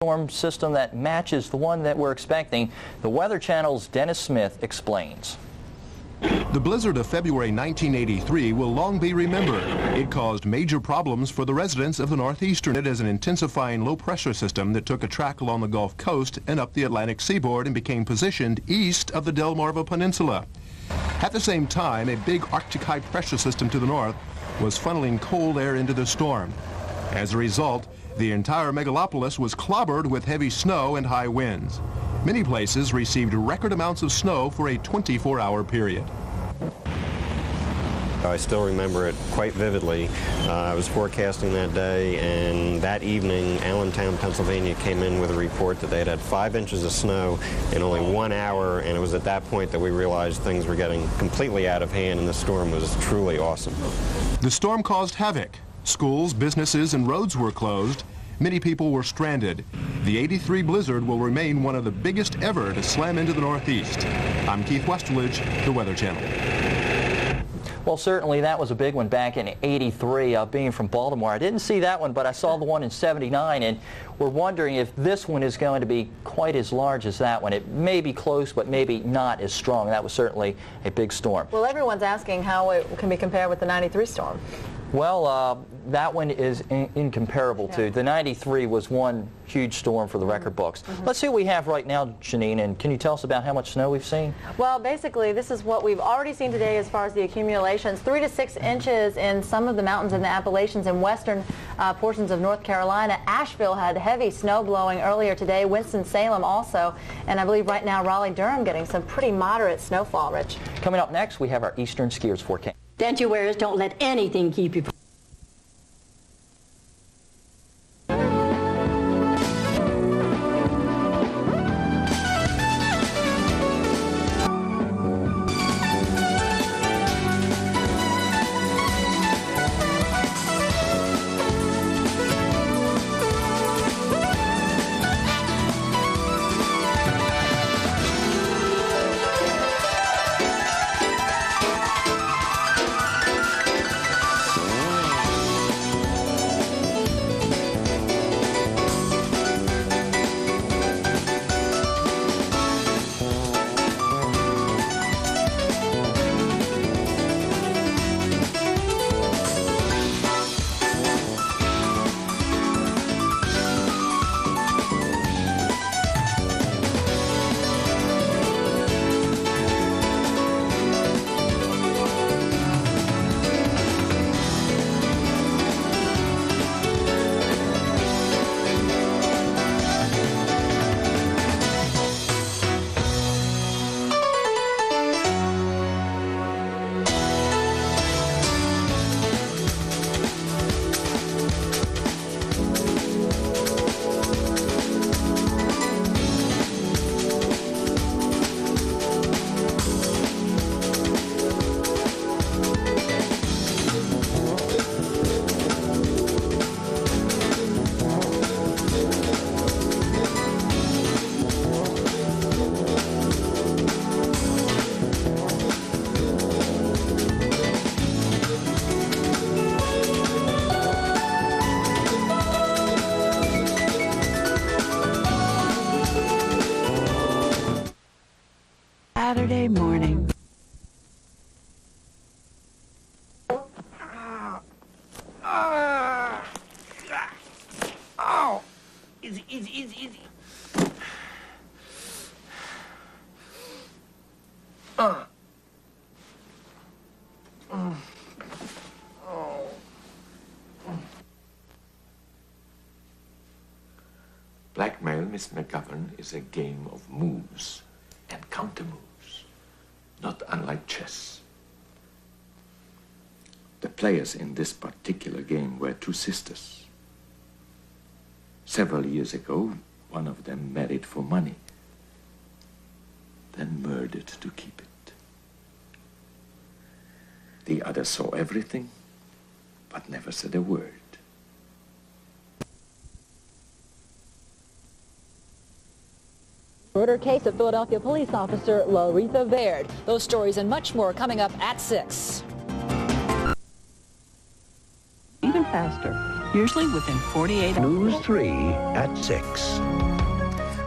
Storm system that matches the one that we're expecting. The Weather Channel's Dennis Smith explains. The blizzard of February 1983 will long be remembered. It caused major problems for the residents of the northeastern. It is an intensifying low-pressure system that took a track along the Gulf Coast and up the Atlantic seaboard and became positioned east of the Delmarva Peninsula. At the same time, a big Arctic high-pressure system to the north was funneling cold air into the storm. As a result, the entire megalopolis was clobbered with heavy snow and high winds. Many places received record amounts of snow for a 24-hour period. I still remember it quite vividly. I was forecasting that day, and that evening, Allentown, Pennsylvania came in with a report that they had had 5 inches of snow in only 1 hour, and it was at that point that we realized things were getting completely out of hand, and the storm was truly awesome. The storm caused havoc. Schools, businesses, and roads were closed. Many people were stranded. The '83 blizzard will remain one of the biggest ever to slam into the Northeast. I'm Keith Westerledge, the Weather Channel. Well, certainly that was a big one back in '83. Being from Baltimore, I didn't see that one, but I saw the one in '79, and we're wondering if this one is going to be quite as large as that one. It may be close, but maybe not as strong. That was certainly a big storm. Well, everyone's asking how it can be compared with the '93 storm. Well, that one is incomparable to. The '93 was one huge storm for the record books. Let's see what we have right now, Janine, and can you tell us about how much snow we've seen? Well, basically, this is what we've already seen today as far as the accumulations. 3 to 6 inches in some of the mountains in the Appalachians and western portions of North Carolina. Asheville had heavy snow blowing earlier today. Winston-Salem also. And I believe right now Raleigh-Durham getting some pretty moderate snowfall, Rich. Coming up next, we have our Eastern skiers forecast. Denture wearers, don't let anything keep you. Saturday morning. Oh, easy, easy, easy, easy. Oh. Blackmail, Miss McGovern, is a game of moves and counter-moves, not unlike chess. The players in this particular game were two sisters. Several years ago, one of them married for money, then murdered to keep it. The other saw everything, but never said a word. Murder case of Philadelphia police officer Laretha Baird. Those stories and much more coming up at 6. Even faster. usually within 48 hours. News 3 at 6.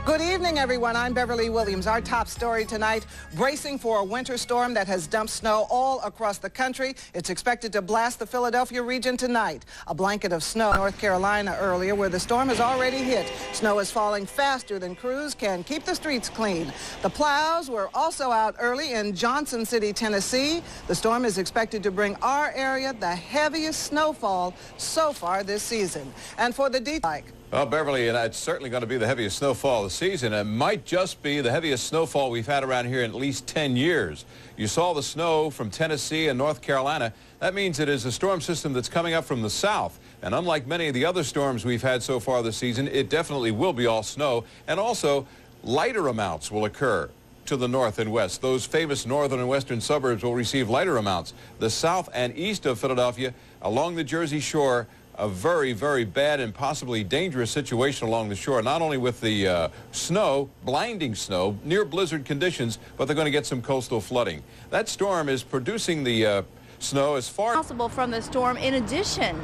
Good evening, everyone. I'm Beverly Williams. Our top story tonight, bracing for a winter storm that has dumped snow all across the country. It's expected to blast the Philadelphia region tonight. A blanket of snow in North Carolina earlier, where the storm has already hit. Snow is falling faster than crews can keep the streets clean. The plows were also out early in Johnson City, Tennessee. The storm is expected to bring our area the heaviest snowfall so far this season. And for the details, Well, Beverly, and it's certainly going to be the heaviest snowfall of the season. It might just be the heaviest snowfall we've had around here in at least 10 years. You saw the snow from Tennessee and North Carolina. That means it is a storm system that's coming up from the south. And unlike many of the other storms we've had so far this season, it definitely will be all snow. And also, lighter amounts will occur to the north and west. Those famous northern and western suburbs will receive lighter amounts. The south and east of Philadelphia, along the Jersey Shore, a very, very bad and possibly dangerous situation along the shore, not only with the snow, blinding snow, near blizzard conditions, but they're going to get some coastal flooding. That storm is producing the snow as far possible from the storm. In addition,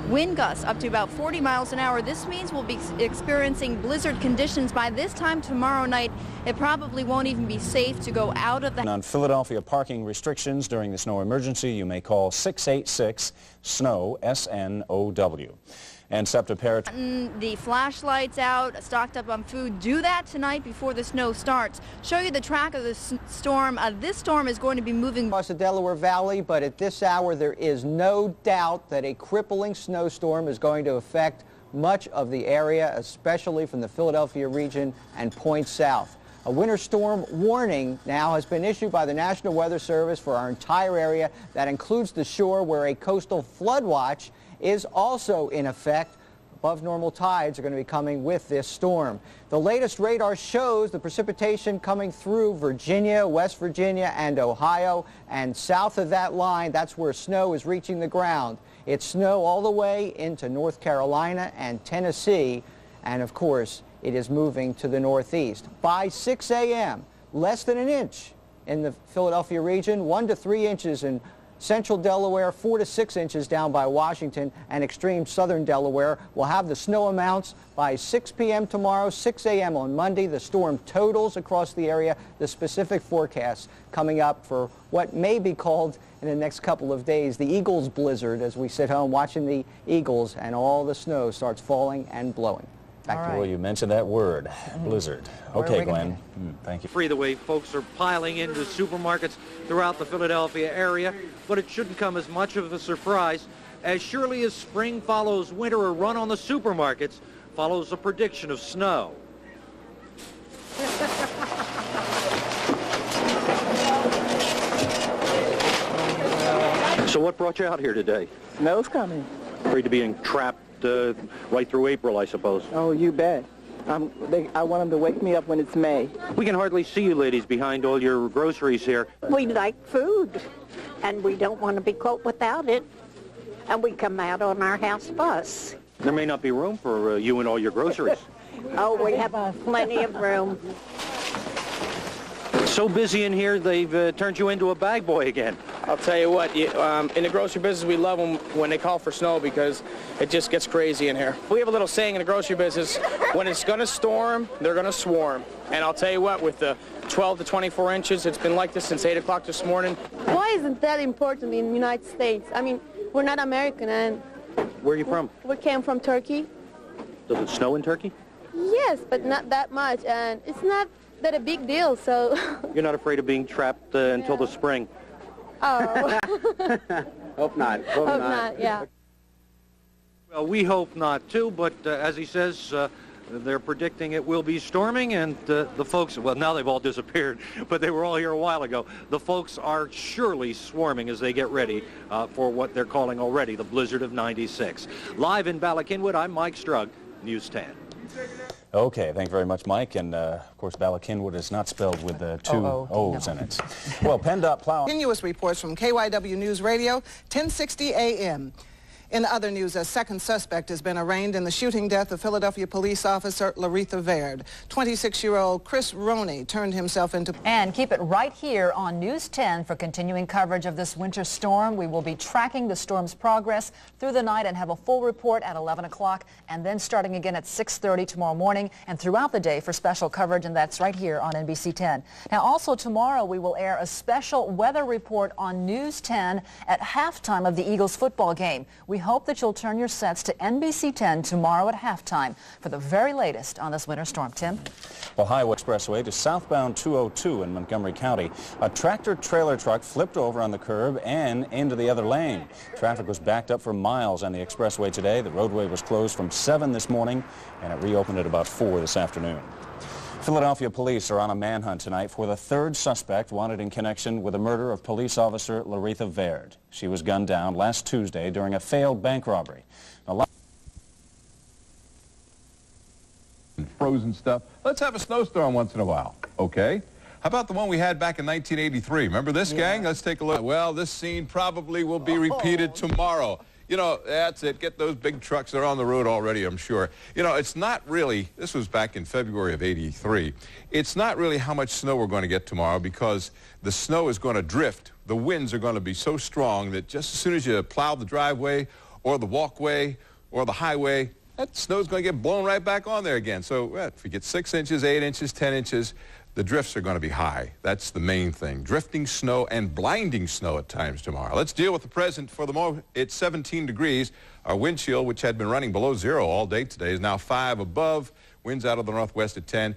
wind gusts up to about 40 miles an hour. This means we'll be experiencing blizzard conditions by this time tomorrow night. It probably won't even be safe to go out of the... On Philadelphia parking restrictions during the snow emergency, you may call 686-SNOW, S-N-O-W. And SEPTA the flashlights out, stocked up on food. Do that tonight before the snow starts. Show you the track of the storm. This storm is going to be moving across the Delaware Valley, but at this hour there is no doubt that a crippling snowstorm is going to affect much of the area, especially from the Philadelphia region and points south. A winter storm warning now has been issued by the National Weather Service for our entire area. That includes the shore, where a coastal flood watch is also in effect. Above normal tides are going to be coming with this storm. The latest radar shows the precipitation coming through Virginia, West Virginia, and Ohio. And south of that line, that's where snow is reaching the ground. It's snow all the way into North Carolina and Tennessee. And of course, it is moving to the northeast. By 6 a.m., less than an inch in the Philadelphia region, 1 to 3 inches in central Delaware, 4 to 6 inches down by Washington, and extreme southern Delaware. We'll have the snow amounts by 6 p.m. tomorrow, 6 a.m. on Monday. The storm totals across the area, the specific forecasts coming up for what may be called in the next couple of days the Eagles blizzard, as we sit home watching the Eagles and all the snow starts falling and blowing. Back to Well, you mentioned that word, blizzard. Okay, Glenn. Thank you. Free the way folks are piling into supermarkets throughout the Philadelphia area, but it shouldn't come as much of a surprise. As surely as spring follows winter, a run on the supermarkets follows a prediction of snow. So what brought you out here today? Snow's coming. Afraid to being trapped right through April, I suppose. Oh, you bet. I want them to wake me up when it's May. We can hardly see you ladies behind all your groceries here. We like food, and we don't want to be caught without it, and we come out on our house bus. There may not be room for you and all your groceries. Oh, we have plenty of room. So busy in here, they've turned you into a bag boy again. I'll tell you what, in the grocery business, we love them when they call for snow because it just gets crazy in here. We have a little saying in the grocery business, when it's going to storm, they're going to swarm. And I'll tell you what, with the 12 to 24 inches, it's been like this since 8 o'clock this morning. Why isn't that important in the United States? I mean, we're not American, and... Where are you from? We came from Turkey. Does it snow in Turkey? Yes, but not that much, and it's not that a big deal, so... You're not afraid of being trapped until the spring? Oh. Hope not. Hope not, yeah. Well, we hope not, too, but as he says, they're predicting it will be storming, and the folks, well, now they've all disappeared, but they were all here a while ago. The folks are surely swarming as they get ready for what they're calling already the blizzard of '96. Live in Bala Cynwyd, I'm Mike Strug, News 10. Okay, thank you very much, Mike. And, of course, Bala Cynwyd is not spelled with two O's in it. Well, PennDOT plow. Continuous reports from KYW News Radio, 1060 AM. In other news, a second suspect has been arraigned in the shooting death of Philadelphia police officer Laretha Baird. 26-year-old Chris Roney turned himself into... And keep it right here on News 10 for continuing coverage of this winter storm. We will be tracking the storm's progress through the night and have a full report at 11 o'clock and then starting again at 6:30 tomorrow morning and throughout the day for special coverage, and that's right here on NBC 10. Now, also tomorrow we will air a special weather report on News 10 at halftime of the Eagles football game. We hope that you'll turn your sets to NBC 10 tomorrow at halftime for the very latest on this winter storm. Tim? Ohio Expressway to southbound 202 in Montgomery County. A tractor-trailer truck flipped over on the curb and into the other lane. Traffic was backed up for miles on the expressway today. The roadway was closed from 7 this morning, and it reopened at about 4 this afternoon. Philadelphia police are on a manhunt tonight for the third suspect wanted in connection with the murder of police officer Laretha Baird. She was gunned down last Tuesday during a failed bank robbery. Frozen stuff. Let's have a snowstorm once in a while, okay? How about the one we had back in 1983? Remember this, gang? Let's take a look. Well, this scene probably will be repeated tomorrow. You know, that's it. Get those big trucks. They're on the road already, I'm sure. You know, it's not really, this was back in February of '83. It's not really how much snow we're going to get tomorrow because the snow is going to drift. The winds are going to be so strong that just as soon as you plow the driveway or the walkway or the highway, that snow's going to get blown right back on there again. So if you get 6 inches, 8 inches, 10 inches, the drifts are going to be high. That's the main thing. Drifting snow and blinding snow at times tomorrow. Let's deal with the present. For the moment, it's 17 degrees. Our wind chill, which had been running below 0 all day today, is now 5 above. Winds out of the northwest at 10.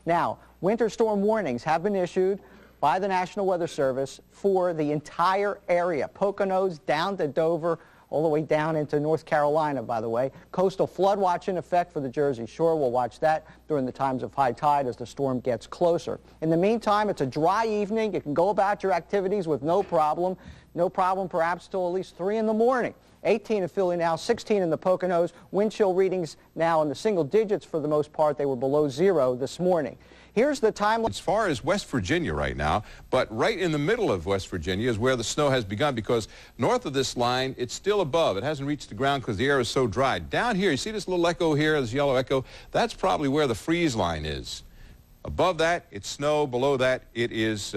Now, winter storm warnings have been issued by the National Weather Service for the entire area. Poconos down to Dover, all the way down into North Carolina, by the way. Coastal flood watch in effect for the Jersey Shore. We'll watch that during the times of high tide as the storm gets closer. In the meantime, it's a dry evening. You can go about your activities with no problem. No problem perhaps till at least 3 in the morning. 18 in Philly now, 16 in the Poconos. Wind chill readings now in the single digits for the most part. They were below 0 this morning. Here's the timeline. As far as West Virginia right now, but right in the middle of West Virginia is where the snow has begun because north of this line, it's still above. It hasn't reached the ground because the air is so dry. Down here, you see this little echo here, this yellow echo? That's probably where the freeze line is. Above that, it's snow. Below that, it is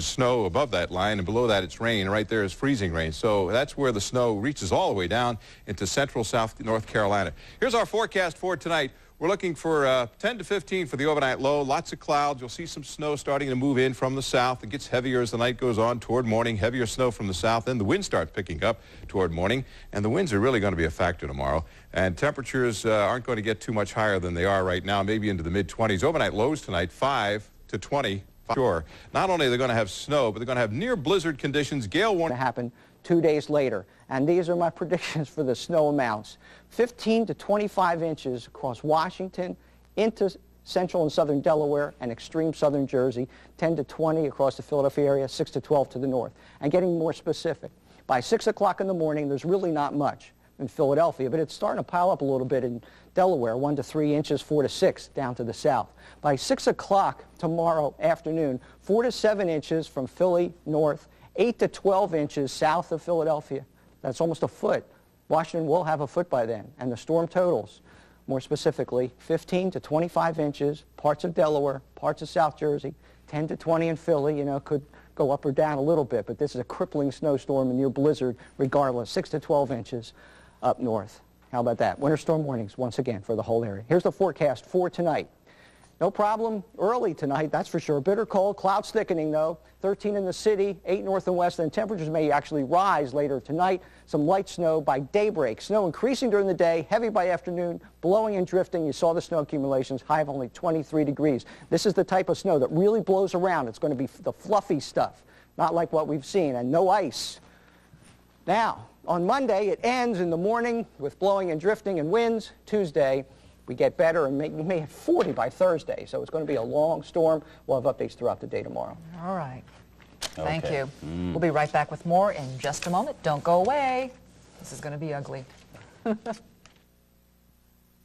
snow above that line, and below that, it's rain. Right there is freezing rain. So that's where the snow reaches all the way down into central South North Carolina. Here's our forecast for tonight. We're looking for 10 to 15 for the overnight low. Lots of clouds. You'll see some snow starting to move in from the south. It gets heavier as the night goes on toward morning. Heavier snow from the south. Then the wind starts picking up toward morning. And the winds are really going to be a factor tomorrow. And temperatures aren't going to get too much higher than they are right now, maybe into the mid-20s. Overnight lows tonight, 5 to 20. Sure. Not only are they going to have snow, but they're going to have near blizzard conditions. Gale warning. Happen 2 days later. And these are my predictions for the snow amounts. 15 to 25 inches across Washington into central and southern Delaware and extreme southern Jersey. 10 to 20 across the Philadelphia area, 6 to 12 to the north. And getting more specific, by 6 o'clock in the morning, there's really not much in Philadelphia, but it's starting to pile up a little bit in Delaware, 1 to 3 inches, 4 to 6 down to the south. By 6 o'clock tomorrow afternoon, 4 to 7 inches from Philly north, 8 to 12 inches south of Philadelphia. That's almost a foot. Washington will have a foot by then. And the storm totals, more specifically, 15 to 25 inches, parts of Delaware, parts of South Jersey, 10 to 20 in Philly, you know, could go up or down a little bit, but this is a crippling snowstorm and near blizzard regardless, 6 to 12 inches up north. How about that? Winter storm warnings once again for the whole area. Here's the forecast for tonight. No problem early tonight, that's for sure. Bitter cold, clouds thickening though. 13 in the city, 8 north and west, and temperatures may actually rise later tonight. Some light snow by daybreak. Snow increasing during the day, heavy by afternoon, blowing and drifting. You saw the snow accumulations, high of only 23 degrees. This is the type of snow that really blows around. It's going to be the fluffy stuff, not like what we've seen, and no ice. Now, on Monday, it ends in the morning with blowing and drifting and winds. Tuesday, we get better and we may have 40 by Thursday, so it's going to be a long storm. We'll have updates throughout the day tomorrow. All right. Thank you. We'll be right back with more in just a moment. Don't go away. This is going to be ugly.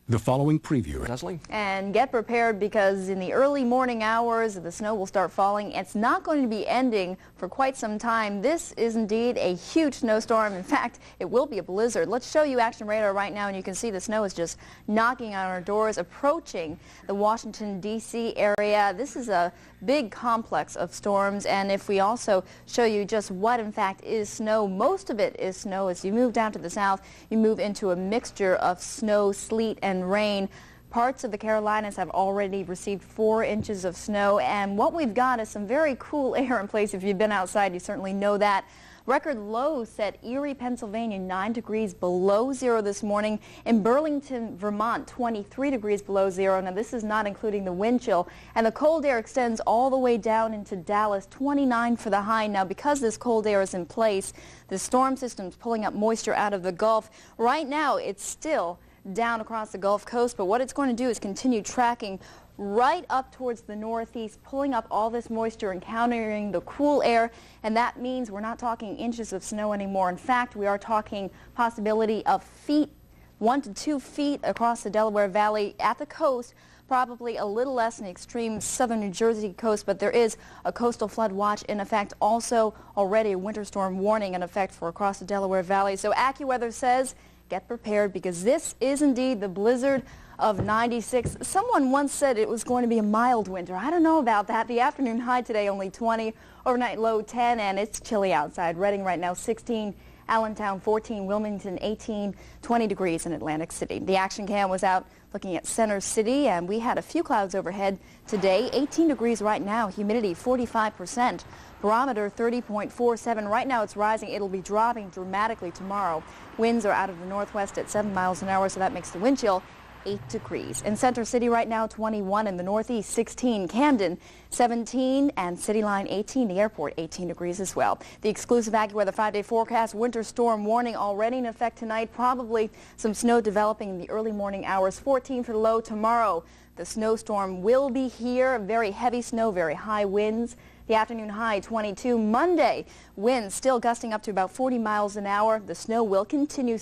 The following preview. And get prepared because in the early morning hours, the snow will start falling. It's not going to be ending for quite some time. This is indeed a huge snowstorm. In fact, it will be a blizzard. Let's show you action radar right now, and you can see the snow is just knocking on our doors, approaching the Washington, D.C. area. This is a big complex of storms, and if we also show you just what in fact is snow, most of it is snow. As you move down to the south, you move into a mixture of snow, sleet, and rain. Parts of the Carolinas have already received 4 inches of snow, and what we've got is some very cool air in place. If you've been outside, you certainly know that. Record low set Erie, Pennsylvania, 9 degrees below zero this morning. In Burlington, Vermont, 23 degrees below zero. Now, this is not including the wind chill. And the cold air extends all the way down into Dallas, 29 for the high. Now, because this cold air is in place, the storm system's pulling up moisture out of the Gulf. Right now, it's still down across the Gulf Coast, but what it's going to do is continue tracking right up towards the northeast, pulling up all this moisture and countering the cool air, and that means we're not talking inches of snow anymore. In fact, we are talking possibility of feet, 1 to 2 feet across the Delaware Valley at the coast, probably a little less in the extreme southern New Jersey coast, but there is a coastal flood watch in effect. Also, already a winter storm warning in effect for across the Delaware Valley. So AccuWeather says, get prepared because this is indeed the blizzard of 96. Someone once said it was going to be a mild winter. I don't know about that. The afternoon high today only 20, overnight low 10, and it's chilly outside. Reading right now 16, Allentown 14, Wilmington 18, 20 degrees in Atlantic City. The action cam was out looking at Center City, and we had a few clouds overhead today. 18 degrees right now, humidity 45%. Barometer 30.47. Right now it's rising. It'll be dropping dramatically tomorrow. Winds are out of the northwest at 7 miles an hour, so that makes the wind chill 8 degrees. In Center City right now 21, in the northeast 16, Camden 17, and City Line 18, the airport 18 degrees as well. The exclusive AccuWeather 5-day forecast, winter storm warning already in effect tonight. Probably some snow developing in the early morning hours. 14 for the low tomorrow. The snowstorm will be here. Very heavy snow, very high winds. The afternoon high 22. Monday, winds still gusting up to about 40 miles an hour. The snow will continue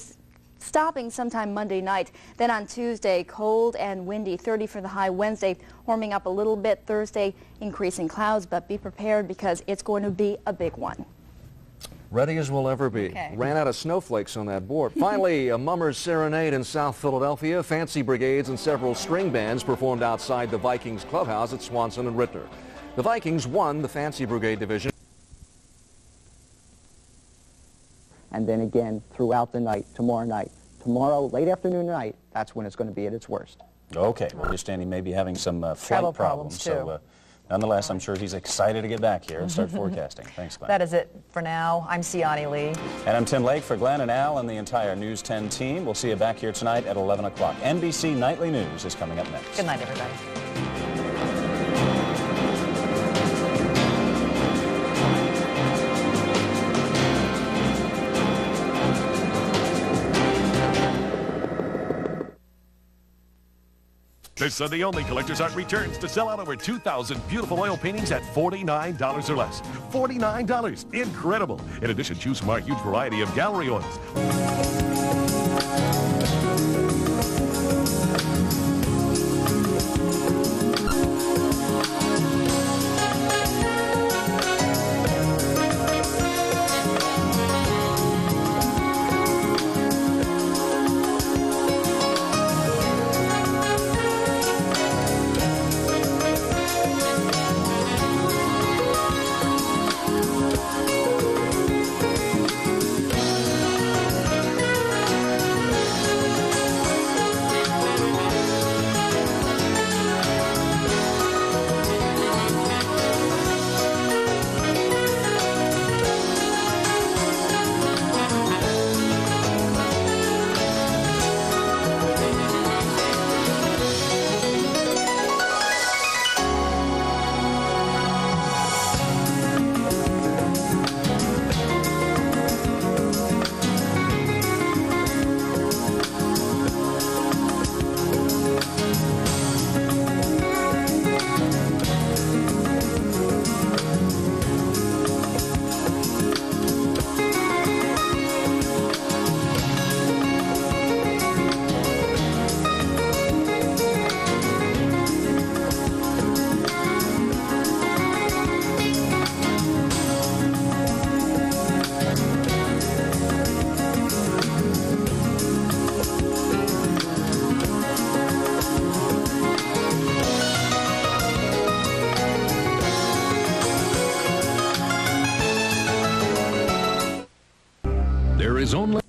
stopping sometime Monday night. Then on Tuesday, cold and windy, 30 for the high. Wednesday, warming up a little bit. Thursday, increasing clouds, but be prepared because it's going to be a big one. Ready as we'll ever be. Okay. Ran out of snowflakes on that board. Finally, a Mummers Serenade in South Philadelphia. Fancy brigades and several string bands performed outside the Vikings clubhouse at Swanson and Rittner. The Vikings won the Fancy Brigade division. And then again throughout the night, tomorrow night. Tomorrow, late afternoon night, that's when it's going to be at its worst. Okay, well, understanding maybe having some Travel flight problems. too. So, nonetheless, I'm sure he's excited to get back here and start forecasting. Thanks, Glenn. That is it for now. I'm Siani Lee. And I'm Tim Lake for Glenn and Al and the entire News 10 team. We'll see you back here tonight at 11 o'clock. NBC Nightly News is coming up next. Good night, everybody. This Sunday only, Collector's Art returns to sell out over 2,000 beautiful oil paintings at $49 or less. $49. Incredible. In addition, choose from our huge variety of gallery oils. is only...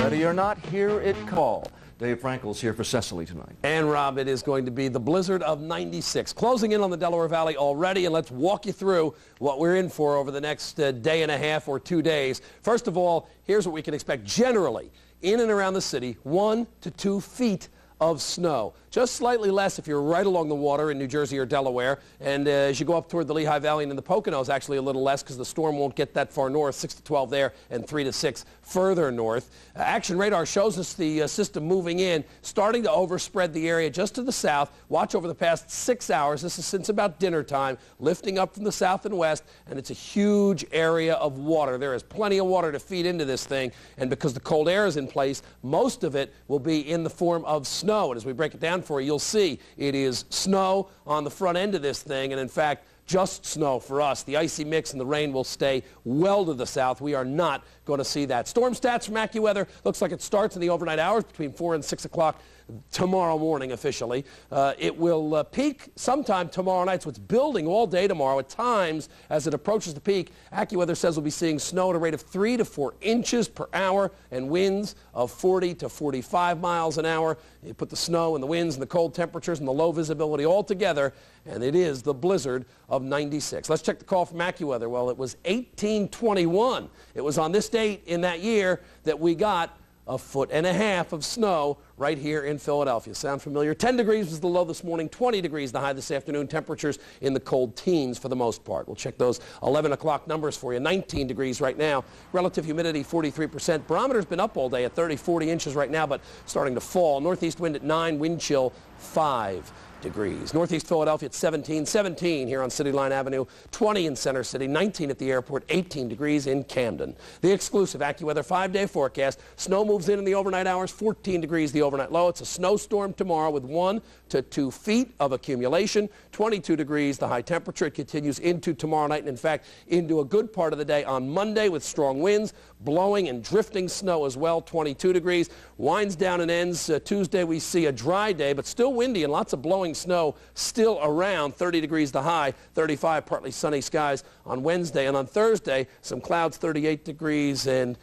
Ready or not, here it call. Dave Frankel's here for Cecily tonight. And Rob, it is going to be the blizzard of 96. Closing in on the Delaware Valley already, and let's walk you through what we're in for over the next day and a half or 2 days. First of all, here's what we can expect generally in and around the city, 1 to 2 feet of snow. Just slightly less if you're right along the water in New Jersey or Delaware. And as you go up toward the Lehigh Valley and in the Poconos, actually a little less because the storm won't get that far north, 6 to 12 there and 3 to 6 further north. Action radar shows us the system moving in, starting to overspread the area just to the south. Watch over the past 6 hours. This is since about dinner time, lifting up from the south and west, and it's a huge area of water. There is plenty of water to feed into this thing, and because the cold air is in place, most of it will be in the form of snow. And as we break it down for you, you'll see it is snow on the front end of this thing, and in fact, just snow for us. The icy mix and the rain will stay well to the south. We are not going to see that. Storm stats from AccuWeather. Looks like it starts in the overnight hours between 4 and 6 o'clock tomorrow morning officially. It will peak sometime tomorrow night, so it's building all day tomorrow. At times, as it approaches the peak, AccuWeather says we'll be seeing snow at a rate of 3 to 4 inches per hour and winds of 40 to 45 miles an hour. You put the snow and the winds and the cold temperatures and the low visibility all together, and it is the blizzard of 96. Let's check the call from AccuWeather. Well, it was 1821. It was on this date in that year that we got 1.5 feet of snow right here in Philadelphia. Sound familiar? 10 degrees was the low this morning, 20 degrees the high this afternoon. Temperatures in the cold teens for the most part. We'll check those 11 o'clock numbers for you. 19 degrees right now. Relative humidity 43%. Barometer's been up all day at 30, 40 inches right now, but starting to fall. Northeast wind at 9, wind chill 5 degrees. Northeast Philadelphia at 17 here on City Line Avenue, 20 in Center City, 19 at the airport, 18 degrees in Camden. The exclusive AccuWeather 5-day forecast. Snow moves in the overnight hours, 14 degrees the overnight low. It's a snowstorm tomorrow with 1 to 2 feet of accumulation, 22 degrees the high temperature. It continues into tomorrow night and in fact into a good part of the day on Monday with strong winds, blowing and drifting snow as well, 22 degrees. Winds down and ends. Tuesday we see a dry day but still windy and lots of blowing snow still around, 30 degrees the high, 35 partly sunny skies on Wednesday. And on Thursday, some clouds, 38 degrees, and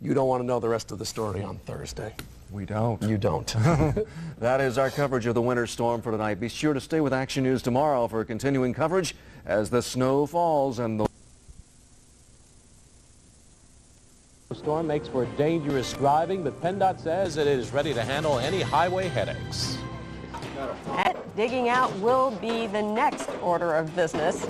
you don't want to know the rest of the story on Thursday. We don't. You don't. That is our coverage of the winter storm for tonight. Be sure to stay with Action News tomorrow for continuing coverage as the snow falls and the storm makes for dangerous driving, but PennDOT says it is ready to handle any highway headaches. Digging out will be the next order of business.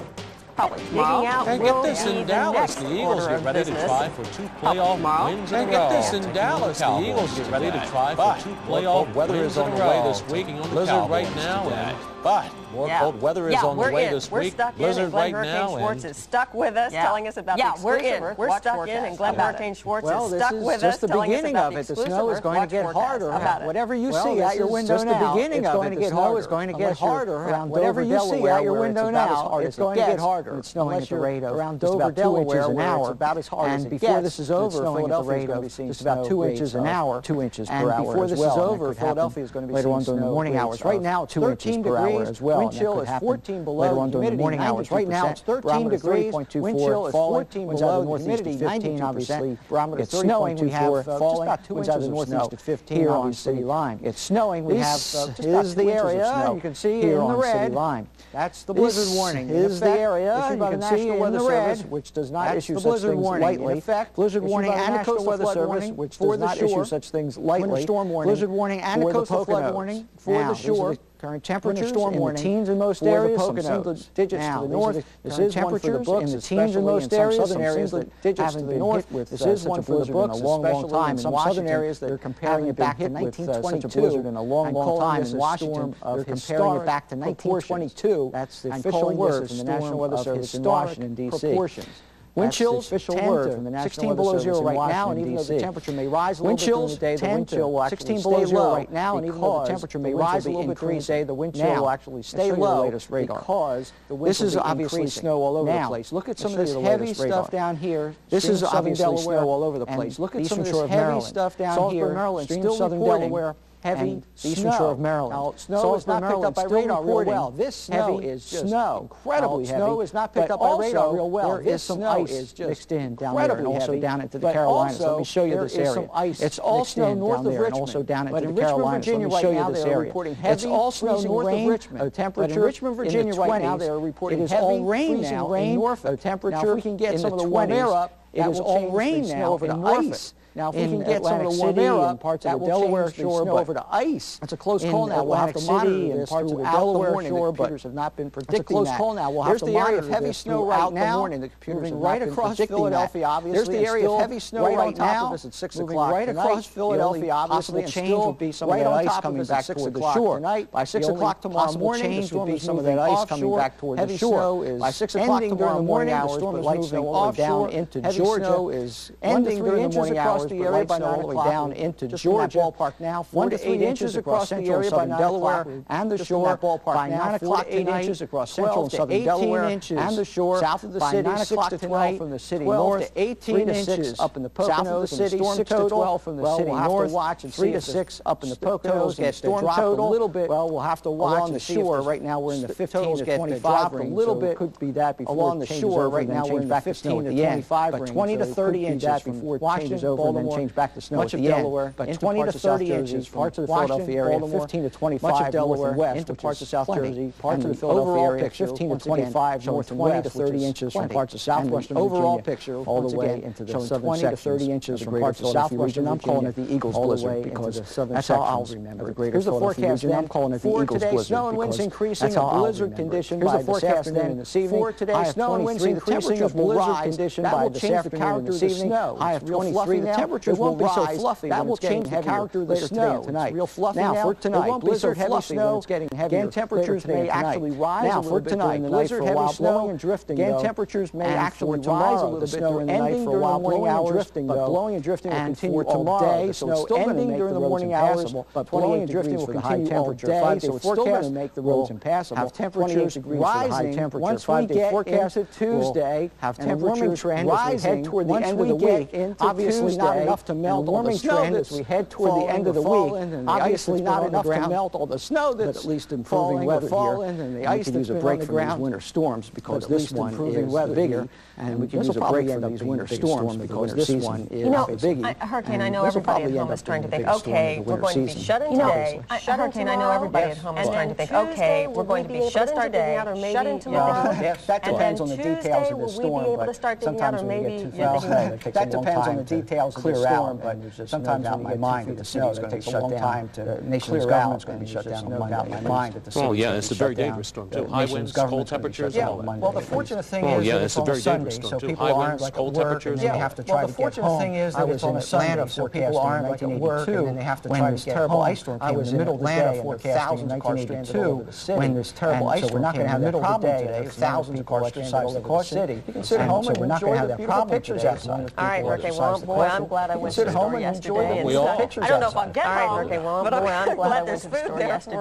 Probably tomorrow. Digging out and will get this be in Dallas. The Eagles get ready to try for 2 playoff wins in a row. And get this in Dallas. The Eagles get ready to try for 2 playoff wins in a row. This week, blizzard right now. But more cold weather is on the way this week. Blizzard right now. Schwartz is stuck with us, telling us about the exclusive Earth Watch forecast. And Glenn Hurricane Schwartz is stuck with us, telling us about the exclusive Earth Watch forecast. Whatever you see out your window now, it's going to get harder. It's going to get harder. Whatever you see out your window now, it's going to get harder. It's snowing at the rate of around Dover, Delaware, an hour. About as hard as it gets. And before this is over, Philadelphia is going to be seeing just about 2 inches an hour. 2 inches per hour. And before this is over, Philadelphia is going to be seeing later on during the morning hours. Right now, 2 inches per hour as well. Wind chill is 14 below. Later on during the morning hours. Right now, it's 13 degrees. Wind chill is 14 below. Humidity 15, obviously. It's snowing. We have just about 2 inches of snow here on City Line. It's snowing. We have just about 2 inches of snow. You can see here on City Line. That's the blizzard warning. Is the area issued by the National Weather Service, which does not issue such things lightly. In effect, blizzard warning and a coastal weather service, which does not issue such things lightly. Winter storm warning. Blizzard warning and a coastal flood warning for the shore. Current temperatures in the teens in most areas, some single digits to the north. This is one for the books, in the teens in most areas, some single digits to the north. This is one for the books, especially in some southern areas that are comparing it back to 1922 in a long, long time in Washington. They're comparing it back to 1922. That's the official word from the National Weather Service in Washington, D.C. Wind chills 16 below zero right now, and even though the temperature may rise a little bit during the day, the wind chill will actually stay low right now, and even though the temperature may rise a little bit during the day, the wind chill will actually stay low because this is obviously snow all over the place. Look at some of this heavy stuff down here. This is obviously snow all over the place. Look at some of this heavy stuff down here. Maryland, still southern Delaware. heavy eastern shore of Maryland. Now, snow is not picked up by radar real well. This snow is just incredibly heavy. Snow is not picked up by radar real well. There is some ice mixed in down there and also down into the Carolinas. Let me show you this area. It's all snow north of Richmond, also down into the Carolinas. Let me show you this area. It's all snow north of Richmond. Temperature in Richmond, Virginia right now they are reporting heavy all rain now in Norfolk. Temperature now, if we can get some of the warm air up, it is all rain now over to ice. Now, if we can get some of the warm air up, parts of the Delaware shore over to ice. It's a close call now. We'll have to monitor this parts of the Delaware shore, but computers have not been predicting that. It's a close call now. We'll have to monitor this. There's the area of heavy snow right now. The computers have right across Philadelphia, obviously. There's the area of heavy snow right now. At 6 o'clock right across Philadelphia, obviously. And change will be some of that ice coming back toward the shore. By 6 o'clock tomorrow morning, change will be some of that ice coming back toward the shore. By 6 o'clock tomorrow morning, the storm is moving all the way down into Georgia. Is ending during the morning hours, but light snow all the way down into Georgia. Ballpark now, 4 to 8 inches across central and southern Delaware and the shore. By 9 o'clock 8 inches across central and southern Delaware and the shore. South of the city, 6 to 12 from the city north. 18 inches up in the Poconos. South of the city, 6 to 12 from the city north. Watch and 3 to 6 up in the Poconos. Get storm total a little bit. Well, we'll have to watch along the shore. Right now we're in the 15 to 25 range. A little bit could be that before along the shore. Right now we're in the 15 to 25 range. But 20 to 30 inches before it changes over and then change back to snow. Much of Delaware, but 20 to 30 inches, parts of the Philadelphia area, 15 to 25 much of Delaware, west, into parts of South Jersey, parts of the Philadelphia area, 15 to 25 north and 20 to 30 inches from parts of southwestern Virginia, overall picture all the way into the southern 20 to 30 inches from parts of southwestern Virginia. I'm calling it the Eagles Blizzard because that's how I'll remember it. Here's the forecast. I'm calling it the Eagles Blizzard. Snow and winds increasing, blizzard condition by this afternoon and this evening. For today, snow and winds increasing, a blizzard condition by this afternoon and this evening. High of 23. The temperatures won't be so fluffy. That will change the character of the snow tonight. Real fluffy now. For tonight, blizzard heavy snow. It's getting heavier. Again, temperatures may actually rise now. For tonight, blizzard heavy snow and drifting. Again, temperatures may actually rise a little bit during the night for a while. Blowing and drifting, but blowing and drifting will continue all day. Snow ending during the morning hours, but blowing and drifting will continue all day. So it's still going to make the roads impassable. Have temperatures rising once we get into Tuesday. Have temperatures rising toward the end of the week. Obviously not enough to melt all the snow as we head toward the end of the week. Obviously not enough to melt all the snow that's at least improving weather here. And the ice that's been on the ground. Winter storms because this one is bigger, and we can use a break from these winter storms because this one is a biggie. Hurricane, I know everybody at home is trying to think, okay, we're going to be shut in today. Hurricane, I know everybody at home is trying to think, okay, we're going to be shut in today, shut in tomorrow. That depends on the details of the storm, but sometimes when we get too far, that depends on the details of the storm, but sometimes out my mind that the snow is going to be shut down. The nation's government's going to be shut down on Monday. Out my mind that the city is going to be shut down. Oh, yeah, it's a very dangerous storm, too. High winds, cold temperatures. Yeah, well, the fortunate thing is that it's on a Sunday, so people aren't like at work and they have to try to get home. The fortunate thing is that it's on a Sunday, so people aren't like at work and they have to try to get home. I was in Atlanta forecasting in 1982 when this terrible ice storm came in the middle of the day. There were thousands of cars exercised the caution. You can sit at home and we're not going to have that problem pictures outside. All right, okay, well, boy, I'm glad I went to the store yesterday. I don't know if I'll get home, but boy, I'm glad I went to the store yesterday.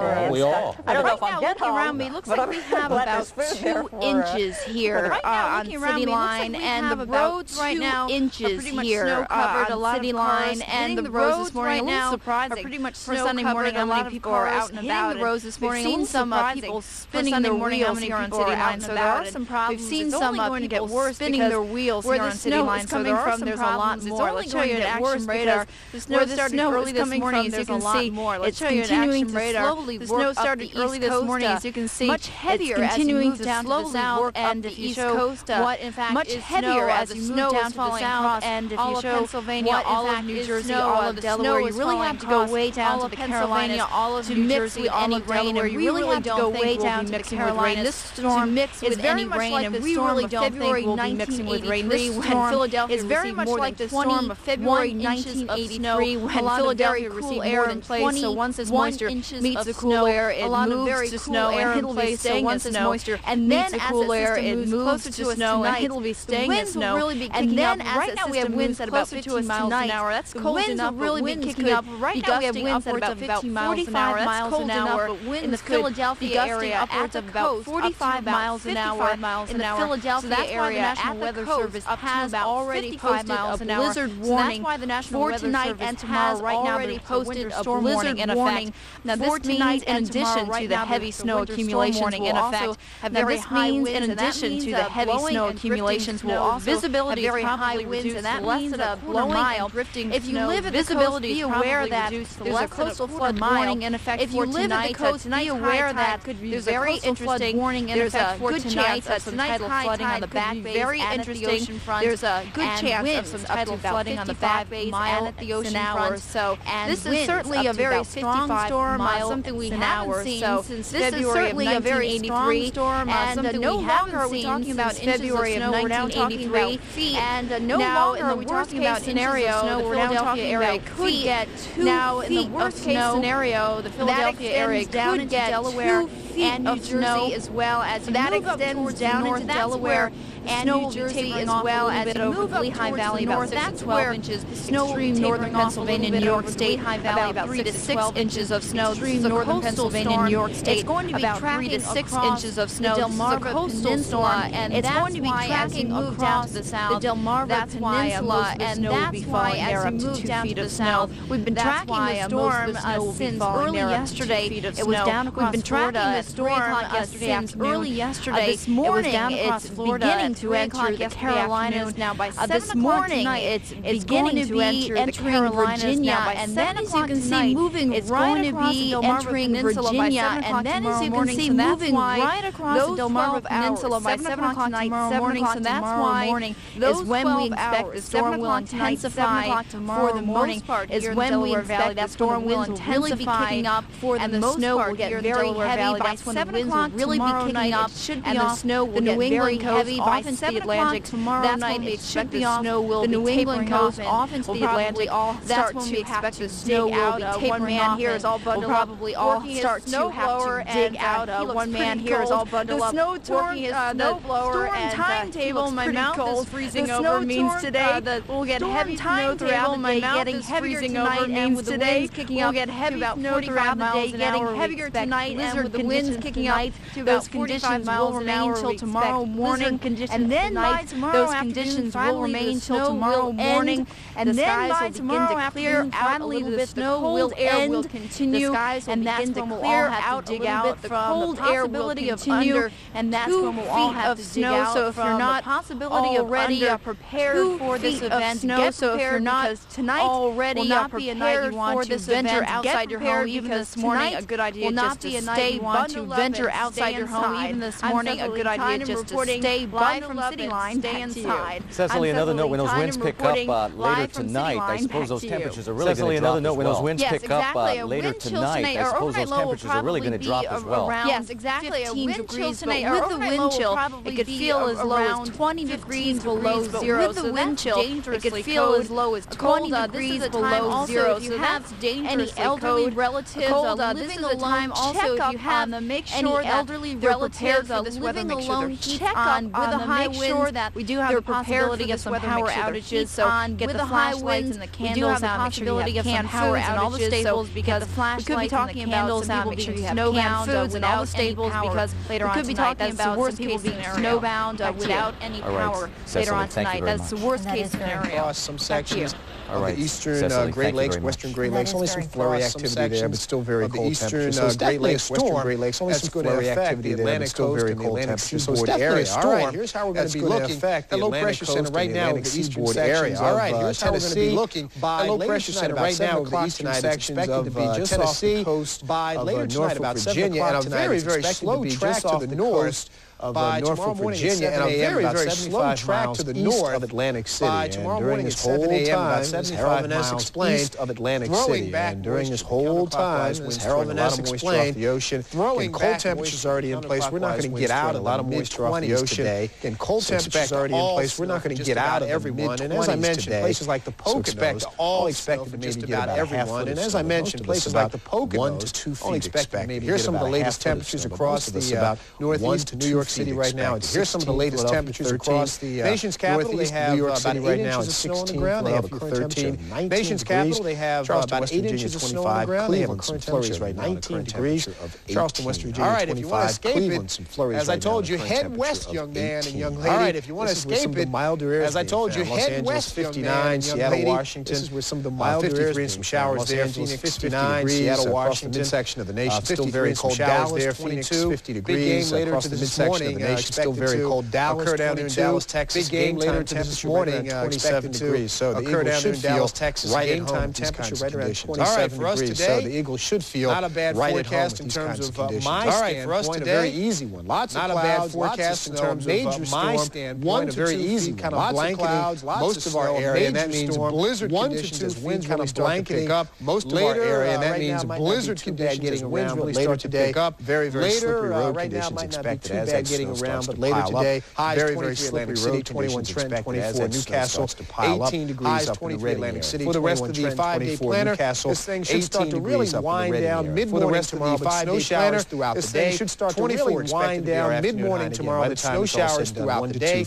I don't know if I'll get home. Around me, looks like we have about 2 inches here on City Line, and the roads right now inches here on City Line, and the roads right now are pretty much for Sunday morning. A lot of people are out and about. The roads this morning. We've seen some people spinning their wheels here on City Line, so there are some problems. We've seen some people spinning their wheels here on City Line, so there are some problems. It's only going to get worse because the snow started early this morning, as you can see. It's continuing to slowly work. The snow started early this morning, as you can see. Much heavier as you move down to the south and the east coast. What in fact much heavier as the snow is falling across all of Pennsylvania, all of New Jersey, all of Delaware. You really have to go way down to the Carolinas to mix with any rain, and you really have to go way down to the Carolinas. This storm mix with any rain, and we really don't think we'll be mixing with rain. This storm is very much like the storm of February 1983 when Philadelphia received more than 20 so once this moisture meets the cool air, it moves to snow and it'll be staying as snow. And then as cool air, it moves to snow and it'll be staying as snow. And then right now we have winds at about 15 miles an hour. That's cold enough. Really be kicking up. Right now we have winds at about 15 miles an hour. That's cold enough. In the Philadelphia area, upwards of about 45 miles an hour. In the Philadelphia area, at the Weather Service has already posted a blizzard warning. warning for tonight and tomorrow. Right now, already posted a blizzard warning. Now, this means in addition to the heavy snow accumulations in effect, very high winds, in addition to the heavy snow accumulations will also visibility have very high winds, and that means a blowing and drifting if you live at the coast, be aware that there's a coastal flood warning in effect if you live at the coast, be aware that there's a coastal flood warning in effect for tonight. Tonight's high tide could be very interesting. There's a good chance of some tidal flooding on the back bay and at the ocean front. So this is certainly a very strong storm, something we haven't seen since February of 1983. And no longer are we talking about February of 1983. And no longer are we talking about scenario the Philadelphia area could get 2 feet of snow. The Philadelphia area could get Delaware and New Jersey as well as that extends down into Delaware and New Jersey as well as you move up Lehigh Valley about 6 to 12 inches. Extreme northern Pennsylvania, New York State, High Valley about 3 to 6 inches of snow. Extreme northern Pennsylvania, New York State, about 3 to 6 inches of snow. This is a coastal storm, and it's going to be tracking move down to the south. The Delmarva Peninsula, and that's why as you move down to the south, we've been tracking the storm since early yesterday. It was down across Florida. Storm since early yesterday. This morning, it's beginning to enter the Carolinas now by 7 this morning. It's beginning to enter the Carolinas now by and then as you can see moving right across the Delmarva Peninsula and then as you can see moving right across the Delmarva Peninsula by 7 o'clock tomorrow morning. So that's why is when we expect the storm will intensify for the most part is when we expect the storm will intensify for the snow will get very heavy by 7 o'clock really be kicking up, and the snow will get very heavy by 7 o'clock tomorrow night. We expect the snow will be tapering off off into the Atlantic. That's when we expect the snow will be tapering off. Here is all bundled up. Probably all start to have to dig out. One man here is all bundled up. Working his snowblower and timetable. My mouth is freezing over means today that we'll get heavy snow throughout the day. Getting heavier tonight and with the winds kicking up, we'll get heavy snow throughout the day. Getting heavier tonight and with the winds kicking up. Those conditions will remain till tomorrow morning, and then by tomorrow afternoon, will remain till tomorrow morning, and then by tomorrow afternoon, finally the snow will end, will continue, and that's when we'll all have to dig out. The cold air will continue, and that's when we'll all have to dig out. So if you're not already prepared for this event, get prepared because tonight already will not be a night you want to venture outside your home. Even this morning, a good idea just to stay bundled up. Venture outside your home. Even this morning, a good idea just to stay live from City Line, stay inside. Cecily, another note, when those winds pick up later tonight, I suppose those temperatures are really going to drop as well. When those winds pick up later tonight, I suppose those temperatures are really going to drop as well. Yes, exactly. A wind chill tonight, with the wind chill, it could feel as low as 20 degrees below zero. With the wind chill, it could feel as low as 20 degrees below zero. So that's any elderly relatives living alone, also if you have make sure that elderly relatives are living alone, check on with the high winds that we do have the possibility of some power outages. So get the flashlights and the candles out. Make sure you have canned power and all the staples because we could be talking about some people being snowbound without staples because later on tonight that's the worst case scenario. Snowbound without any power later on tonight. That's the worst case scenario. Across some sections of the eastern Great Lakes, western Great Lakes, only some flurry activity there, but still very cold temperatures. So it's Great Lakes, western Great Lakes, only some flurry activity there, but still very cold temperatures. So it's definitely a storm. All right, here's how we're going to be looking. That low pressure center right now over the eastern sections of Tennessee. By low pressure center right now over the eastern sections of Tennessee, by later tonight about 7 o'clock tonight. Very, very slow track to the north of Norfolk, Virginia, and a very, very slow track to the north of Atlantic City. By tomorrow morning at 7 a.m., about 75 miles east of Atlantic City. And during this whole time, as Harold Vaness explained, the ocean, and cold temperatures already in place. We're not going to get out a lot of moisture off the ocean today. And cold temperatures already in place. We're not going to get out of everyone. And as I mentioned, places like the Poconos, all expected to maybe get about everyone. And as I mentioned, places like the Poconos, 1 to 2 feet expected. Here's some of the latest temperatures across the northeast New York York City right now. Here's some of the latest temperatures across the nation's capital. They have New York City right now at 16. They have a current 13. Nation's capital. They have about 8 inches of snow on the ground. They have a current flurries right now. 19 degrees. Charleston, West Virginia. All right, if you want to escape it, as I told you, head west, young man and young lady. All right, if you want to escape it, as I told you, head west, 59. Seattle, Washington. This is where some of the milder 53 and some showers there. Phoenix, 59. Seattle, Washington. Midsection of the nation, still very cold. Showers there. Phoenix, 50 degrees. Across the midsection of the nation, still very cold. Dallas, occur down in Dallas, Texas. Big game later this morning, 27 degrees. So the Eagles should feel right at home with these kinds of conditions. All right, for us today, so the Eagles should feel not a bad forecast in terms of my standpoint. A very easy one. Lots of clouds. Not a bad forecast in terms of my standpoint. A very easy kind of blanketing most of our area, and that means blizzard conditions as winds kind of blanketing up most of our area, and that means blizzard conditions as winds really start to pick up. Very, very slippery road conditions expected as that getting around, but later today, very, very slippery road 21 Trenton, 24 Newcastle, 18 degrees up in the Atlantic City. For the rest of the 5-day planner, this thing should start to really wind down mid-morning tomorrow, but snow showers throughout the day. Should start to really wind down mid-morning tomorrow, but snow showers throughout the day.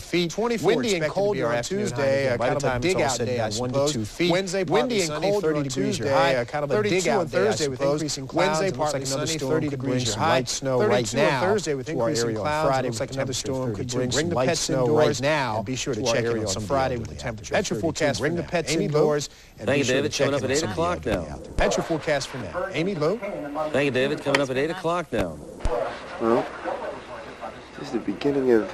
Windy and cold on Tuesday, kind of a dig-out day, I suppose. Wednesday, windy and cold on Tuesday, kind of a dig-out day, I suppose. Wednesday, partly sunny, 30 degrees your high. Snow right now. Thursday with increasing clouds. Friday looks like another storm could bring some light snow right now. And be sure to check in on Friday with the temperature. That's your forecast. Bring the pets indoors. Thank you, David. Coming up at 8 o'clock now. That's your forecast for now. Amy, Lou. Thank you, David. Coming up at 8 o'clock now. Well, this is the beginning of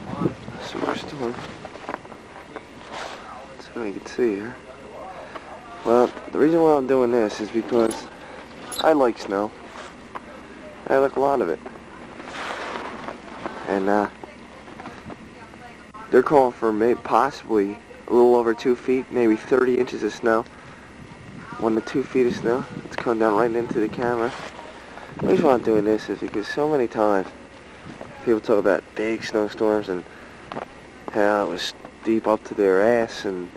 a summer storm. That's what you can see here. Well, the reason why I'm doing this is because I like snow. I like a lot of it. And they're calling for maybe possibly a little over 2 feet, maybe 30 inches of snow. 1 to 2 feet of snow. It's coming down right into the camera. The reason why I'm doing this is because so many times people talk about big snowstorms and how it was deep up to their ass and...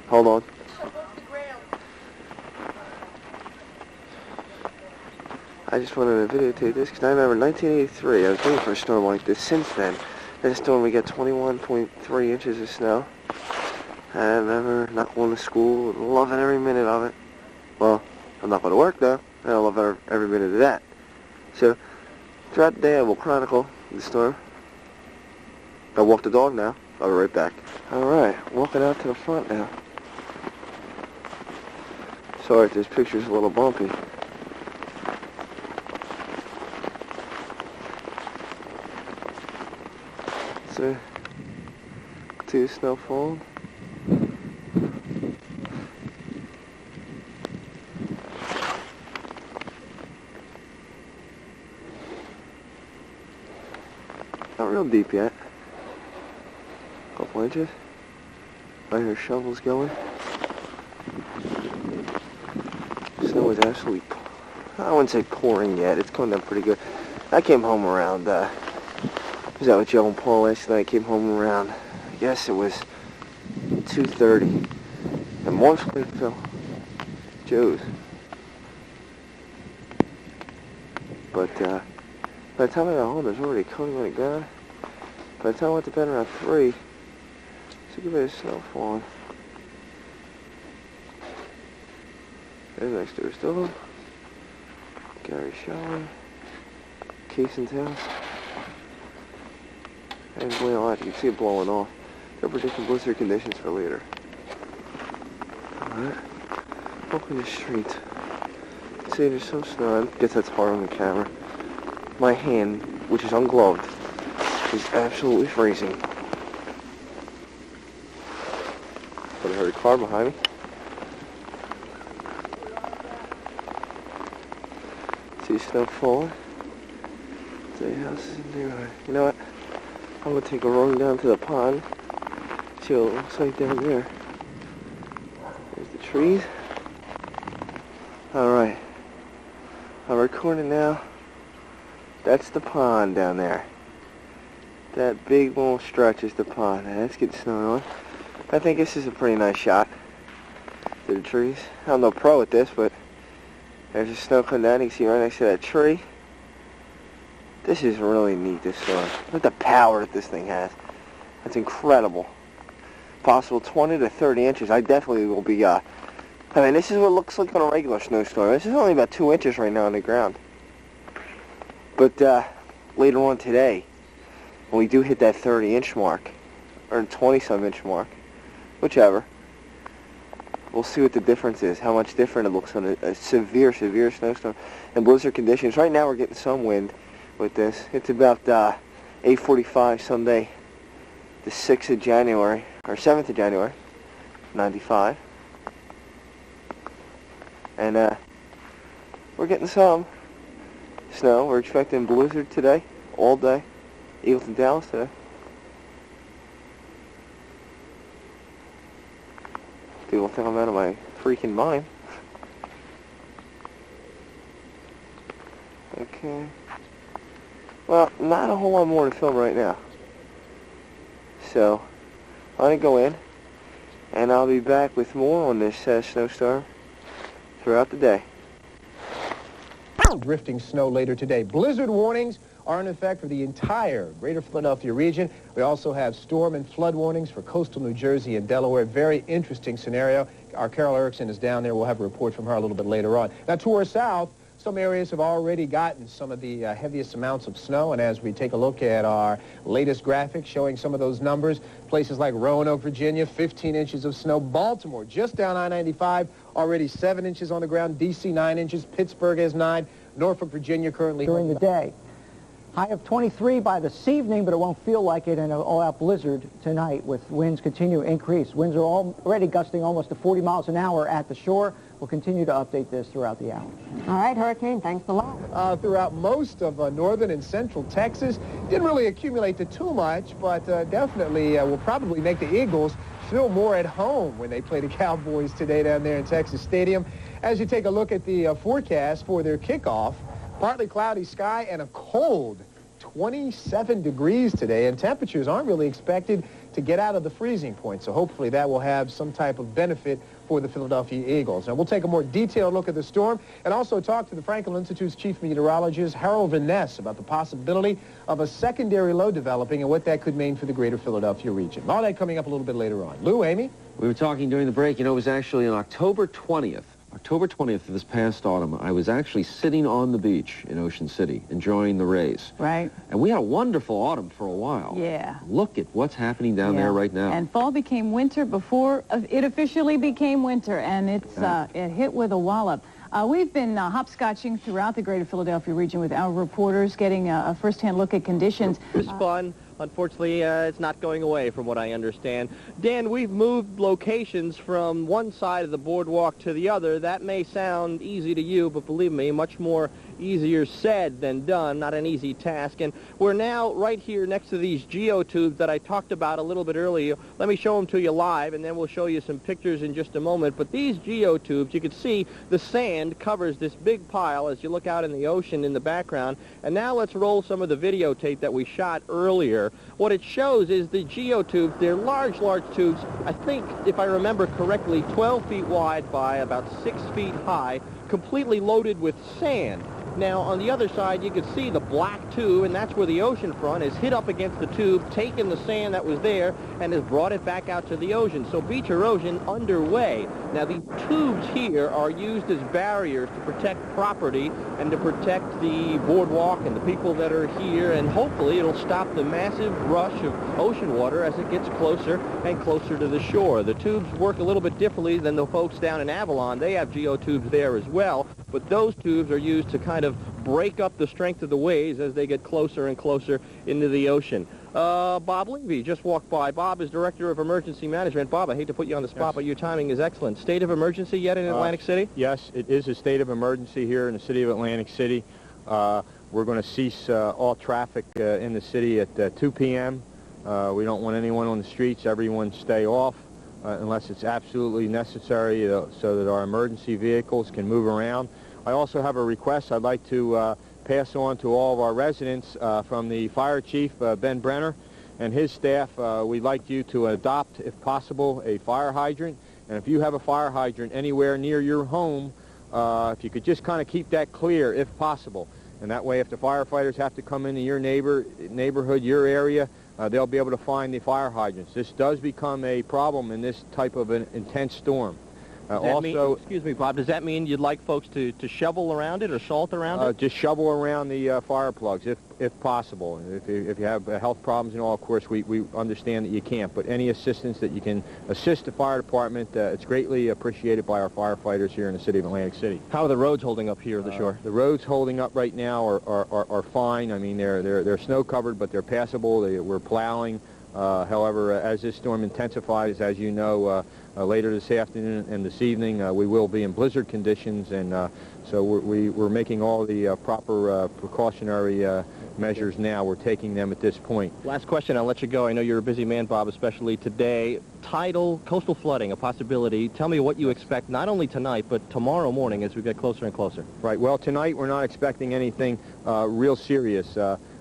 Hold on. I just wanted to videotape this because I remember 1983, I was waiting for a storm like this. Since then, this storm we got 21.3 inches of snow. I remember not going to school and loving every minute of it. Well, I'm not going to work though, and I love every minute of that. So, throughout the day I will chronicle the storm. I walk the dog now. I'll be right back. Alright, walking out to the front now. Sorry if this picture's a little bumpy. So, to snowfall. Not real deep yet. Couple inches. I hear shovels going. Snow is absolutely, I wouldn't say pouring yet. It's coming down pretty good. I came home around, I was out with Joe and Paul last night. I came home around, I guess it was 2:30. And one flake fell. Joe's. But by the time I got home, there's already coating on the ground. By the time I went to bed around 3, it's a good bit of snow falling. There's next door still. Gary showering. Cason's house. And it's blowing off. You can see it blowing off. They're predicting blizzard conditions for later. Alright. Walking the street. See, there's some snow. I guess that's hard on the camera. My hand, which is ungloved, is absolutely freezing. But I heard a car behind me. See snow falling. See houses in the neighborhood. You know what? I'm gonna take a run down to the pond. See what it looks like down there. There's the trees. Alright. I'm recording now. That's the pond down there. That big long stretch is the pond. Now, let's get snowed on. I think this is a pretty nice shot to the trees. I'm no pro at this, but there's the snow coming down. You can see right next to that tree. This is really neat, this storm. Look at the power that this thing has. It's incredible. Possible 20 to 30 inches. I definitely will be, I mean, this is what it looks like on a regular snowstorm. This is only about 2 inches right now on the ground. But later on today, when we do hit that 30-inch mark, or 20-some-inch mark, whichever, we'll see what the difference is, how much different it looks on a severe, severe snowstorm. And blizzard conditions, right now we're getting some wind with this. It's about 8:45 Sunday, the 6th of January, or 7th of January, 95. And we're getting some snow. We're expecting blizzard today, all day. Eagles in Dallas today. People think I'm out of my freaking mind. Okay. Well, not a whole lot more to film right now. So, I'm going to go in, and I'll be back with more on this snowstorm throughout the day. Drifting snow later today. Blizzard warnings are in effect for the entire greater Philadelphia region. We also have storm and flood warnings for coastal New Jersey and Delaware. Very interesting scenario. Our Carol Erickson is down there. We'll have a report from her a little bit later on. Now, to our south, some areas have already gotten some of the heaviest amounts of snow, and as we take a look at our latest graphic showing some of those numbers, places like Roanoke, Virginia, 15 inches of snow. Baltimore, just down I-95, already 7 inches on the ground. D.C., 9 inches. Pittsburgh has 9. Norfolk, Virginia, currently during the day. High of 23 by this evening, but it won't feel like it in an all-out blizzard tonight with winds continue to increase. Winds are already gusting almost to 40 miles an hour at the shore. We'll continue to update this throughout the hour. All right, Hurricane, thanks a lot. Throughout most of northern and central Texas, didn't really accumulate to too much, but definitely will probably make the Eagles feel more at home when they play the Cowboys today down there in Texas Stadium. As you take a look at the forecast for their kickoff, partly cloudy sky and a cold 27 degrees today, and temperatures aren't really expected to get out of the freezing point, so hopefully that will have some type of benefit for the Philadelphia Eagles. Now, we'll take a more detailed look at the storm and also talk to the Franklin Institute's chief meteorologist, Harold Van Ness, about the possibility of a secondary low developing and what that could mean for the greater Philadelphia region. All that coming up a little bit later on. Lou, Amy? We were talking during the break, you know, it was actually on October 20th of this past autumn, I was actually sitting on the beach in Ocean City, enjoying the rays. Right. And we had a wonderful autumn for a while. Yeah. Look at what's happening down there right now. And fall became winter before it officially became winter, and it hit with a wallop. We've been hopscotching throughout the greater Philadelphia region with our reporters, getting a first-hand look at conditions. It was fun. Unfortunately, it's not going away from what I understand. Dan, we've moved locations from one side of the boardwalk to the other. That may sound easy to you, but believe me, much more easier said than done, not an easy task. And we're now right here next to these geotubes that I talked about a little bit earlier. Let me show them to you live, and then we'll show you some pictures in just a moment. But these geotubes, you can see the sand covers this big pile as you look out in the ocean in the background. And now let's roll some of the videotape that we shot earlier. What it shows is the geotubes. They're large, large tubes. I think, if I remember correctly, 12 feet wide by about 6 feet high, completely loaded with sand. Now, on the other side, you can see the black tube, and that's where the ocean front is hit up against the tube, taken the sand that was there, and has brought it back out to the ocean. So beach erosion underway. Now, these tubes here are used as barriers to protect property and to protect the boardwalk and the people that are here, and hopefully it'll stop the massive rush of ocean water as it gets closer and closer to the shore. The tubes work a little bit differently than the folks down in Avalon. They have geotubes there as well, but those tubes are used to kind of break up the strength of the waves as they get closer and closer into the ocean. Bob Levy just walked by. Bob is Director of Emergency Management. Bob, I hate to put you on the spot, but your timing is excellent. State of emergency yet in Atlantic City? Yes, it is a state of emergency here in the city of Atlantic City. We're going to cease all traffic in the city at 2 p.m. We don't want anyone on the streets. Everyone stay off unless it's absolutely necessary so that our emergency vehicles can move around. I also have a request I'd like to pass on to all of our residents from the fire chief, Ben Brenner, and his staff. We'd like you to adopt, if possible, a fire hydrant. And if you have a fire hydrant anywhere near your home, if you could just kind of keep that clear if possible. And that way, if the firefighters have to come into your neighborhood, your area, they'll be able to find the fire hydrants. This does become a problem in this type of an intense storm. Excuse me, Bob, does that mean you'd like folks to shovel around it or salt around it? Just shovel around the fire plugs if possible. If you have health problems and all, of course, we understand that you can't. But any assistance that you can assist the fire department, it's greatly appreciated by our firefighters here in the city of Atlantic City. How are the roads holding up here at the shore? The roads holding up right now are fine. I mean, they're snow covered, but they're passable. We're plowing. However, as this storm intensifies, as you know, later this afternoon and this evening, we will be in blizzard conditions, and so we're making all the proper precautionary measures now. We're taking them at this point. Last question, I'll let you go. I know you're a busy man, Bob, especially today. Tidal, coastal flooding, a possibility. Tell me what you expect, not only tonight, but tomorrow morning as we get closer and closer. Right. Well, tonight we're not expecting anything real serious.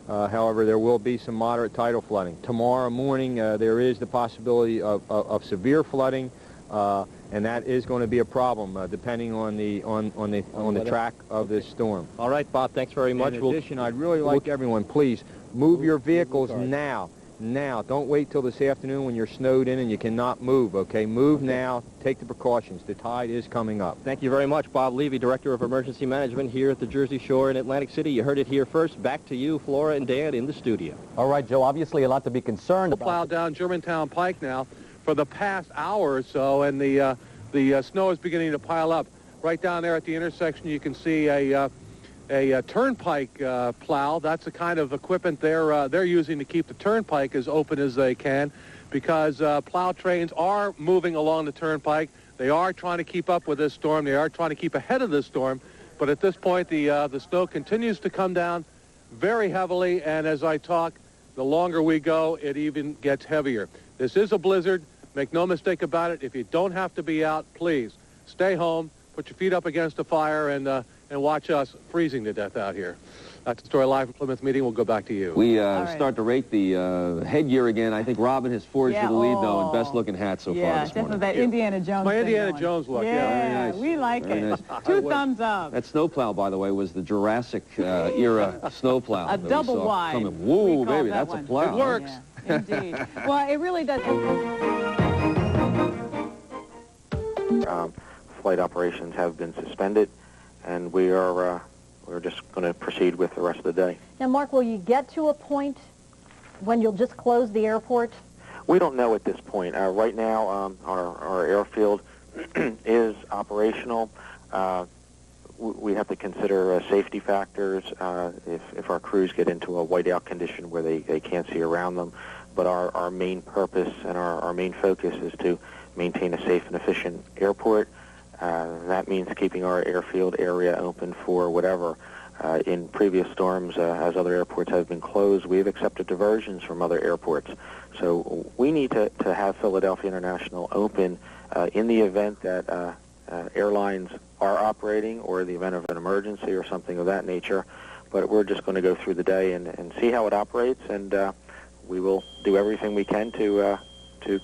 However, there will be some moderate tidal flooding. Tomorrow morning, there is the possibility of severe flooding, and that is going to be a problem, depending on the track of this storm. All right, Bob. Thanks very much. In addition, I'd really like everyone, please move your vehicles now. Now, don't wait till this afternoon when you're snowed in and you cannot move, okay? Move now, take the precautions. The tide is coming up. Thank you very much, Bob Levy, Director of Emergency Management here at the Jersey Shore in Atlantic City. You heard it here first. Back to you, Flora and Dan, in the studio. All right, Joe, obviously a lot to be concerned about. Plowed down Germantown Pike now for the past hour or so, and the snow is beginning to pile up. Right down there at the intersection, you can see a turnpike plow. That's the kind of equipment they're using to keep the turnpike as open as they can, because plow trains are moving along the turnpike. They are trying to keep up with this storm. They are trying to keep ahead of this storm. But at this point, the snow continues to come down very heavily, and as I talk, the longer we go, it even gets heavier. This is a blizzard. Make no mistake about it. If you don't have to be out, please stay home, put your feet up against a fire, and watch us freezing to death out here. That's the story live from Plymouth meeting. We'll go back to you. We start to rate the headgear again. I think Robin has forged to the lead, though, and best-looking hat so far this morning. Yeah, definitely that Indiana Jones. My Indiana Jones look, yeah. Very nice. We like Very it. Nice. Two thumbs up. That snowplow, by the way, was the Jurassic era snowplow. A double wide. Woo, baby, that's a plow. It works. Yeah, indeed. Well, it really does. Flight operations have been suspended, and we're just going to proceed with the rest of the day. Now, Mark, will you get to a point when you'll just close the airport? We don't know at this point. Right now, our airfield is operational. We have to consider safety factors if our crews get into a whiteout condition where they can't see around them. But our main purpose and our main focus is to maintain a safe and efficient airport. That means keeping our airfield area open for whatever. In previous storms, as other airports have been closed, we've accepted diversions from other airports. So we need to have Philadelphia International open in the event that airlines are operating or the event of an emergency or something of that nature. But we're just going to go through the day and see how it operates, and we will do everything we can to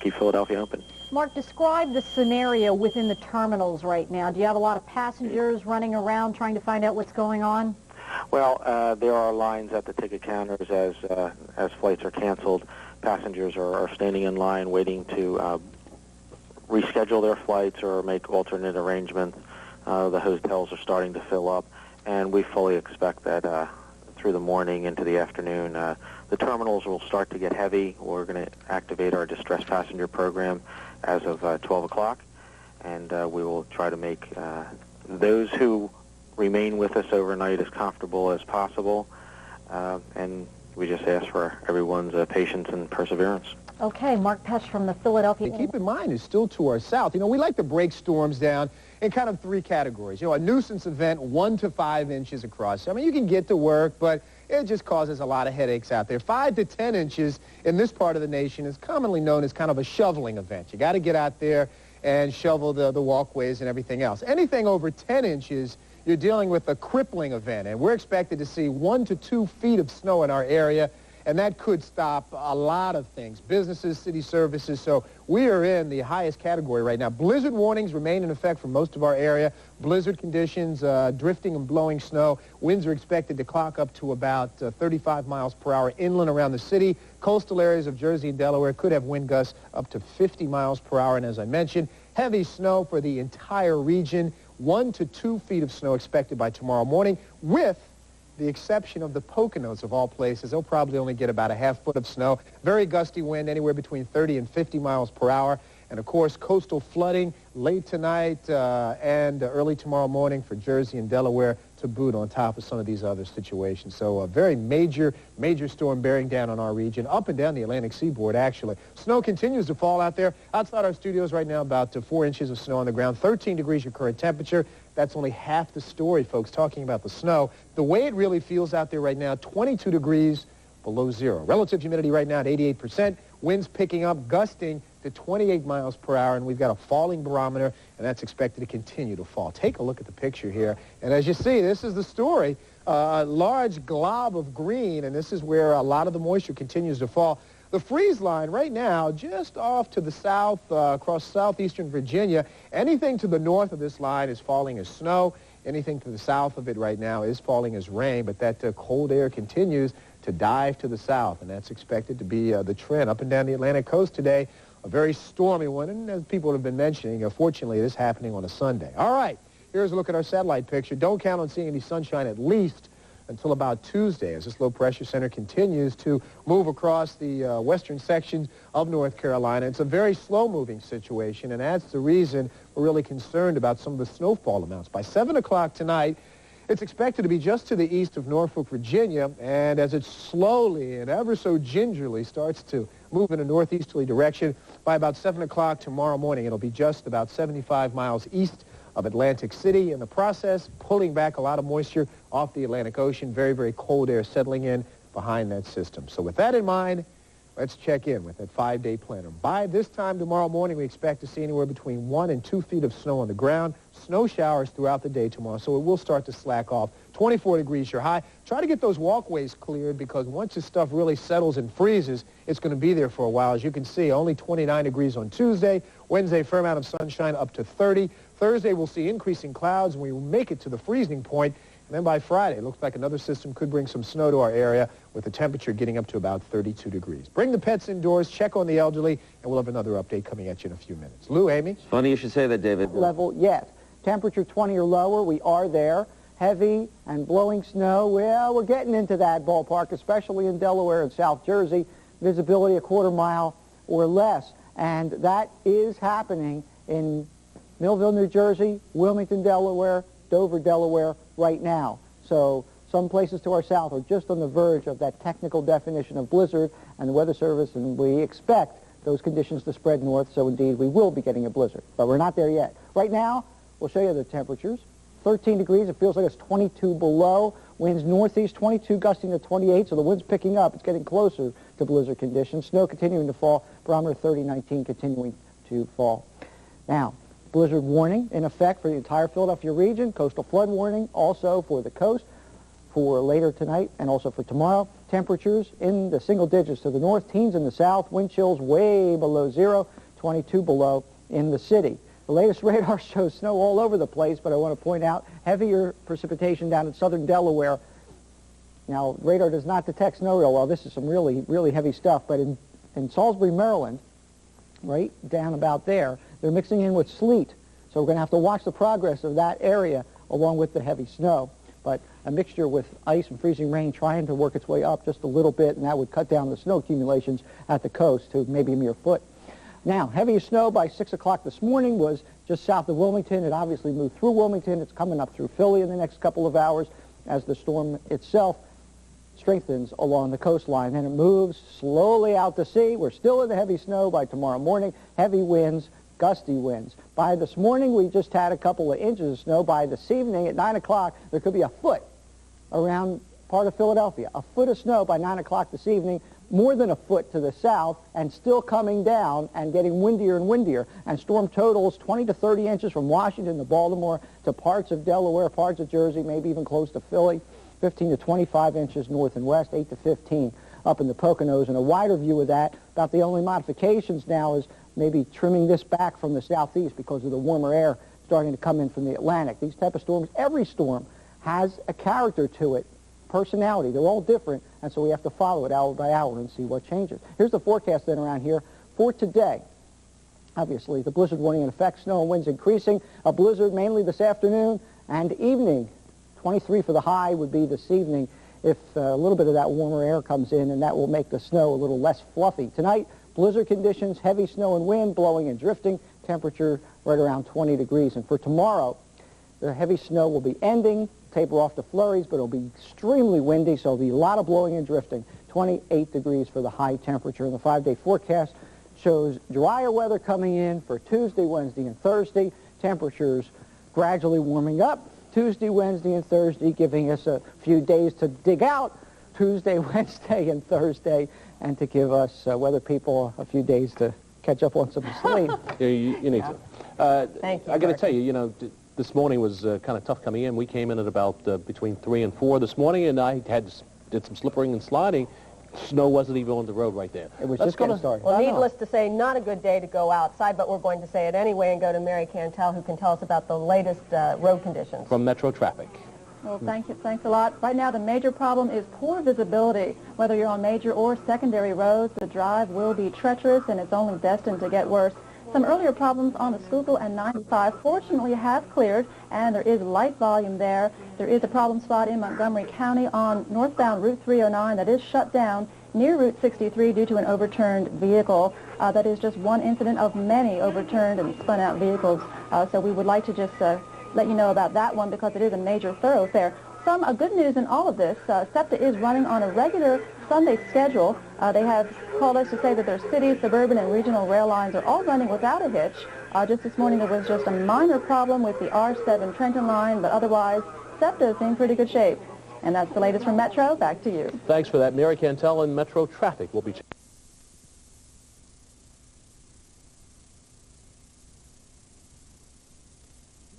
keep Philadelphia open. Mark, describe the scenario within the terminals right now. Do you have a lot of passengers running around trying to find out what's going on? Well, there are lines at the ticket counters as flights are canceled. Passengers are standing in line waiting to reschedule their flights or make alternate arrangements. The hotels are starting to fill up, and we fully expect that through the morning into the afternoon, the terminals will start to get heavy. We're going to activate our distress passenger program as of 12 o'clock, and we will try to make those who remain with us overnight as comfortable as possible, and we just ask for everyone's patience and perseverance. Okay, Mark Pesch from the Philadelphia... And keep in mind, it's still to our south. You know, we like to break storms down in kind of three categories. You know, a nuisance event, 1 to 5 inches across. I mean, you can get to work, but it just causes a lot of headaches out there. 5 to 10 inches in this part of the nation is commonly known as kind of a shoveling event. You got to get out there and shovel the walkways and everything else. Anything over 10 inches, you're dealing with a crippling event, and we're expected to see 1 to 2 feet of snow in our area, and that could stop a lot of things, businesses, city services. So we are in the highest category right now. Blizzard warnings remain in effect for most of our area. Blizzard conditions, drifting and blowing snow. Winds are expected to clock up to about 35 miles per hour inland around the city. Coastal areas of Jersey and Delaware could have wind gusts up to 50 miles per hour. And as I mentioned, heavy snow for the entire region. 1 to 2 feet of snow expected by tomorrow morning, with the exception of the Poconos of all places. They'll probably only get about a half foot of snow. Very gusty wind, anywhere between 30 and 50 miles per hour. And, of course, coastal flooding late tonight and early tomorrow morning for Jersey and Delaware to boot, on top of some of these other situations. So a very major storm bearing down on our region, up and down the Atlantic seaboard, actually. Snow continues to fall out there. Outside our studios right now, about 4 inches of snow on the ground, 13 degrees your current temperature. That's only half the story, folks, talking about the snow. The way it really feels out there right now, 22 degrees below zero. Relative humidity right now at 88%. Winds picking up, gusting to 28 miles per hour, and we've got a falling barometer, and that's expected to continue to fall. Take a look at the picture here, and as you see, this is the story. A large glob of green, and this is where a lot of the moisture continues to fall. The freeze line right now, just off to the south, across southeastern Virginia. Anything to the north of this line is falling as snow. Anything to the south of it right now is falling as rain, but that cold air continues to dive to the south, and that's expected to be the trend up and down the Atlantic coast today. A very stormy one, and as people have been mentioning, fortunately, it is happening on a Sunday. All right, here's a look at our satellite picture. Don't count on seeing any sunshine at least until about Tuesday, as this low-pressure center continues to move across the western sections of North Carolina. It's a very slow-moving situation, and that's the reason we're really concerned about some of the snowfall amounts. By 7 o'clock tonight, it's expected to be just to the east of Norfolk, Virginia, and as it slowly and ever so gingerly starts to move in a northeasterly direction, by about 7 o'clock tomorrow morning, it'll be just about 75 miles east of Atlantic City. In the process, pulling back a lot of moisture off the Atlantic Ocean, very, very cold air settling in behind that system. So with that in mind, let's check in with that 5-day planner. By this time tomorrow morning, we expect to see anywhere between 1 and 2 feet of snow on the ground. Snow showers throughout the day tomorrow, so it will start to slack off. 24 degrees your high. Try to get those walkways cleared, because once this stuff really settles and freezes, it's going to be there for a while. As you can see, only 29 degrees on Tuesday. Wednesday, fair amount of sunshine, up to 30. Thursday, we'll see increasing clouds, and we will make it to the freezing point. And then by Friday, it looks like another system could bring some snow to our area, with the temperature getting up to about 32 degrees. Bring the pets indoors, check on the elderly, and we'll have another update coming at you in a few minutes. Lou, Amy? Funny you should say that, David. Level yet. Temperature 20 or lower, we are there. Heavy and blowing snow, well, we're getting into that ballpark, especially in Delaware and South Jersey. Visibility a quarter mile or less. And that is happening in Millville, New Jersey, Wilmington, Delaware, Dover, Delaware right now. So some places to our south are just on the verge of that technical definition of blizzard, and the Weather Service, and we expect those conditions to spread north, so indeed we will be getting a blizzard. But we're not there yet. Right now, we'll show you the temperatures. 13 degrees, it feels like it's 22 below. Winds northeast, 22 gusting to 28, so the wind's picking up. It's getting closer to blizzard conditions. Snow continuing to fall, barometer 30-19 continuing to fall. Now, blizzard warning in effect for the entire Philadelphia region. Coastal flood warning also for the coast for later tonight and also for tomorrow. Temperatures in the single digits to the north, teens in the south, wind chills way below zero, 22 below in the city. The latest radar shows snow all over the place, but I want to point out heavier precipitation down in southern Delaware. Now, radar does not detect snow real well. This is some really, really heavy stuff. But in Salisbury, Maryland, right down about there, they're mixing in with sleet. So we're going to have to watch the progress of that area along with the heavy snow. But a mixture with ice and freezing rain trying to work its way up just a little bit, and that would cut down the snow accumulations at the coast to maybe a mere foot. Now, heaviest snow by 6 o'clock this morning was just south of Wilmington. It obviously moved through Wilmington. It's coming up through Philly in the next couple of hours as the storm itself strengthens along the coastline. Then it moves slowly out to sea. We're still in the heavy snow by tomorrow morning. Heavy winds, gusty winds. By this morning, we just had a couple of inches of snow. By this evening at 9 o'clock, there could be a foot around part of Philadelphia. A foot of snow by 9 o'clock this evening. More than a foot to the south, and still coming down and getting windier and windier. And storm totals 20 to 30 inches from Washington to Baltimore to parts of Delaware, parts of Jersey, maybe even close to Philly. 15 to 25 inches north and west, 8 to 15 up in the Poconos. And a wider view of that, about the only modifications now is maybe trimming this back from the southeast because of the warmer air starting to come in from the Atlantic. These type of storms, every storm has a character to it, personality. They're all different, and so we have to follow it hour by hour and see what changes. Here's the forecast then around here for today. Obviously, the blizzard warning in effect, snow and winds increasing. A blizzard mainly this afternoon and evening. 23 for the high would be this evening if a little bit of that warmer air comes in, and that will make the snow a little less fluffy. Tonight, blizzard conditions, heavy snow and wind, blowing and drifting, temperature right around 20 degrees. And for tomorrow, the heavy snow will be ending, taper off to flurries, but it'll be extremely windy, so there'll be a lot of blowing and drifting. 28 degrees for the high temperature. And the 5-day forecast shows drier weather coming in for Tuesday, Wednesday, and Thursday. Temperatures gradually warming up. Tuesday, Wednesday, and Thursday, giving us a few days to dig out Tuesday, Wednesday, and Thursday, and to give us weather people a few days to catch up on some sleep. Yeah, you need to. Thank you, I got to tell you, you know, this morning was kind of tough coming in. We came in at about between 3 and 4 this morning, and I did some slippering and sliding. Snow wasn't even on the road right there. It was just getting started. Well, needless to say, not a good day to go outside, but we're going to say it anyway and go to Mary Cantel, who can tell us about the latest road conditions. From Metro Traffic. Well, thanks a lot. Right now, the major problem is poor visibility. Whether you're on major or secondary roads, the drive will be treacherous, and it's only destined to get worse. Some earlier problems on the Schuylkill and 95 fortunately have cleared, and there is light volume there. There is a problem spot in Montgomery County on northbound Route 309 that is shut down near Route 63 due to an overturned vehicle. That is just one incident of many overturned and spun out vehicles. So we would like to just let you know about that one because it is a major thoroughfare. Some good news in all of this, SEPTA is running on a regular Sunday schedule. They have called us to say that their city, suburban, and regional rail lines are all running without a hitch. Just this morning there was just a minor problem with the R7 Trenton line, but otherwise SEPTA is in pretty good shape. And that's the latest from Metro. Back to you. Thanks for that. Mary Cantel and Metro Traffic will be checking.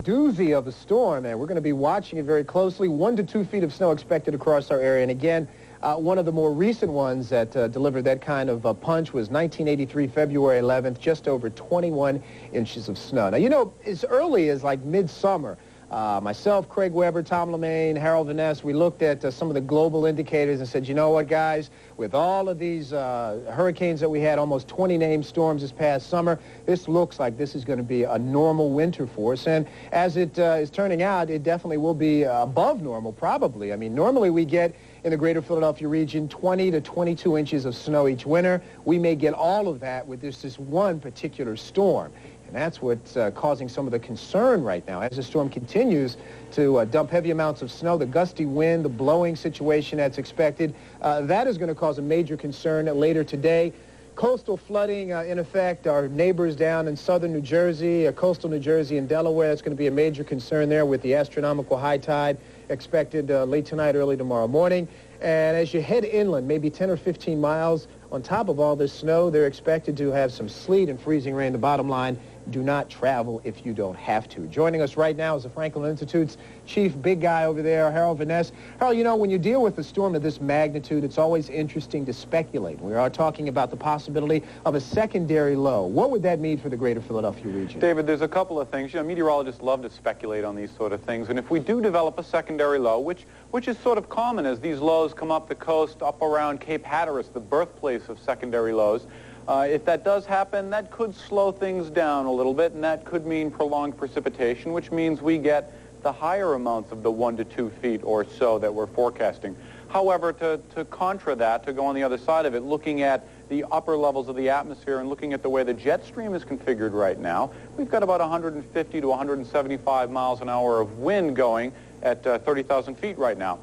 Doozy of a storm, and we're going to be watching it very closely. 1 to 2 feet of snow expected across our area. And again, one of the more recent ones that delivered that kind of punch was 1983, February 11th, just over 21 inches of snow. Now, you know, as early as like midsummer, myself, Craig Weber, Tom LeMaine, Harold Vaness, we looked at some of the global indicators and said, you know what, guys, with all of these hurricanes that we had, almost 20 named storms this past summer, this looks like this is going to be a normal winter for us. And as it is turning out, it definitely will be above normal, probably. I mean, normally we get in the greater Philadelphia region 20 to 22 inches of snow each winter. We may get all of that with this one particular storm. And that's what's causing some of the concern right now. As the storm continues to dump heavy amounts of snow, the gusty wind, the blowing situation that's expected, that is going to cause a major concern later today. Coastal flooding in effect. Our neighbors down in southern New Jersey, coastal New Jersey and Delaware, that's going to be a major concern there with the astronomical high tide expected late tonight, early tomorrow morning. And as you head inland, maybe 10 or 15 miles, on top of all this snow, they're expected to have some sleet and freezing rain. The bottom line, do not travel if you don't have to. Joining us right now is the Franklin Institute's chief big guy over there, Harold Vaness. Harold, you know, when you deal with a storm of this magnitude, it's always interesting to speculate. We are talking about the possibility of a secondary low. What would that mean for the greater Philadelphia region? David, there's a couple of things. You know, meteorologists love to speculate on these sort of things. And if we do develop a secondary low, which is sort of common as these lows come up the coast, up around Cape Hatteras, the birthplace of secondary lows, if that does happen, that could slow things down a little bit, and that could mean prolonged precipitation, which means we get the higher amounts of the 1 to 2 feet or so that we're forecasting. However, to contra that, to go on the other side of it, looking at the upper levels of the atmosphere and looking at the way the jet stream is configured right now, we've got about 150 to 175 miles an hour of wind going at 30,000 feet right now.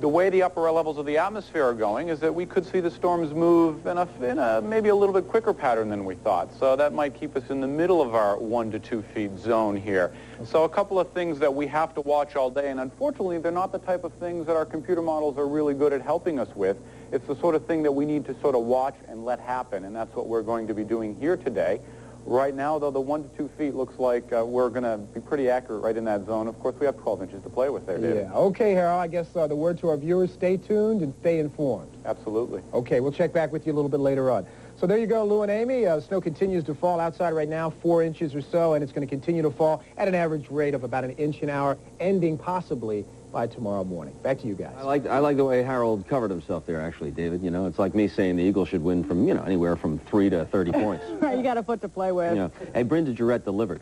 The way the upper levels of the atmosphere are going is that we could see the storms move in a maybe a little bit quicker pattern than we thought. So that might keep us in the middle of our 1 to 2 feet zone here. So a couple of things that we have to watch all day, and unfortunately they're not the type of things that our computer models are really good at helping us with. It's the sort of thing that we need to sort of watch and let happen, and that's what we're going to be doing here today. Right now, though, the 1 to 2 feet looks like we're going to be pretty accurate right in that zone. Of course, we have 12 inches to play with there, David. Yeah. Okay, Harold, I guess the word to our viewers, stay tuned and stay informed. Absolutely. Okay, we'll check back with you a little bit later on. So there you go, Lou and Amy. Snow continues to fall outside right now, 4 inches or so, and it's going to continue to fall at an average rate of about 1 inch an hour, ending possibly by tomorrow morning. Back to you guys. I like the way Harold covered himself there, actually, David. You know, it's like me saying the Eagles should win from, anywhere from 3 to 30 points. You got a foot to play with. Yeah. Hey, Brenda Jarrett delivered.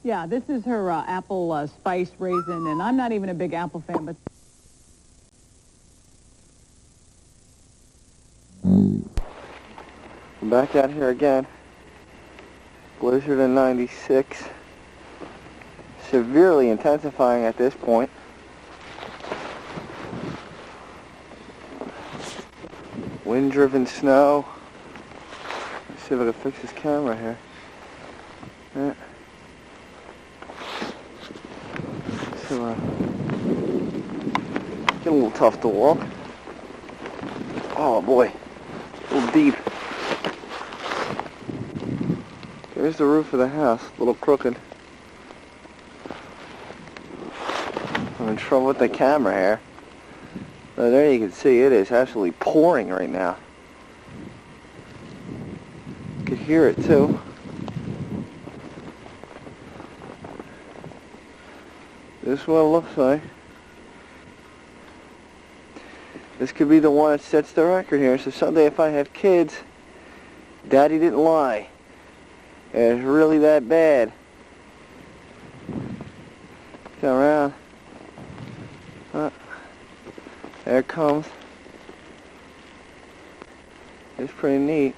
Yeah, this is her apple spice raisin, and I'm not even a big apple fan, but... I'm back out here again. Blizzard in 96. Severely intensifying at this point. Wind-driven snow. Let's see if I can fix this camera here. Yeah. So, get a little tough to walk. Oh boy, a little deep. There's the roof of the house, a little crooked. I'm in trouble with the camera here. So there you can see it is absolutely pouring right now. You can hear it too. This is what it looks like. This could be the one that sets the record here. So someday if I have kids, Daddy didn't lie. It's really that bad. Come around. There it comes. It's pretty neat.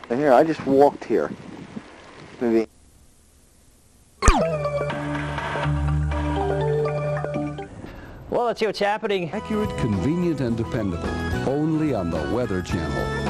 And here, I just walked here. Maybe. Well, let's see what's happening. Accurate, convenient, and dependable. Only on the Weather Channel.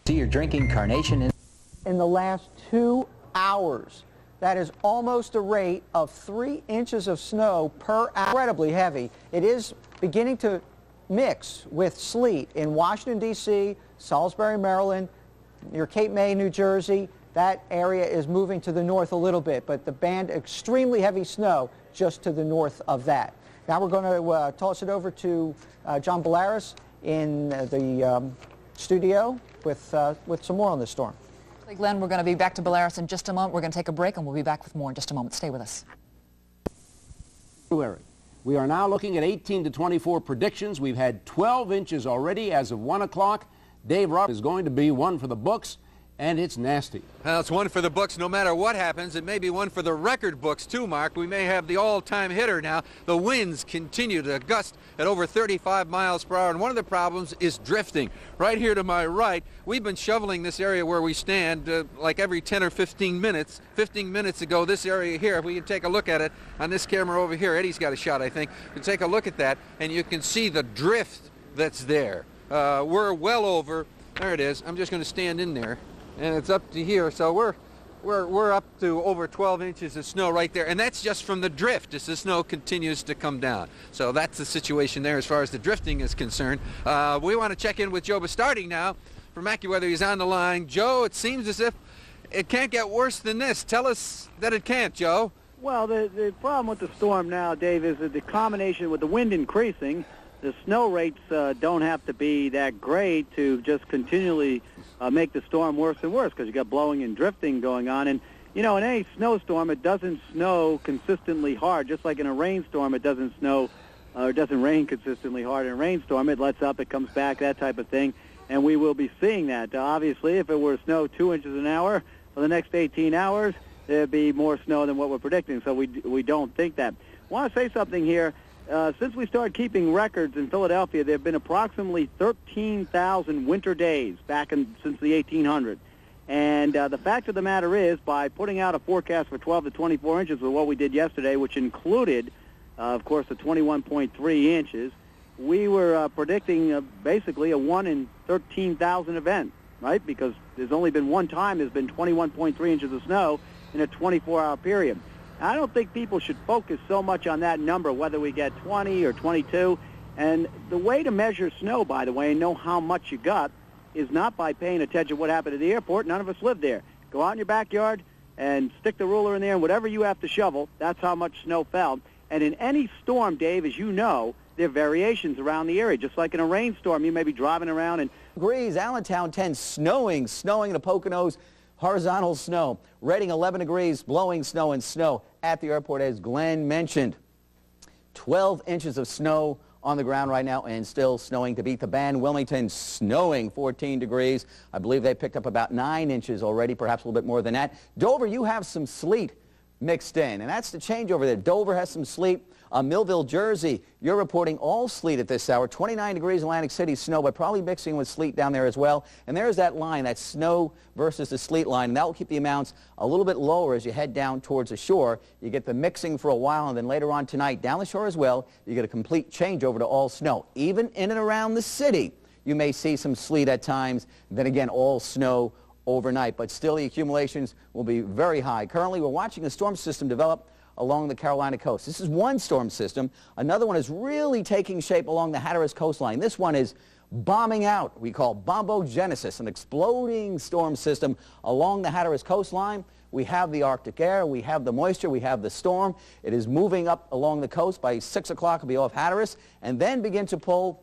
You're drinking Carnation in the last 2 hours. That is almost a rate of 3 inches of snow per hour. Incredibly heavy. It is beginning to mix with sleet in Washington, D.C., Salisbury, Maryland, near Cape May, New Jersey. That area is moving to the north a little bit, but the band extremely heavy snow just to the north of that. Now we're going to toss it over to John Bellaris in the studio with some more on this storm. Glenn, we're going to be back to Bellaris in just a moment. We're going to take a break, and we'll be back with more in just a moment. Stay with us. We are now looking at 18 to 24 predictions. We've had 12 inches already as of 1 o'clock. Dave Roberts is going to be one for the books. and it's nasty. Well, it's one for the books no matter what happens. It may be one for the record books too, Mark. We may have the all-time hitter now. The winds continue to gust at over 35 miles per hour, and one of the problems is drifting. Right here to my right, we've been shoveling this area where we stand like every 10 or 15 minutes. 15 minutes ago, this area here, if we can take a look at it on this camera over here, Eddie's got a shot, I think. You take a look at that, and you can see the drift that's there. We're well over, there it is. I'm just going to stand in there. And it's up to here, so we're up to over 12 inches of snow right there, and that's just from the drift as the snow continues to come down. So that's the situation there as far as the drifting is concerned. We want to check in with Joe Bastardi now from AccuWeather. He's on the line. Joe, it seems as if it can't get worse than this. Tell us that it can't, Joe. Well, the problem with the storm now, Dave, is that the combination with the wind increasing, the snow rates don't have to be that great to just continually make the storm worse and worse, because you got blowing and drifting going on. And, you know, in any snowstorm, it doesn't snow consistently hard. Just like in a rainstorm, it doesn't snow or it doesn't rain consistently hard in a rainstorm. It lets up, it comes back, that type of thing. And we will be seeing that. Obviously, if it were snow 2 inches an hour for the next 18 hours, there'd be more snow than what we're predicting. So we don't think that. I want to say something here. Since we started keeping records in Philadelphia, there have been approximately 13,000 winter days since the 1800s. And the fact of the matter is, by putting out a forecast for 12 to 24 inches with what we did yesterday, which included, of course, the 21.3 inches, we were predicting basically a 1 in 13,000 event, right? Because there's only been one time there's been 21.3 inches of snow in a 24-hour period. I don't think people should focus so much on that number, whether we get 20 or 22. And the way to measure snow, by the way, and know how much you got, is not by paying attention to what happened at the airport. None of us live there. Go out in your backyard and stick the ruler in there, and whatever you have to shovel, that's how much snow fell. And in any storm, Dave, as you know, there are variations around the area. Just like in a rainstorm, you may be driving around and... Degrees, Allentown 10, snowing in the Poconos. Horizontal snow. Reading 11 degrees, blowing snow and snow at the airport, as Glenn mentioned. 12 inches of snow on the ground right now and still snowing to beat the band. Wilmington snowing 14 degrees. I believe they picked up about 9 inches already, perhaps a little bit more than that. Dover, you have some sleet mixed in, and that's the change over there. Dover has some sleet. Millville, Jersey, you're reporting all sleet at this hour. 29 degrees, Atlantic City, snow, but probably mixing with sleet down there as well. And there's that line, that snow versus the sleet line, and that will keep the amounts a little bit lower as you head down towards the shore. You get the mixing for a while, and then later on tonight, down the shore as well, you get a complete change over to all snow. Even in and around the city, you may see some sleet at times. Then again, all snow overnight, but still the accumulations will be very high. Currently, we're watching a storm system develop along the Carolina coast. This is one storm system. Another one is really taking shape along the Hatteras coastline. This one is bombing out. We call bombogenesis, an exploding storm system along the Hatteras coastline. We have the Arctic air, we have the moisture, we have the storm. It is moving up along the coast. By 6 o'clock, it'll be off Hatteras, and then begin to pull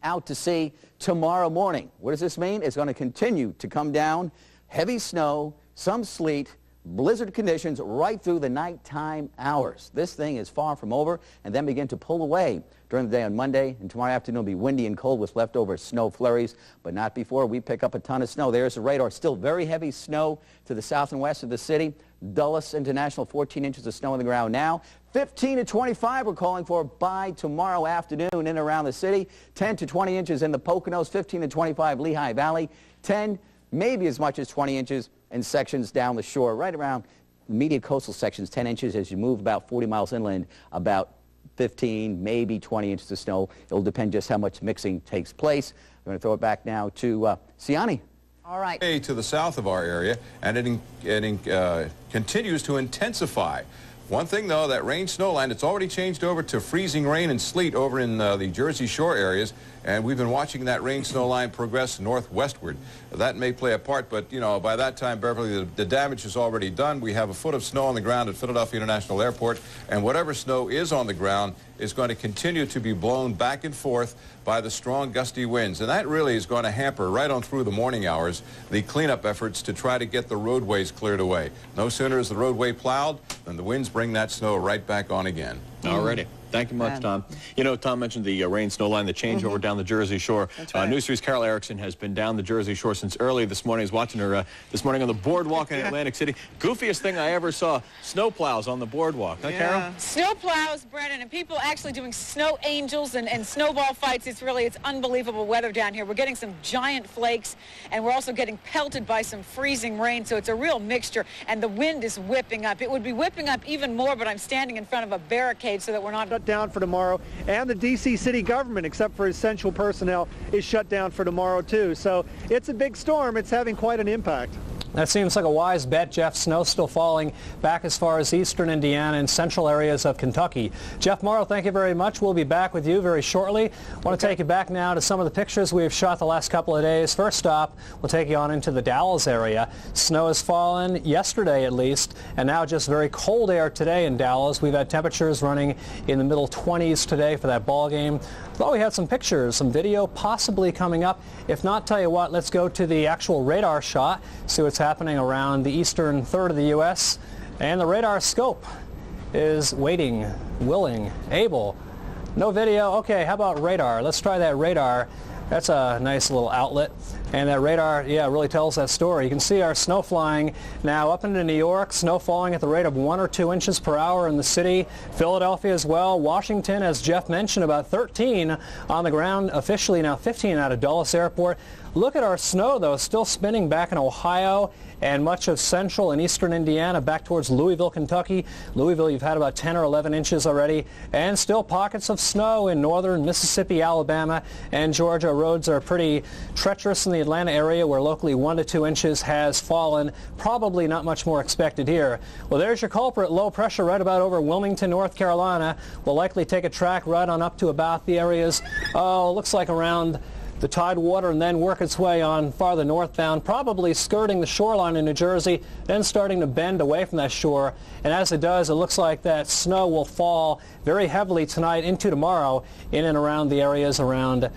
out to sea tomorrow morning. What does this mean? It's going to continue to come down. Heavy snow, some sleet, blizzard conditions right through the nighttime hours. This thing is far from over, and then begin to pull away during the day on Monday, and tomorrow afternoon will be windy and cold with leftover snow flurries, but not before we pick up a ton of snow. There's the radar. Still very heavy snow to the south and west of the city. Dulles International, 14 inches of snow on the ground now. 15 to 25 we're calling for by tomorrow afternoon in and around the city. 10 to 20 inches in the Poconos, 15 to 25 Lehigh Valley, 10, maybe as much as 20 inches in sections down the shore, right around immediate coastal sections, 10 inches as you move about 40 miles inland, about 15, maybe 20 inches of snow. It'll depend just how much mixing takes place. I'm going to throw it back now to Siani. All right. To the south of our area, and it continues to intensify. One thing, though, that rain snow line, it's already changed over to freezing rain and sleet over in the Jersey Shore areas, and we've been watching that rain snow line progress northwestward. That may play a part, but, you know, by that time, Beverly, the damage is already done. We have a foot of snow on the ground at Philadelphia International Airport, and whatever snow is on the ground is going to continue to be blown back and forth by the strong gusty winds, and that really is going to hamper right on through the morning hours the cleanup efforts to try to get the roadways cleared away. No sooner is the roadway plowed than the winds bring that snow right back on again. Already. Thank you much, Tom. You know, Tom mentioned the rain snow line, the changeover down the Jersey Shore. That's right. News 3's Carol Erickson has been down the Jersey Shore since early this morning. I was watching her this morning on the boardwalk in Atlantic City. Goofiest thing I ever saw, snow plows on the boardwalk. Huh, Carol? Snow plows, Brennan, and people actually doing snow angels and snowball fights. It's unbelievable weather down here. We're getting some giant flakes, and we're also getting pelted by some freezing rain, so it's a real mixture, and the wind is whipping up. It would be whipping up even more, but I'm standing in front of a barricade so that we're not shut down for tomorrow, and the D.C. city government, except for essential personnel, is shut down for tomorrow too. So it's a big storm. It's having quite an impact. That seems like a wise bet, Jeff. Snow still falling back as far as eastern Indiana and central areas of Kentucky. Jeff Morrow, thank you very much. We'll be back with you very shortly. I want to take you back now to some of the pictures we've shot the last couple of days. First stop, we'll take you on into the Dalles area. Snow has fallen yesterday at least, and now just very cold air today in Dallas. We've had temperatures running in the middle 20s today for that ball game. Thought we had some pictures, some video possibly coming up. If not, tell you what, let's go to the actual radar shot, see what's happening around the eastern third of the U.S. And the radar scope is waiting, willing, able. No video. Okay, how about radar? Let's try that radar. That's a nice little outlet. And that radar, yeah, really tells that story. You can see our snow flying now up into New York, snow falling at the rate of 1 or 2 inches per hour in the city. Philadelphia as well. Washington, as Jeff mentioned, about 13 on the ground, officially now 15 out of Dulles Airport. Look at our snow, though, still spinning back in Ohio and much of central and eastern Indiana back towards Louisville, Kentucky. Louisville, you've had about 10 or 11 inches already, and still pockets of snow in northern Mississippi, Alabama, and Georgia. Roads are pretty treacherous in the Atlanta area where locally 1 to 2 inches has fallen. Probably not much more expected here. Well, there's your culprit, low pressure right about over Wilmington, North Carolina. Will likely take a track right on up to about the areas, looks like around the Tidewater, and then work its way on farther northbound, probably skirting the shoreline in New Jersey, then starting to bend away from that shore. And as it does, it looks like that snow will fall very heavily tonight into tomorrow in and around the areas around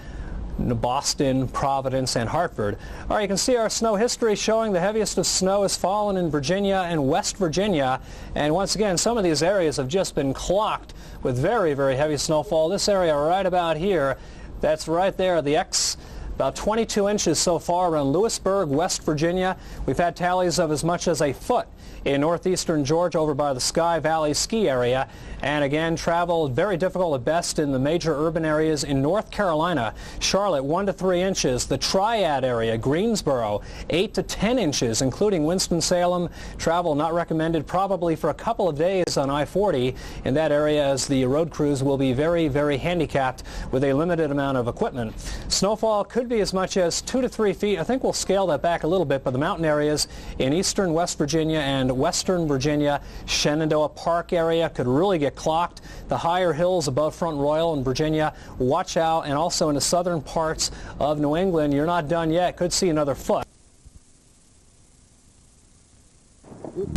Boston, Providence, and Hartford. All right, you can see our snow history showing the heaviest of snow has fallen in Virginia and West Virginia. And once again, some of these areas have just been clocked with very, very heavy snowfall. This area right about here, that's right there, the X, about 22 inches so far around Lewisburg, West Virginia. We've had tallies of as much as a foot in northeastern Georgia over by the Sky Valley ski area. And again, travel very difficult at best in the major urban areas in North Carolina. Charlotte, 1 to 3 inches. The Triad area, Greensboro, 8 to 10 inches, including Winston-Salem. Travel not recommended probably for a couple of days on I-40 in that area, as the road crews will be very, very handicapped with a limited amount of equipment. Snowfall could be as much as 2 to 3 feet. I think we'll scale that back a little bit, but the mountain areas in eastern West Virginia and western Virginia, Shenandoah Park area could really get clocked. The higher hills above Front Royal in Virginia, watch out. And also in the southern parts of New England, you're not done yet. Could see another foot.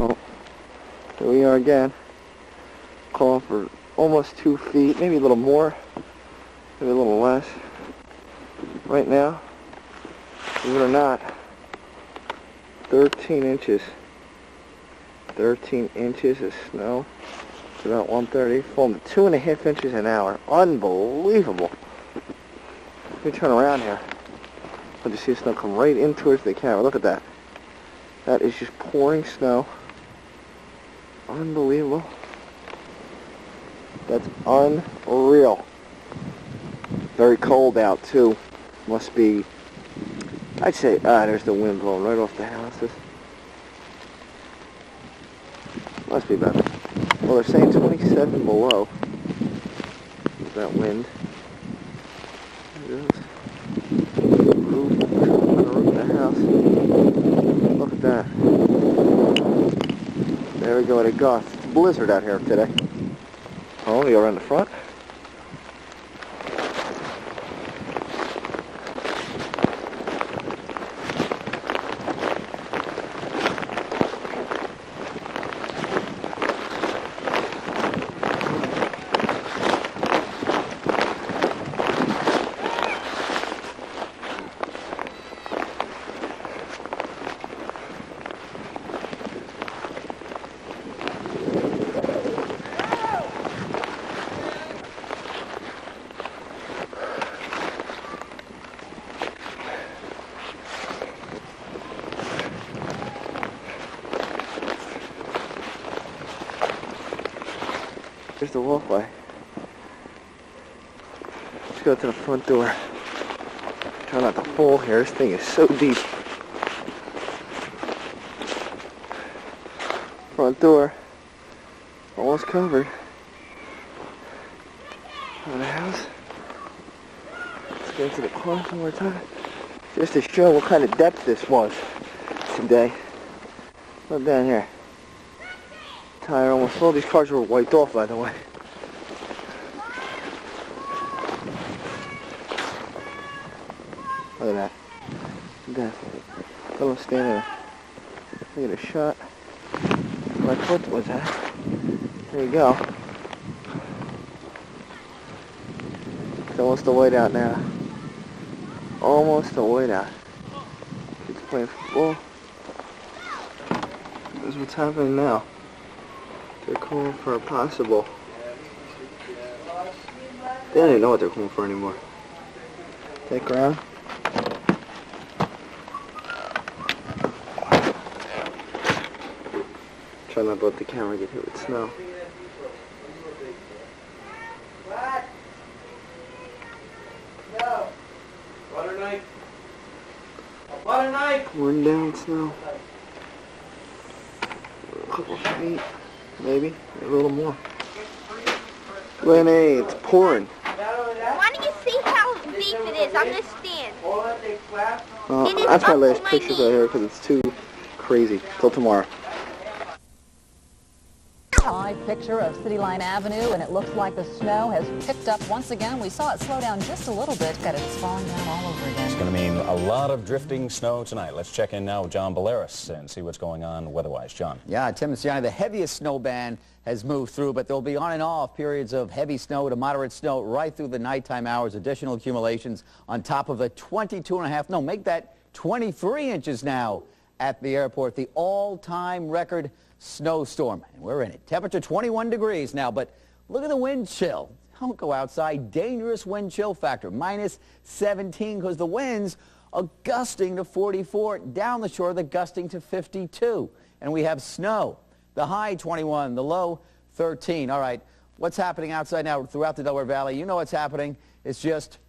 Oh, here we are again. Calling for almost 2 feet, maybe a little more, maybe a little less. Right now, believe it or not, 13 inches. 13 inches of snow. It's about 1:30. Falling 2.5 inches an hour. Unbelievable. Let me turn around here. I'll just see the snow come right in towards the camera. Look at that. That is just pouring snow. Unbelievable. That's unreal. Very cold out too. Must be, I'd say, there's the wind blowing right off the houses. Must be about, well, they're saying 27 below. Is that wind? There it is. Roof, the roof of the house. Look at that. There we go at a gust. Blizzard out here today. Oh, we go around the front. just a walkway. Let's go to the front door. Try not to fall here. This thing is so deep. Front door. Almost covered. On the house. Let's get into the car one more time. Just to show what kind of depth this was today. Look down here. Tire almost full. These cars were wiped off, by the way. Look at that. Look at that. Little standing there. Look at the shot. Where my foot was at. There you go. It's almost the way down now. Almost the way down. Kids playing football. This is what's happening now. They're calling for a possible. They don't even know what they're calling for anymore. Take ground. Try not to let the camera get hit with snow. Butter knife. A butter knife. Pouring down snow. A couple feet, maybe a little more. Lenny, it's pouring. Why don't you see how deep it is? I'm gonna stand. That's my last picture right here because it's too crazy. Till tomorrow. Live picture of City Line Avenue, and it looks like the snow has picked up once again. We saw it slow down just a little bit, but it's falling down all over again. It's going to mean a lot of drifting snow tonight. Let's check in now with John Baleris and see what's going on weather-wise. John. Yeah, Tim and Sienna, the heaviest snow band has moved through, but there'll be on and off periods of heavy snow to moderate snow right through the nighttime hours. Additional accumulations on top of the 22.5, no, make that 23 inches now at the airport. The all-time record snowstorm, and we're in it. Temperature 21 degrees now, but look at the wind chill. Don't go outside. Dangerous wind chill factor, minus 17, because the winds are gusting to 44. Down the shore, they're gusting to 52. And we have snow. The high 21, the low 13. All right, what's happening outside now throughout the Delaware Valley? You know what's happening. It's just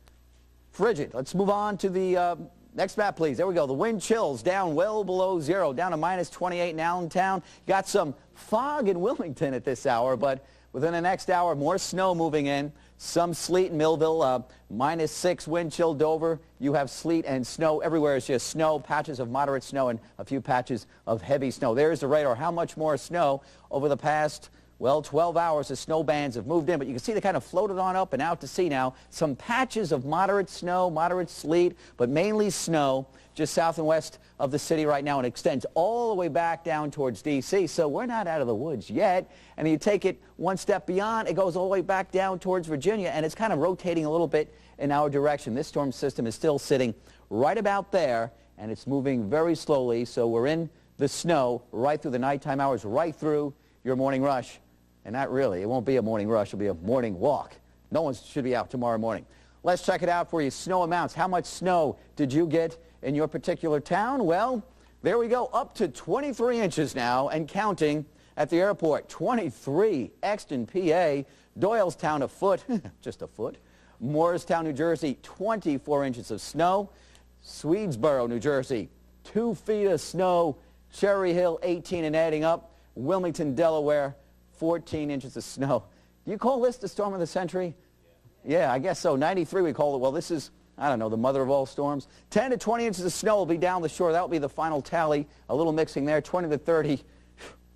frigid. Let's move on to the next map, please. There we go. The wind chills down well below zero, down to minus 28 in Allentown. Got some fog in Wilmington at this hour, but within the next hour, more snow moving in. Some sleet in Millville, minus 6 wind chill Dover. You have sleet and snow everywhere. It's just snow, patches of moderate snow, and a few patches of heavy snow. There's the radar. How much more snow over the past, well, 12 hours, the snow bands have moved in, but you can see they kind of floated on up and out to sea now. Some patches of moderate snow, moderate sleet, but mainly snow just south and west of the city right now, and extends all the way back down towards D.C. So we're not out of the woods yet. And you take it one step beyond, it goes all the way back down towards Virginia, and it's kind of rotating a little bit in our direction. This storm system is still sitting right about there, and it's moving very slowly. So we're in the snow right through the nighttime hours, right through your morning rush. And not really. It won't be a morning rush. It'll be a morning walk. No one should be out tomorrow morning. Let's check it out for you. Snow amounts. How much snow did you get in your particular town? Well, there we go. Up to 23 inches now and counting at the airport. 23. Exton, PA. Doylestown, a foot. Just a foot. Morristown, New Jersey, 24 inches of snow. Swedesboro, New Jersey, 2 feet of snow. Cherry Hill, 18 and adding up. Wilmington, Delaware, 14 inches of snow. Do you call this the storm of the century? Yeah, I guess so. 93 we call it. Well, this is, I don't know, the mother of all storms. 10 to 20 inches of snow will be down the shore. That will be the final tally. A little mixing there. 20 to 30.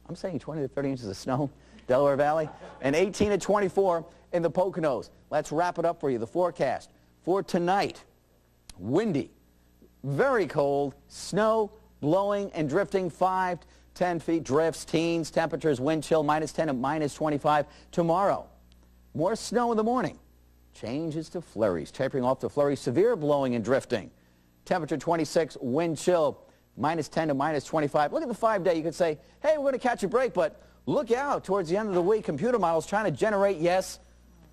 I'm saying 20 to 30 inches of snow, Delaware Valley. And 18 to 24 in the Poconos. Let's wrap it up for you. The forecast for tonight. Windy, very cold, snow, blowing and drifting 5 to 10 feet, drifts, teens, temperatures, wind chill, minus 10 to minus 25. Tomorrow, more snow in the morning. Changes to flurries, tapering off to flurries, severe blowing and drifting. Temperature 26, wind chill, minus 10 to minus 25. Look at the 5-day. You could say, hey, we're going to catch a break, but look out towards the end of the week. Computer models trying to generate, yes,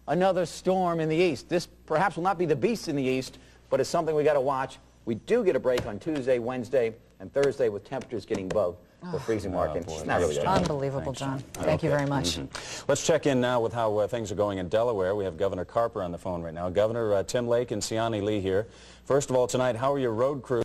another storm in the east. This perhaps will not be the beast in the east, but it's something we got to watch. We do get a break on Tuesday, Wednesday, and Thursday with temperatures getting above the freezing mark. It's not really good. Unbelievable, John. Thank you very much. Let's check in now with how things are going in Delaware. We have Governor Carper on the phone right now. Governor, Tim Lake and Siani Lee here. First of all, tonight, how are your road crews?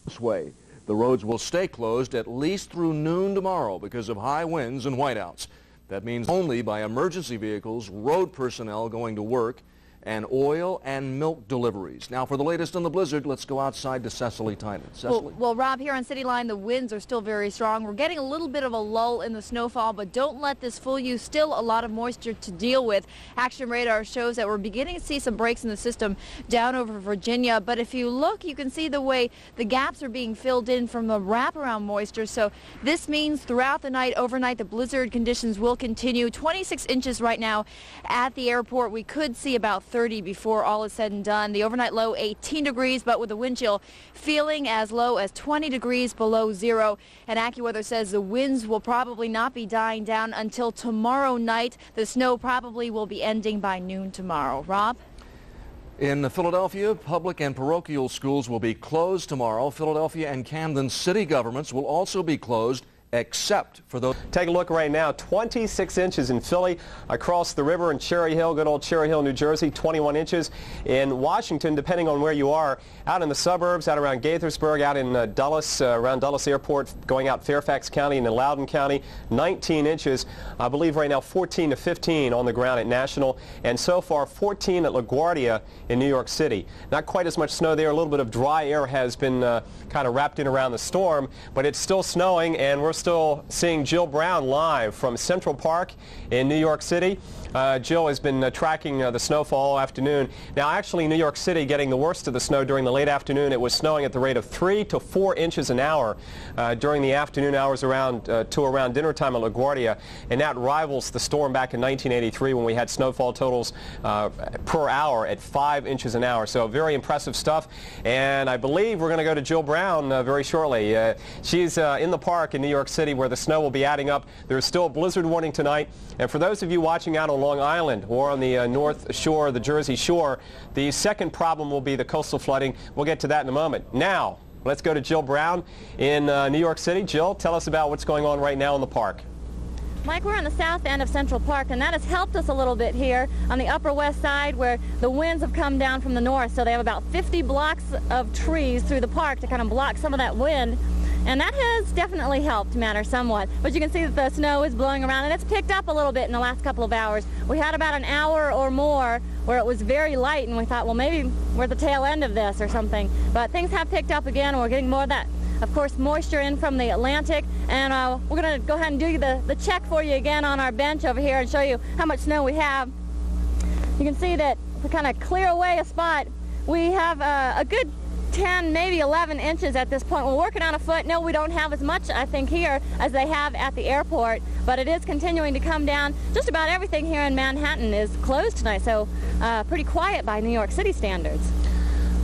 This way, the roads will stay closed at least through noon tomorrow because of high winds and whiteouts. That means only by emergency vehicles, road personnel going to work, and oil and milk deliveries. Now, for the latest on the blizzard, let's go outside to Cecily Tynan. Cecily? Well, Rob, here on City Line, the winds are still very strong. We're getting a little bit of a lull in the snowfall, but don't let this fool you. Still a lot of moisture to deal with. Action radar shows that we're beginning to see some breaks in the system down over Virginia. But if you look, you can see the way the gaps are being filled in from the wraparound moisture. So this means throughout the night, overnight, the blizzard conditions will continue. 26 inches right now at the airport. We could see about 30 before all is said and done. The overnight low 18 degrees, but with the wind chill feeling as low as 20 degrees below zero. And AccuWeather says the winds will probably not be dying down until tomorrow night. The snow probably will be ending by noon tomorrow. Rob? In Philadelphia, public and parochial schools will be closed tomorrow. Philadelphia and Camden city governments will also be closed, except for those. Take a look right now. 26 inches in Philly, across the river in Cherry Hill, good old Cherry Hill, New Jersey. 21 inches in Washington, depending on where you are. Out in the suburbs, out around Gaithersburg, out in Dulles, around Dulles Airport, going out Fairfax County and in Loudoun County. 19 inches. I believe right now 14 to 15 on the ground at National, and so far 14 at LaGuardia in New York City. Not quite as much snow there. A little bit of dry air has been kind of wrapped in around the storm, but it's still snowing, and we're still seeing Jill Brown live from Central Park in New York City. Jill has been tracking the snowfall all afternoon. Now, actually, New York City getting the worst of the snow during the late afternoon. It was snowing at the rate of 3 to 4 inches an hour during the afternoon hours around dinner time at LaGuardia, and that rivals the storm back in 1983 when we had snowfall totals per hour at 5 inches an hour. So very impressive stuff, and I believe we're going to go to Jill Brown very shortly. She's in the park in New York City where the snow will be adding up. There's still a blizzard warning tonight, and for those of you watching out on Long Island or on the North Shore, the Jersey Shore, the second problem will be the coastal flooding. We'll get to that in a moment. Now, let's go to Jill Brown in New York City. Jill, tell us about what's going on right now in the park. Mike, we're on the south end of Central Park, and that has helped us a little bit here on the Upper West Side where the winds have come down from the north. So they have about 50 blocks of trees through the park to kind of block some of that wind. And that has definitely helped matter somewhat. But you can see that the snow is blowing around, and it's picked up a little bit in the last couple of hours. We had about an hour or more where it was very light, and we thought, well, maybe we're at the tail end of this or something. But things have picked up again, and we're getting more of that, of course, moisture in from the Atlantic. And we're going to go ahead and do the check for you again on our bench over here and show you how much snow we have. You can see that if we kind of clear away a spot, we have a good 10, maybe 11 inches at this point. We're working on a foot. No, we don't have as much, I think, here as they have at the airport, but it is continuing to come down. Just about everything here in Manhattan is closed tonight, so pretty quiet by New York City standards.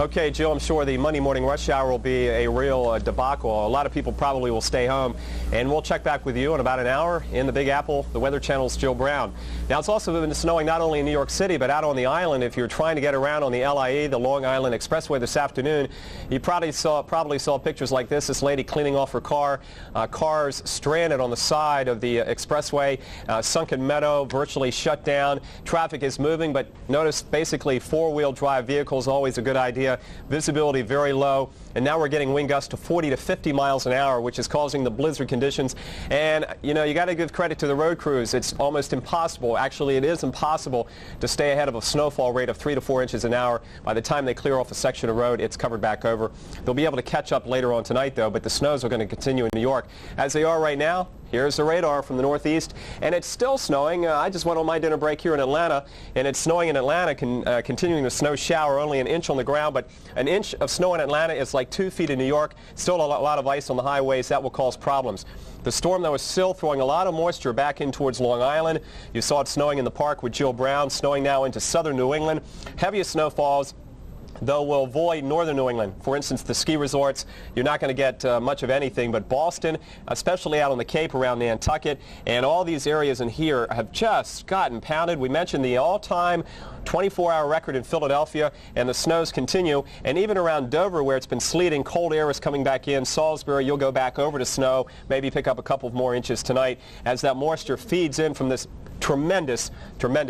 Okay, Jill, I'm sure the Monday morning rush hour will be a real debacle. A lot of people probably will stay home, and we'll check back with you in about an hour in the Big Apple, the Weather Channel's Jill Brown. Now, it's also been snowing not only in New York City, but out on the island. If you're trying to get around on the LIE, the Long Island Expressway this afternoon, you probably saw pictures like this. This lady cleaning off her car, cars stranded on the side of the expressway, Sunken Meadow virtually shut down. Traffic is moving, but notice basically four-wheel drive vehicles, always a good idea. Visibility very low, and now we're getting wind gusts to 40 to 50 miles an hour, which is causing the blizzard conditions. And you know, you got to give credit to the road crews. It's almost impossible, actually it is impossible, to stay ahead of a snowfall rate of 3 to 4 inches an hour. By the time they clear off a section of road, it's covered back over. They'll be able to catch up later on tonight, though, but the snows are going to continue in New York as they are right now. Here's the radar from the northeast, and it's still snowing. I just went on my dinner break here in Atlanta, and it's snowing in Atlanta, continuing the snow shower, only an inch on the ground, but an inch of snow in Atlanta is like 2 feet in New York. Still a lot of ice on the highways. That will cause problems. The storm, though, is still throwing a lot of moisture back in towards Long Island. You saw it snowing in the park with Jill Brown, snowing now into southern New England. Heaviest snowfalls though we'll avoid northern New England. For instance, the ski resorts, you're not going to get much of anything, but Boston, especially out on the Cape around Nantucket, and all these areas in here have just gotten pounded. We mentioned the all-time 24-hour record in Philadelphia, and the snows continue. And even around Dover, where it's been sleeting, cold air is coming back in. Salisbury, you'll go back over to snow, maybe pick up a couple of more inches tonight as that moisture feeds in from this tremendous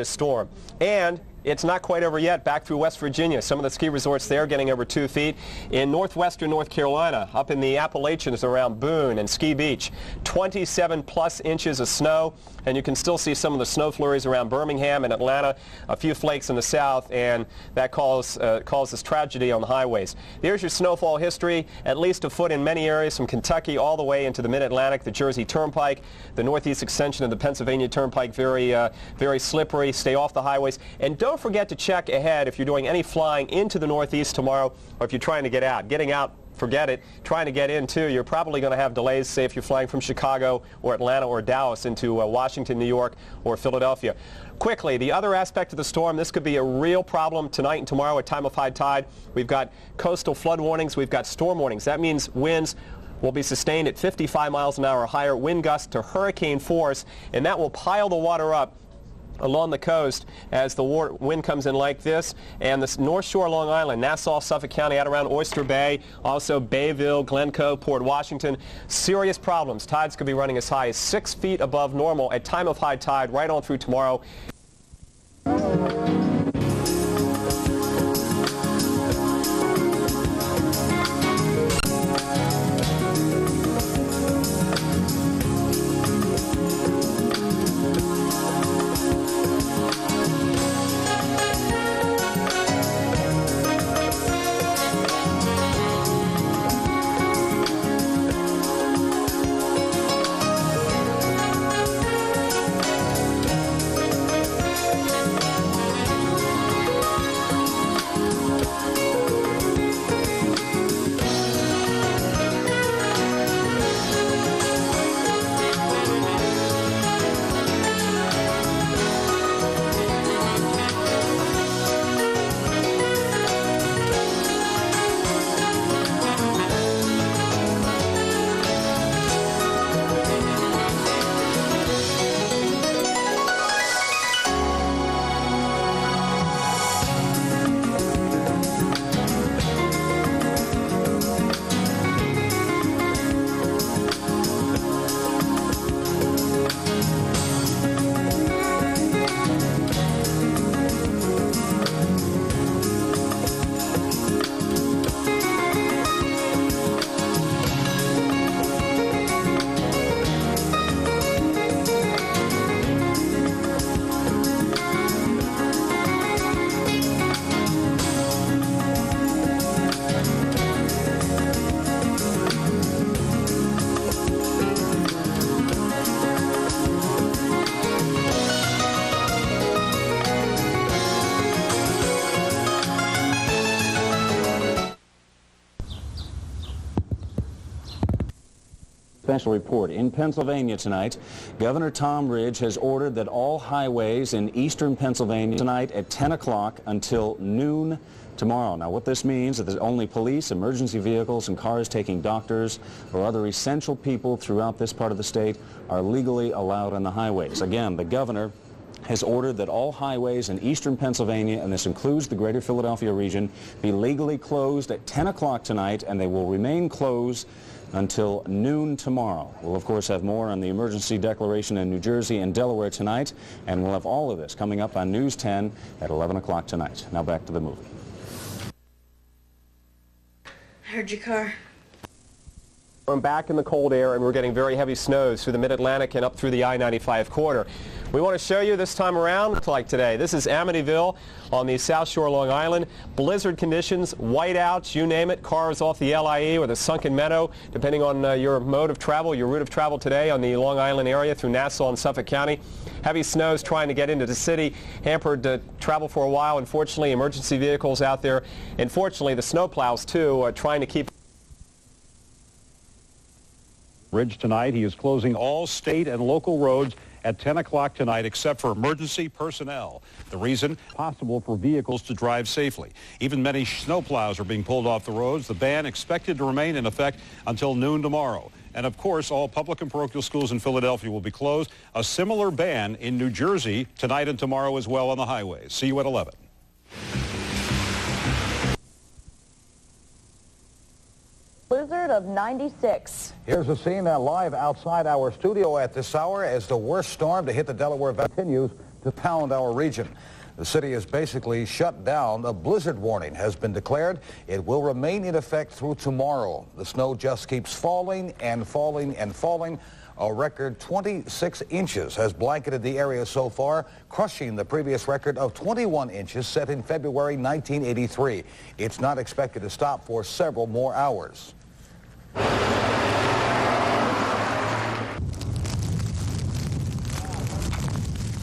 storm. And it's not quite over yet. Back through West Virginia, some of the ski resorts there getting over 2 feet. In northwestern North Carolina, up in the Appalachians around Boone and Ski Beach, 27+ inches of snow. And you can still see some of the snow flurries around Birmingham and Atlanta, a few flakes in the south, and that causes tragedy on the highways. There's your snowfall history, at least a foot in many areas from Kentucky all the way into the mid-Atlantic, the Jersey Turnpike, the northeast extension of the Pennsylvania Turnpike, very slippery. Stay off the highways. And don't forget to check ahead if you're doing any flying into the northeast tomorrow, or if you're trying to get out. Getting out, forget it. Trying to get in, too, you're probably going to have delays, say if you're flying from Chicago or Atlanta or Dallas into Washington, New York, or Philadelphia. Quickly, the other aspect of the storm, this could be a real problem tonight and tomorrow at time of high tide. We've got coastal flood warnings. We've got storm warnings. That means winds will be sustained at 55 miles an hour or higher, wind gusts to hurricane force, and that will pile the water up along the coast as the wind comes in like this. And the North Shore, Long Island, Nassau, Suffolk County, out around Oyster Bay, also Bayville, Glencoe, Port Washington. Serious problems. Tides could be running as high as 6 feet above normal at time of high tide right on through tomorrow. Special report. In Pennsylvania tonight, Governor Tom Ridge has ordered that all highways in eastern Pennsylvania tonight at 10 o'clock until noon tomorrow. Now, what this means is that only police, emergency vehicles, and cars taking doctors or other essential people throughout this part of the state are legally allowed on the highways. Again, the governor has ordered that all highways in eastern Pennsylvania, and this includes the greater Philadelphia region, be legally closed at 10 o'clock tonight, and they will remain closed until noon tomorrow. We'll, of course, have more on the emergency declaration in New Jersey and Delaware tonight, and we'll have all of this coming up on News 10 at 11 o'clock tonight. Now back to the movie. I heard your car. I'm back in the cold air, and we're getting very heavy snows through the mid-Atlantic and up through the I-95 corridor. We want to show you this time around like today. This is Amityville on the South Shore, Long Island. Blizzard conditions, whiteouts, you name it. Cars off the LIE or the Sunken Meadow, depending on your mode of travel, your route of travel today on the Long Island area through Nassau and Suffolk County. Heavy snows trying to get into the city, hampered travel for a while. Unfortunately, emergency vehicles out there. Unfortunately, the snowplows, too, trying to keep Ridge tonight, he is closing all state and local roads at 10 o'clock tonight except for emergency personnel. The reason? Possible for vehicles to drive safely. Even many snowplows are being pulled off the roads. The ban expected to remain in effect until noon tomorrow. And of course, all public and parochial schools in Philadelphia will be closed. A similar ban in New Jersey tonight and tomorrow as well on the highways. See you at 11. Blizzard of 96. Here's a scene live outside our studio at this hour as the worst storm to hit the Delaware Valley continues to pound our region. The city is basically shut down. A blizzard warning has been declared. It will remain in effect through tomorrow. The snow just keeps falling and falling and falling. A record 26 inches has blanketed the area so far, crushing the previous record of 21 inches set in February 1983. It's not expected to stop for several more hours.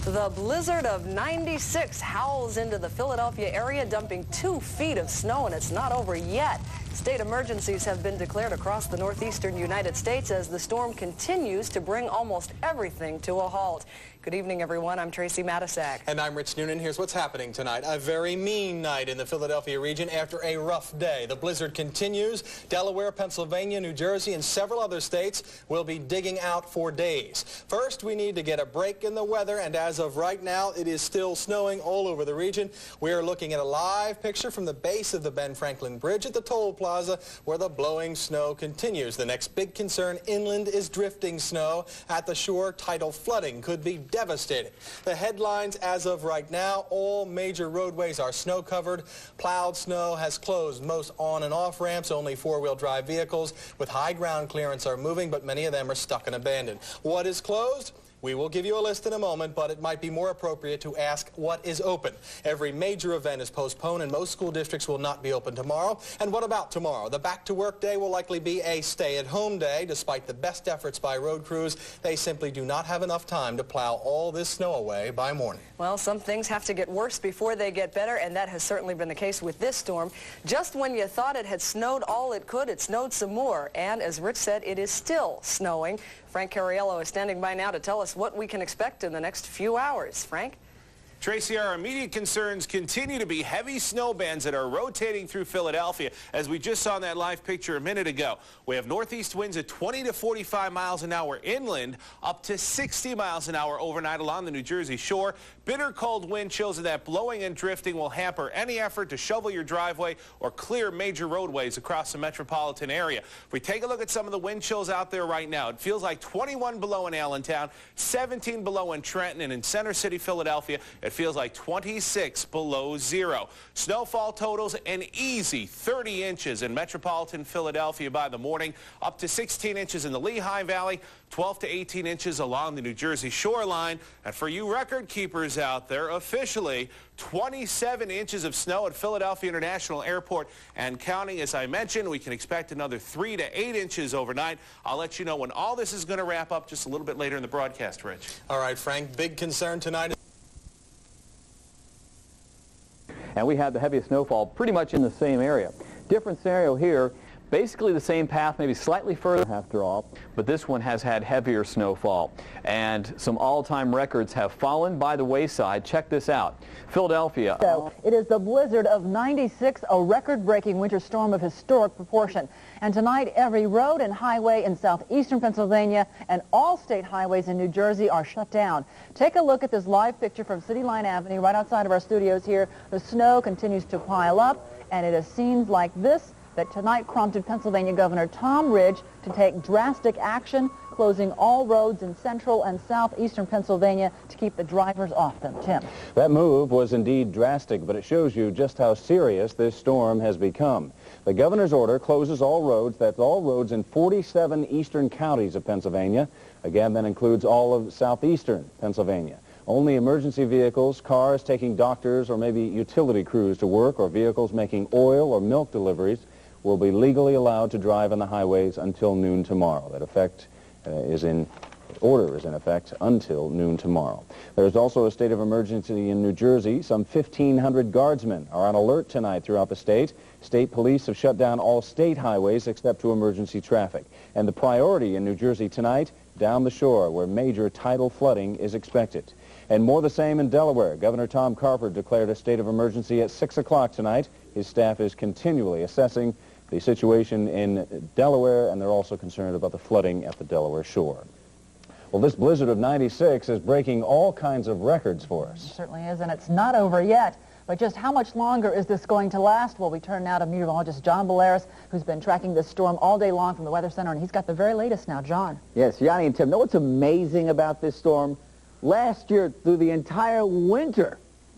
The blizzard of 96 howls into the Philadelphia area, dumping 2 feet of snow, and it's not over yet. State emergencies have been declared across the northeastern United States as the storm continues to bring almost everything to a halt. Good evening, everyone. I'm Tracy Matisak. And I'm Rich Noonan. Here's what's happening tonight. A very mean night in the Philadelphia region after a rough day. The blizzard continues. Delaware, Pennsylvania, New Jersey, and several other states will be digging out for days. First, we need to get a break in the weather, and as of right now, it is still snowing all over the region. We are looking at a live picture from the base of the Ben Franklin Bridge at the toll plaza where the blowing snow continues. The next big concern inland is drifting snow. At the shore, tidal flooding could be devastating. The headlines as of right now, all major roadways are snow covered. Plowed snow has closed most on and off ramps. Only four-wheel drive vehicles with high ground clearance are moving, but many of them are stuck and abandoned. What is closed? We will give you a list in a moment, but it might be more appropriate to ask what is open. Every major event is postponed, and most school districts will not be open tomorrow. And what about tomorrow? The back-to-work day will likely be a stay-at-home day. Despite the best efforts by road crews, they simply do not have enough time to plow all this snow away by morning. Well, some things have to get worse before they get better, and that has certainly been the case with this storm. Just when you thought it had snowed all it could, it snowed some more. And as Rich said, it is still snowing. Frank Cariello is standing by now to tell us what we can expect in the next few hours. Frank? Tracy, our immediate concerns continue to be heavy snow bands that are rotating through Philadelphia, as we just saw in that live picture a minute ago. We have northeast winds at 20 to 45 miles an hour inland, up to 60 miles an hour overnight along the New Jersey shore. Bitter cold wind chills and that blowing and drifting will hamper any effort to shovel your driveway or clear major roadways across the metropolitan area. If we take a look at some of the wind chills out there right now, it feels like 21 below in Allentown, 17 below in Trenton, and in Center City, Philadelphia, it feels like 26 below zero. Snowfall totals an easy 30 inches in metropolitan Philadelphia by the morning, up to 16 inches in the Lehigh Valley, 12 to 18 inches along the New Jersey shoreline. And for you record keepers out there, officially 27 inches of snow at Philadelphia International Airport and counting. As I mentioned, we can expect another 3 to 8 inches overnight. I'll let you know when all this is going to wrap up just a little bit later in the broadcast, Rich. All right, Frank, big concern tonight. And we had the heaviest snowfall pretty much in the same area. Different scenario here. Basically the same path, maybe slightly further after all, but this one has had heavier snowfall. And some all-time records have fallen by the wayside. Check this out. Philadelphia. So it is the blizzard of 96, a record-breaking winter storm of historic proportion. And tonight, every road and highway in southeastern Pennsylvania and all state highways in New Jersey are shut down. Take a look at this live picture from City Line Avenue right outside of our studios here. The snow continues to pile up, and it is scenes like this that tonight prompted Pennsylvania Governor Tom Ridge to take drastic action, closing all roads in central and southeastern Pennsylvania to keep the drivers off them. Tim. That move was indeed drastic, but it shows you just how serious this storm has become. The governor's order closes all roads. That's all roads in 47 eastern counties of Pennsylvania. Again, that includes all of southeastern Pennsylvania. Only emergency vehicles, cars taking doctors or maybe utility crews to work, or vehicles making oil or milk deliveries will be legally allowed to drive on the highways until noon tomorrow. That effect is in order is in effect until noon tomorrow. There's also a state of emergency in New Jersey. Some 1,500 guardsmen are on alert tonight throughout the state. State police have shut down all state highways except to emergency traffic. And the priority in New Jersey tonight, down the shore, where major tidal flooding is expected. And more the same in Delaware. Governor Tom Carper declared a state of emergency at 6 o'clock tonight. His staff is continually assessing the situation in Delaware, and they're also concerned about the flooding at the Delaware shore. Well, this blizzard of 96 is breaking all kinds of records for us. It certainly is, and it's not over yet. But just how much longer is this going to last? Well, we turn now to meteorologist John Bolaris, who's been tracking this storm all day long from the Weather Center, and he's got the very latest now. John. Yes, Yanni and Tim, know what's amazing about this storm? Last year, through the entire winter,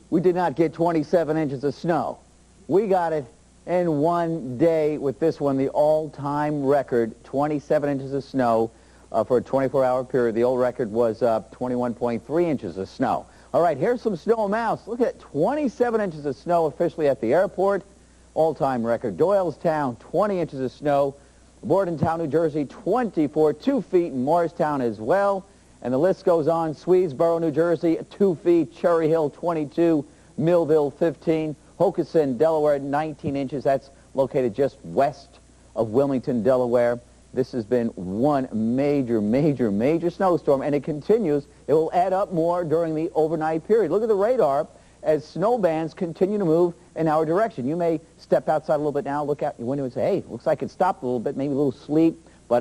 we did not get 27 inches of snow. We got it in one day with this one, the all-time record, 27 inches of snow for a 24-hour period. The old record was 21.3 inches of snow. All right, here's some snow amounts. Look at 27 inches of snow officially at the airport. All-time record. Doylestown, 20 inches of snow. Bordentown, New Jersey, 24, 2 feet in Morristown as well. And the list goes on. Swedesboro, New Jersey, 2 feet. Cherry Hill, 22. Millville, 15. Hockessin, Delaware, 19 inches. That's located just west of Wilmington, Delaware. This has been one major, major, major snowstorm, and it continues. It will add up more during the overnight period. Look at the radar as snow bands continue to move in our direction. You may step outside a little bit now, look out your window and say, hey, looks like it stopped a little bit, maybe a little sleep, but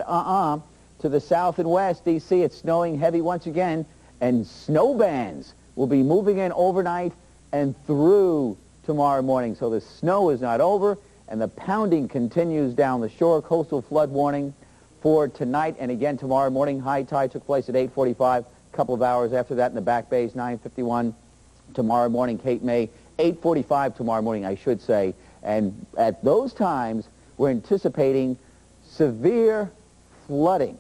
to the south and west, D.C., it's snowing heavy once again, and snow bands will be moving in overnight and through tomorrow morning. So the snow is not over, and the pounding continues down the shore. Coastal flood warning for tonight and again tomorrow morning. High tide took place at 8:45. A couple of hours after that in the back bays, 9:51 tomorrow morning. Cape May, 8:45 tomorrow morning, I should say. And at those times, we're anticipating severe flooding.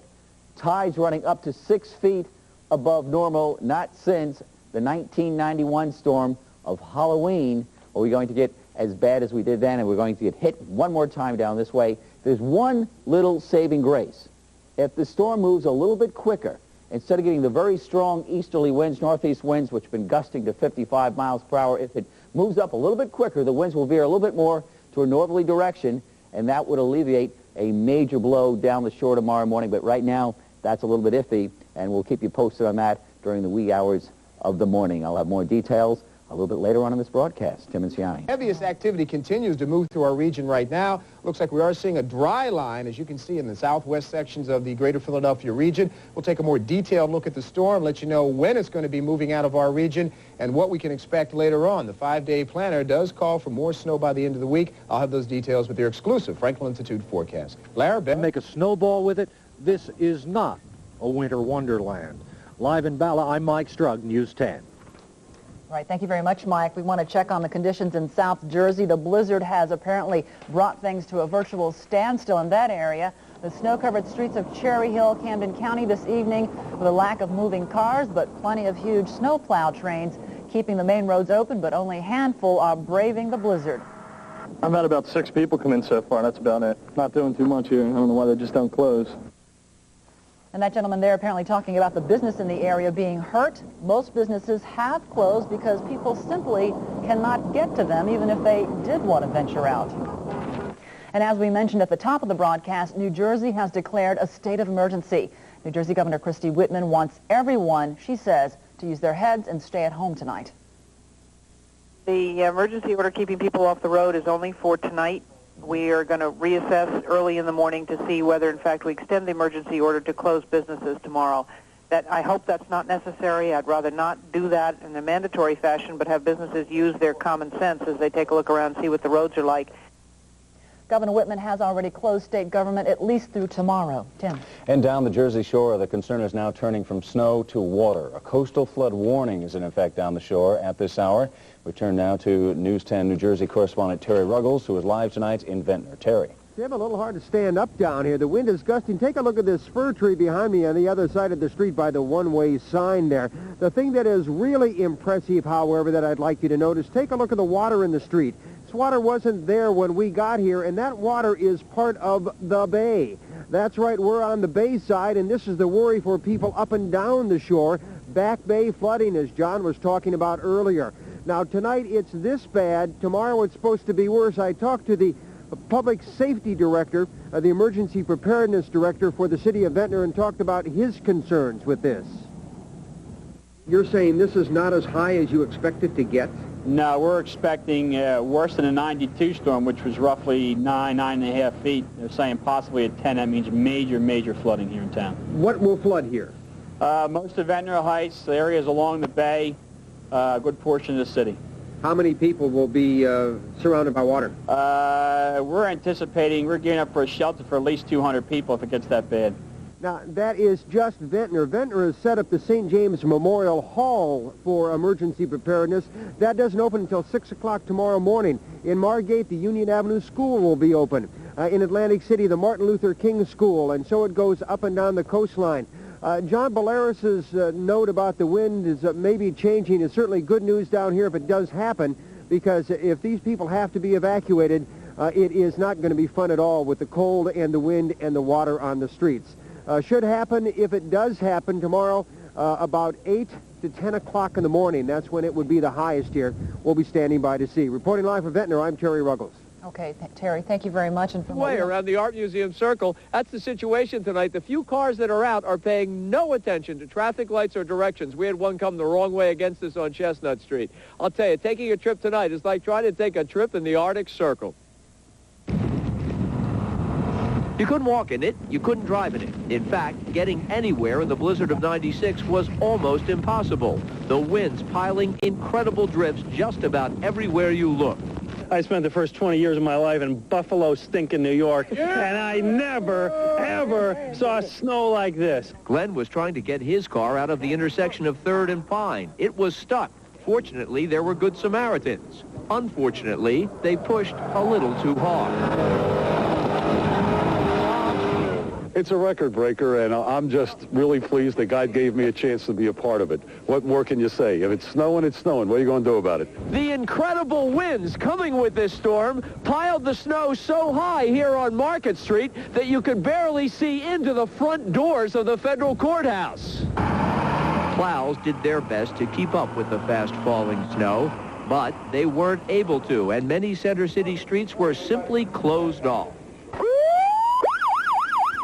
Tides running up to 6 feet above normal, not since the 1991 storm of Halloween. Are we going to get as bad as we did then, and we're going to get hit one more time down this way? There's one little saving grace. If the storm moves a little bit quicker, instead of getting the very strong easterly winds, northeast winds, which have been gusting to 55 miles per hour, if it moves up a little bit quicker, the winds will veer a little bit more to a northerly direction, and that would alleviate a major blow down the shore tomorrow morning. But right now, that's a little bit iffy, and we'll keep you posted on that during the wee hours of the morning. I'll have more details a little bit later on in this broadcast. Tim and Ciani. Heaviest activity continues to move through our region right now. Looks like we are seeing a dry line, as you can see in the southwest sections of the greater Philadelphia region. We'll take a more detailed look at the storm, let you know when it's going to be moving out of our region and what we can expect later on. The 5-day planner does call for more snow by the end of the week. I'll have those details with your exclusive Franklin Institute forecast. Larry, Ben? Make a snowball with it. This is not a winter wonderland. Live in Bala, I'm Mike Strug, News 10. All right, thank you very much, Mike. We want to check on the conditions in South Jersey. The blizzard has apparently brought things to a virtual standstill in that area. The snow-covered streets of Cherry Hill, Camden County this evening with a lack of moving cars, but plenty of huge snowplow trains keeping the main roads open, but only a handful are braving the blizzard. I've had about 6 people come in so far. That's about it. Not doing too much here. I don't know why they just don't close. And that gentleman there apparently talking about the business in the area being hurt. Most businesses have closed because people simply cannot get to them, even if they did want to venture out. And as we mentioned at the top of the broadcast, New Jersey has declared a state of emergency. New Jersey Governor Kristi Whitman wants everyone, she says, to use their heads and stay at home tonight. The emergency order keeping people off the road is only for tonight. We are going to reassess early in the morning to see whether, in fact, we extend the emergency order to close businesses tomorrow. I hope that's not necessary. I'd rather not do that in a mandatory fashion, but have businesses use their common sense as they take a look around and see what the roads are like. Governor Whitman has already closed state government at least through tomorrow. Tim. And down the Jersey shore, the concern is now turning from snow to water. A coastal flood warning is in effect down the shore at this hour. We turn now to News 10 New Jersey correspondent Terry Ruggles, who is live tonight in Ventnor. Terry. Tim, a little hard to stand up down here. The wind is gusting. Take a look at this fir tree behind me on the other side of the street by the one-way sign there. The thing that is really impressive, however, that I'd like you to notice, take a look at the water in the street. This water wasn't there when we got here, and that water is part of the bay. That's right, we're on the bay side, and this is the worry for people up and down the shore. Back bay flooding, as John was talking about earlier. Now, tonight it's this bad. Tomorrow it's supposed to be worse. I talked to the public safety director, the emergency preparedness director for the city of Ventnor, and talked about his concerns with this. You're saying this is not as high as you expect it to get? No, we're expecting worse than a 92 storm, which was roughly 9.5 feet. They're saying possibly at 10. That means major flooding here in town. What will flood here? Most of Ventnor Heights, the areas along the bay, a good portion of the city. How many people will be surrounded by water? We're gearing up for a shelter for at least 200 people if it gets that bad. Now, that is just Ventnor. Ventnor has set up the St. James Memorial Hall for emergency preparedness. That doesn't open until 6 o'clock tomorrow morning. In Margate, the Union Avenue School will be open. In Atlantic City, the Martin Luther King School, and so it goes up and down the coastline. John Bolaris's note about the wind is maybe changing is certainly good news down here if it does happen, because if these people have to be evacuated, it is not going to be fun at all with the cold and the wind and the water on the streets. Should happen, if it does happen tomorrow, about 8 to 10 o'clock in the morning. That's when it would be the highest here. We'll be standing by to see. Reporting live from Ventnor, I'm Terry Ruggles. Okay, Terry, thank you very much. And Way around the Art Museum Circle, that's the situation tonight. The few cars that are out are paying no attention to traffic lights or directions. We had one come the wrong way against us on Chestnut Street. I'll tell you, taking a trip tonight is like trying to take a trip in the Arctic Circle. You couldn't walk in it, you couldn't drive in it. In fact, getting anywhere in the blizzard of 96 was almost impossible. The winds piling incredible drifts just about everywhere you look. I spent the first 20 years of my life in Buffalo, stinking New York, and I never, ever saw snow like this. Glenn was trying to get his car out of the intersection of 3rd and Pine. It was stuck. Fortunately, there were good Samaritans. Unfortunately, they pushed a little too hard. It's a record breaker, and I'm just really pleased that God gave me a chance to be a part of it. What more can you say? If it's snowing, it's snowing. What are you going to do about it? The incredible winds coming with this storm piled the snow so high here on Market Street that you could barely see into the front doors of the federal courthouse. Plows did their best to keep up with the fast-falling snow, but they weren't able to, and many Center City streets were simply closed off.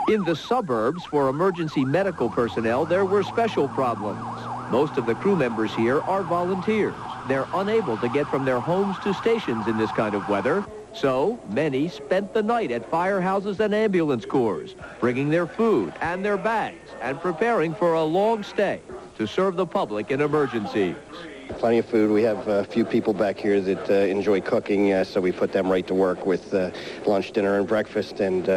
In the suburbs, for emergency medical personnel, there were special problems. Most of the crew members here are volunteers. They're unable to get from their homes to stations in this kind of weather, so many spent the night at firehouses and ambulance corps, bringing their food and their bags and preparing for a long stay to serve the public in emergencies. Plenty of food. We have a few people back here that enjoy cooking, so we put them right to work with lunch, dinner, and breakfast, and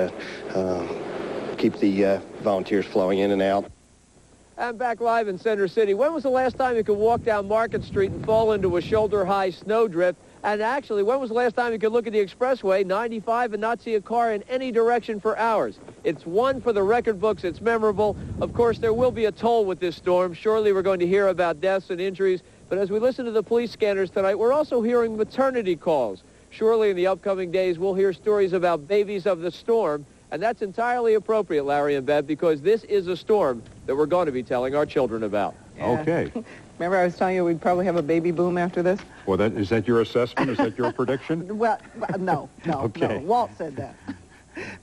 keep the volunteers flowing in and out. I'm back live in Center City. When was the last time you could walk down Market Street and fall into a shoulder-high snowdrift? And actually, when was the last time you could look at the expressway, 95, and not see a car in any direction for hours? It's one for the record books. It's memorable. Of course, there will be a toll with this storm. Surely we're going to hear about deaths and injuries. But as we listen to the police scanners tonight, we're also hearing maternity calls. Surely in the upcoming days, we'll hear stories about babies of the storm. And that's entirely appropriate, Larry and Bev, because this is a storm that we're going to be telling our children about. Yeah. Okay. Remember I was telling you we'd probably have a baby boom after this? Well, is that your assessment? Is that your prediction? Well, no. Okay. No. Walt said that.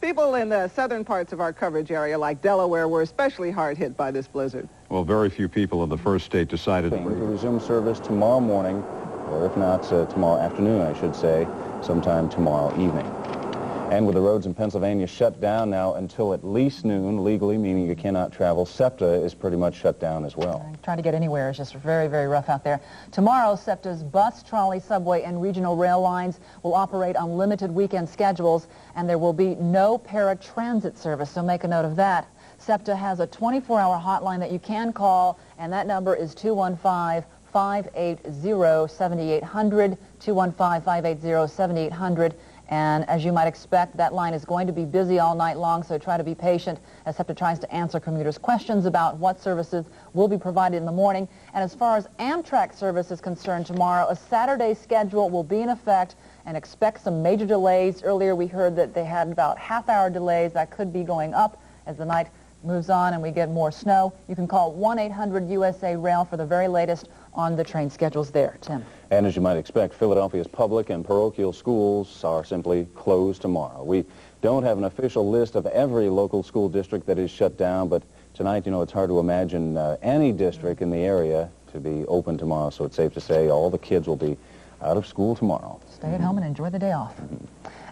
People in the southern parts of our coverage area, like Delaware, were especially hard hit by this blizzard. Well, very few people in the first state decided to resume service tomorrow morning, or if not, tomorrow afternoon, I should say, sometime tomorrow evening. And with the roads in Pennsylvania shut down now until at least noon, legally, meaning you cannot travel, SEPTA is pretty much shut down as well. Trying to get anywhere is just very, very rough out there. Tomorrow, SEPTA's bus, trolley, subway, and regional rail lines will operate on limited weekend schedules, and there will be no paratransit service, so make a note of that. SEPTA has a 24-hour hotline that you can call, and that number is 215-580-7800, 215-580-7800. And as you might expect, that line is going to be busy all night long, so try to be patient as SEPTA tries to answer commuters' questions about what services will be provided in the morning. And as far as Amtrak service is concerned tomorrow, a Saturday schedule will be in effect, and expect some major delays. Earlier we heard that they had about half-hour delays that could be going up as the night moves on and we get more snow. You can call 1-800-USA-RAIL for the very latest on the train schedules there. Tim. And as you might expect, Philadelphia's public and parochial schools are simply closed tomorrow. We don't have an official list of every local school district that is shut down, but tonight, you know, it's hard to imagine any district in the area to be open tomorrow, so it's safe to say all the kids will be out of school tomorrow. Stay at home and enjoy the day off.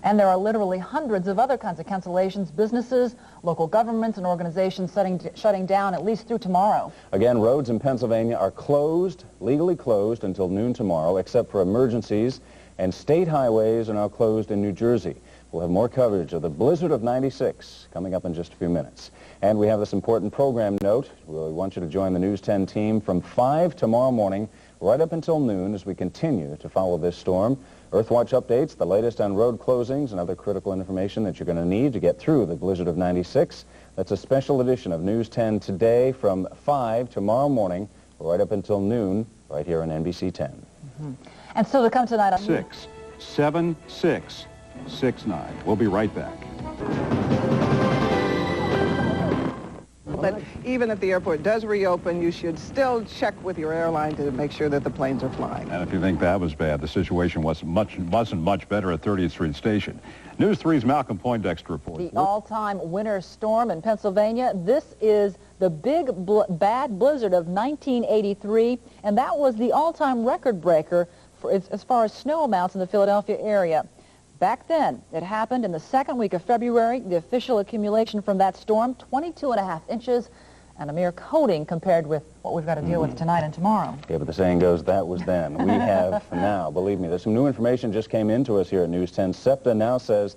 And there are literally hundreds of other kinds of cancellations. Businesses, local governments, and organizations shutting down at least through tomorrow. Again, roads in Pennsylvania are closed, legally closed, until noon tomorrow, except for emergencies, and state highways are now closed in New Jersey. We'll have more coverage of the blizzard of '96 coming up in just a few minutes. And we have this important program note. We want you to join the News 10 team from 5 tomorrow morning, right up until noon, as we continue to follow this storm. Earthwatch updates, the latest on road closings, and other critical information that you're going to need to get through the blizzard of '96. That's a special edition of News 10 today from 5 tomorrow morning, right up until noon, right here on NBC 10. And still to come tonight on 67669. We'll be right back. But even if the airport does reopen, you should still check with your airline to make sure that the planes are flying. And if you think that was bad, the situation wasn't much better at 30th Street Station. News 3's Malcolm Poindexter reports. The all-time winter storm in Pennsylvania. This is the big bad blizzard of 1983, and that was the all-time record breaker for, as far as snow amounts in the Philadelphia area. Back then, it happened in the second week of February. The official accumulation from that storm, 22.5 inches, and a mere coating compared with what we've got to deal with tonight and tomorrow. Yeah, but the saying goes, that was then. We have now, believe me, there's some new information just came into us here at News 10. SEPTA now says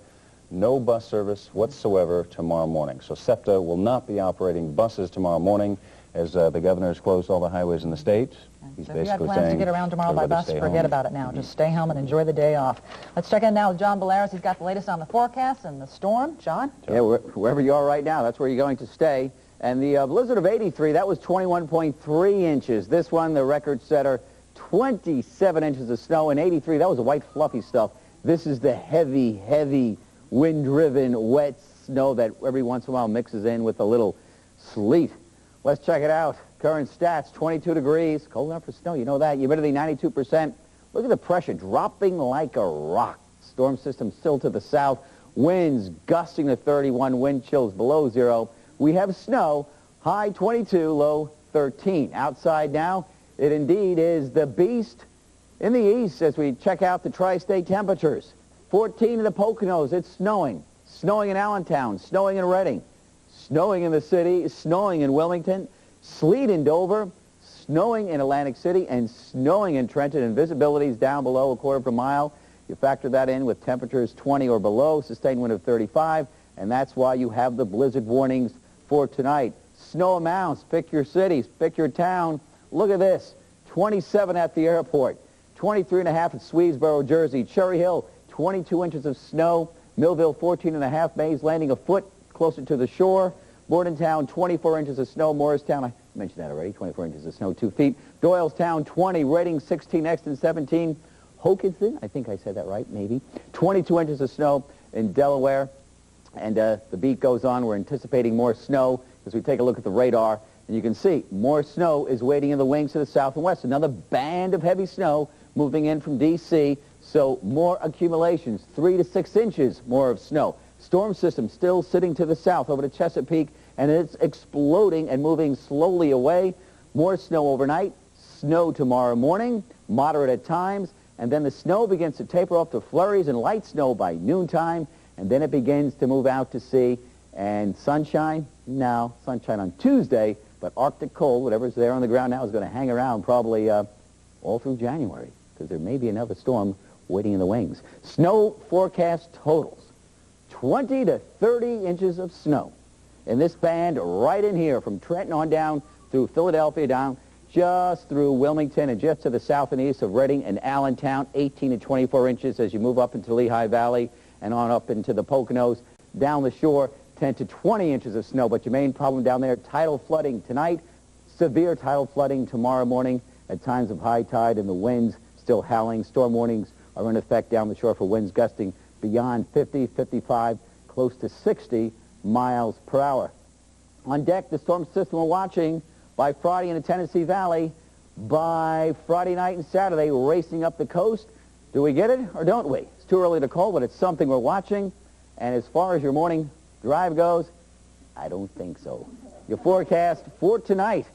no bus service whatsoever tomorrow morning. So SEPTA will not be operating buses tomorrow morning as the governor has closed all the highways in the state. He's so if you had plans to get around tomorrow by bus, forget about it now. Just stay home and enjoy the day off. Let's check in now with John Bolaris. He's got the latest on the forecast and the storm. John? Yeah, wherever you are right now, that's where you're going to stay. And the blizzard of '83, that was 21.3 inches. This one, the record setter, 27 inches of snow. In '83, that was the white fluffy stuff. This is the heavy, heavy, wind-driven, wet snow that every once in a while mixes in with a little sleet. Let's check it out. Current stats, 22 degrees. Cold enough for snow, you know that. Humidity, 92%. Look at the pressure dropping like a rock. Storm system still to the south. Winds gusting to 31. Wind chills below 0. We have snow. High 22, low 13. Outside now, it indeed is the beast in the east as we check out the tri-state temperatures. 14 in the Poconos. It's snowing. Snowing in Allentown. Snowing in Reading. Snowing in the city. Snowing in Wilmington. Sleet in Dover, snowing in Atlantic City, and snowing in Trenton, and visibilities down below a quarter of a mile. You factor that in with temperatures 20 or below, sustained wind of 35, and that's why you have the blizzard warnings for tonight. Snow amounts, pick your cities, pick your town. Look at this, 27 at the airport, 23.5 at Swedesboro, Jersey. Cherry Hill, 22 inches of snow. Millville, 14.5. Mays Landing, a foot closer to the shore. Bordentown, 24 inches of snow. Morristown, I mentioned that already, 24 inches of snow, 2 feet. Doylestown, 20. Reading, 16. Exton, 17. Hokinson, I think I said that right, maybe. 22 inches of snow in Delaware. And the beat goes on. We're anticipating more snow as we take a look at the radar. And you can see more snow is waiting in the wings to the south and west. Another band of heavy snow moving in from D.C. So more accumulations, 3 to 6 inches more of snow. Storm system still sitting to the south over to Chesapeake, and it's exploding and moving slowly away. More snow overnight, snow tomorrow morning, moderate at times, and then the snow begins to taper off to flurries and light snow by noontime, and then it begins to move out to sea. And sunshine? No, sunshine on Tuesday, but Arctic cold, whatever's there on the ground now, is going to hang around probably all through January, because there may be another storm waiting in the wings. Snow forecast totals. 20 to 30 inches of snow in this band right in here from Trenton on down through Philadelphia, down just through Wilmington and just to the south and east of Reading and Allentown, 18 to 24 inches as you move up into Lehigh Valley and on up into the Poconos. Down the shore, 10 to 20 inches of snow, but your main problem down there, tidal flooding tonight, severe tidal flooding tomorrow morning at times of high tide and the winds still howling. Storm warnings are in effect down the shore for winds gusting beyond 50, 55, close to 60 miles per hour. On deck, the storm system we're watching by Friday in the Tennessee Valley, by Friday night and Saturday, racing up the coast. Do we get it or don't we? It's too early to call, but it's something we're watching. And as far as your morning drive goes, I don't think so. Your forecast for tonight,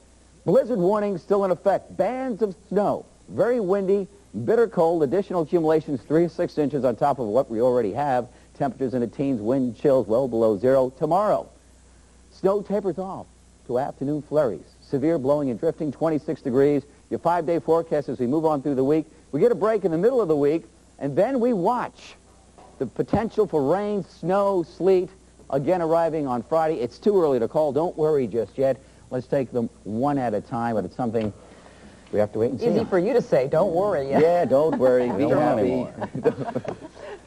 blizzard warning still in effect. Bands of snow, very windy, bitter cold, additional accumulations 3 to 6 inches on top of what we already have. Temperatures in the teens, wind chills well below zero. Tomorrow, snow tapers off to afternoon flurries. Severe blowing and drifting, 26 degrees. Your 5-day forecast as we move on through the week. We get a break in the middle of the week, and then we watch the potential for rain, snow, sleet, again arriving on Friday. It's too early to call. Don't worry just yet. Let's take them one at a time, but it's something we have to wait and see. Easy for you to say. Don't worry. Yeah, don't worry. Be happy.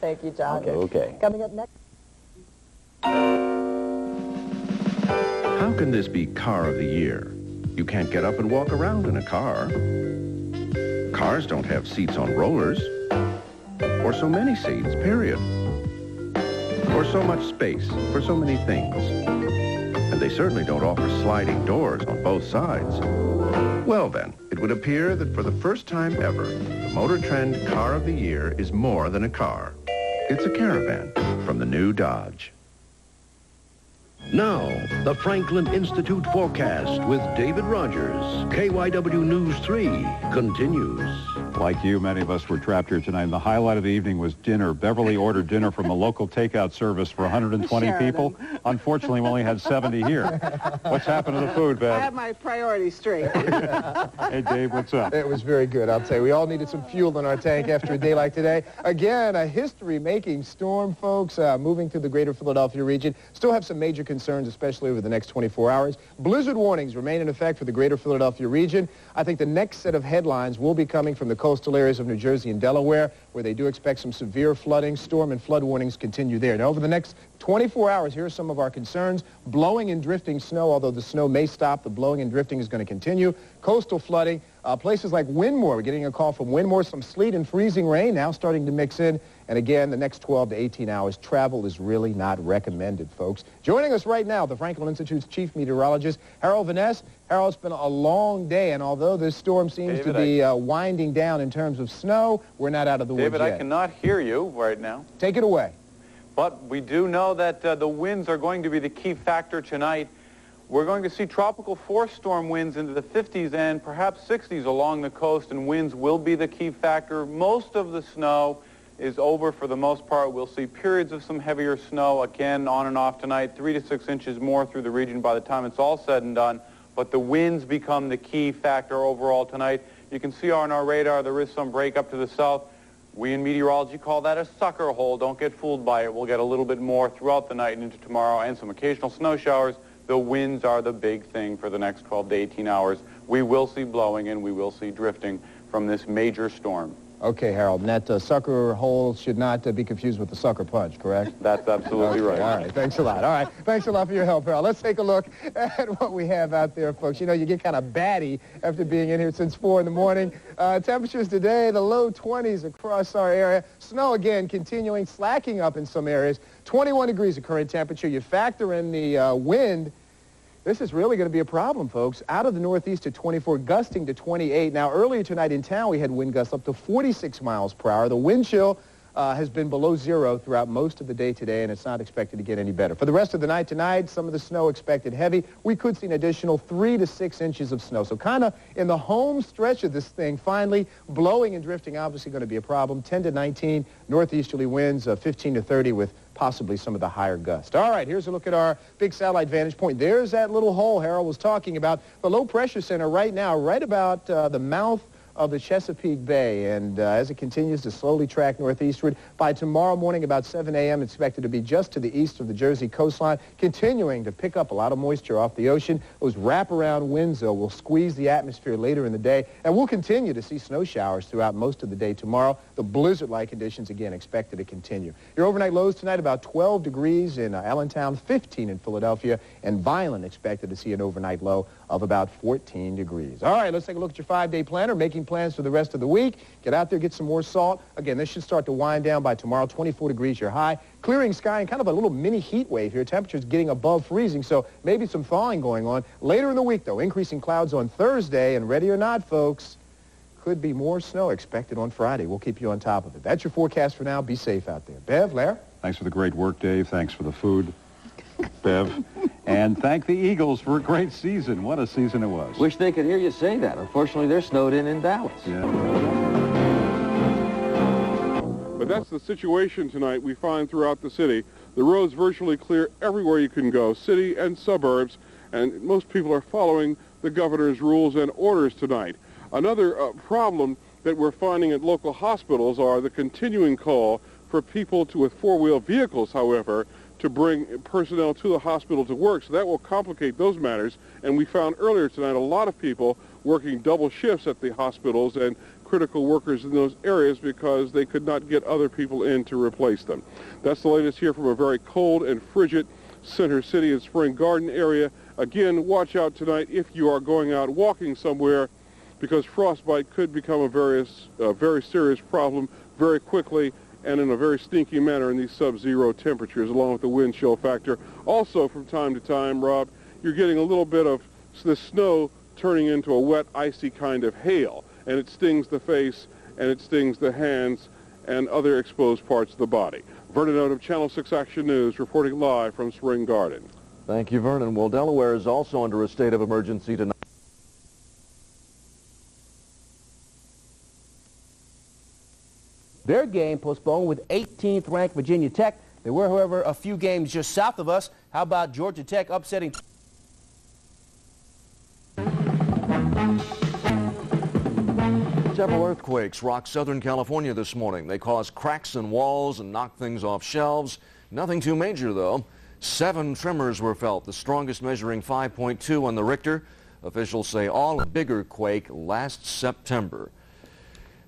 Thank you, John. Okay. Coming up next. How can this be car of the year? You can't get up and walk around in a car. Cars don't have seats on rollers, or so many seats, period. Or so much space for so many things. And they certainly don't offer sliding doors on both sides. Well then, it would appear that for the first time ever, the Motor Trend Car of the Year is more than a car. It's a caravan from the new Dodge. Now, the Franklin Institute forecast with David Rogers. KYW News 3 continues. Like you, many of us were trapped here tonight. And the highlight of the evening was dinner. Beverly ordered dinner from a local takeout service for 120 people. Unfortunately, we only had 70 here. What's happened to the food, Bev? I have my priorities straight. Hey, Dave, what's up? It was very good, I'll tell you. We all needed some fuel in our tank after a day like today. Again, a history-making storm, folks, moving through the greater Philadelphia region. Still have some major concerns, especially over the next 24 hours. Blizzard warnings remain in effect for the greater Philadelphia region. I think the next set of headlines will be coming from the coastal areas of New Jersey and Delaware, where they do expect some severe flooding. Storm and flood warnings continue there. Now, over the next 24 hours, here are some of our concerns. Blowing and drifting snow, although the snow may stop, the blowing and drifting is going to continue. Coastal flooding, places like Windmore. We're getting a call from Windmore. Some sleet and freezing rain now starting to mix in. And again, the next 12 to 18 hours, travel is really not recommended, folks. Joining us right now, the Franklin Institute's chief meteorologist, Harold Van Ness. Harold, it's been a long day, and although this storm seems to be winding down in terms of snow, we're not out of the woods yet. David, I cannot hear you right now. Take it away. But we do know that the winds are going to be the key factor tonight. We're going to see tropical force storm winds into the 50s and perhaps 60s along the coast, and winds will be the key factor. Most of the snow is over for the most part. We'll see periods of some heavier snow again on and off tonight, 3 to 6 inches more through the region by the time it's all said and done. But the winds become the key factor overall tonight. You can see on our radar there is some break up to the south. We in meteorology call that a sucker hole. Don't get fooled by it. We'll get a little bit more throughout the night and into tomorrow, and some occasional snow showers. The winds are the big thing for the next 12 to 18 hours. We will see blowing and we will see drifting from this major storm. Okay, Harold, and that sucker hole should not be confused with the sucker punch, correct? That's absolutely right. All right, thanks a lot. All right, thanks a lot for your help, Harold. Let's take a look at what we have out there, folks. You know, you get kind of batty after being in here since 4 in the morning. Temperatures today, the low 20s across our area. Snow, again, continuing, slacking up in some areas. 21 degrees of current temperature. You factor in the wind. This is really going to be a problem, folks. Out of the northeast to 24, gusting to 28. Now, earlier tonight in town, we had wind gusts up to 46 miles per hour. The wind chill has been below zero throughout most of the day today, and it's not expected to get any better. For the rest of the night tonight, some of the snow expected heavy. We could see an additional 3 to 6 inches of snow. So kind of in the home stretch of this thing, finally, blowing and drifting obviously going to be a problem. 10 to 19, northeasterly winds, 15 to 30 with possibly some of the higher gusts. All right, here's a look at our big satellite vantage point. There's that little hole Harold was talking about. The low pressure center right now, right about the mouth of the Chesapeake Bay, and as it continues to slowly track northeastward, by tomorrow morning about 7 a.m. it's expected to be just to the east of the Jersey coastline, continuing to pick up a lot of moisture off the ocean. Those wraparound winds, though, will squeeze the atmosphere later in the day, and we'll continue to see snow showers throughout most of the day tomorrow. The blizzard-like conditions, again, expected to continue. Your overnight lows tonight, about 12 degrees in Allentown, 15 in Philadelphia, and Violent expected to see an overnight low of about 14 degrees. All right, let's take a look at your 5-day planner, making plans for the rest of the week. Get out there, get some more salt. Again, this should start to wind down by tomorrow. 24 degrees your high. Clearing sky and kind of a little mini heat wave here. Temperatures getting above freezing, so maybe some thawing going on. Later in the week, though, increasing clouds on Thursday, and ready or not, folks, could be more snow expected on Friday. We'll keep you on top of it. That's your forecast for now. Be safe out there. Bev, Lair? Thanks for the great work, Dave. Thanks for the food, Bev. And thank the Eagles for a great season. What a season it was. Wish they could hear you say that. Unfortunately, they're snowed in Dallas. Yeah. But that's the situation tonight we find throughout the city. The roads virtually clear everywhere you can go, city and suburbs, and most people are following the governor's rules and orders tonight. Another problem that we're finding at local hospitals are the continuing call for people with four-wheel vehicles, however, to bring personnel to the hospital to work, so that will complicate those matters. And we found earlier tonight a lot of people working double shifts at the hospitals and critical workers in those areas because they could not get other people in to replace them. That's the latest here from a very cold and frigid Center City and Spring Garden area. Again, watch out tonight if you are going out walking somewhere, because frostbite could become a very serious problem very quickly and in a very sneaky manner in these sub-zero temperatures, along with the wind chill factor. Also, from time to time, Rob, you're getting a little bit of the snow turning into a wet, icy kind of hail, and it stings the face, and it stings the hands and other exposed parts of the body. Vernon Oat of Channel 6 Action News reporting live from Spring Garden. Thank you, Vernon. Well, Delaware is also under a state of emergency tonight. Their game postponed with 18th-ranked Virginia Tech. There were, however, a few games just south of us. How about Georgia Tech upsetting... Several earthquakes rocked Southern California this morning. They caused cracks in walls and knocked things off shelves. Nothing too major, though. 7 tremors were felt, the strongest measuring 5.2 on the Richter. Officials say all a bigger quake last September.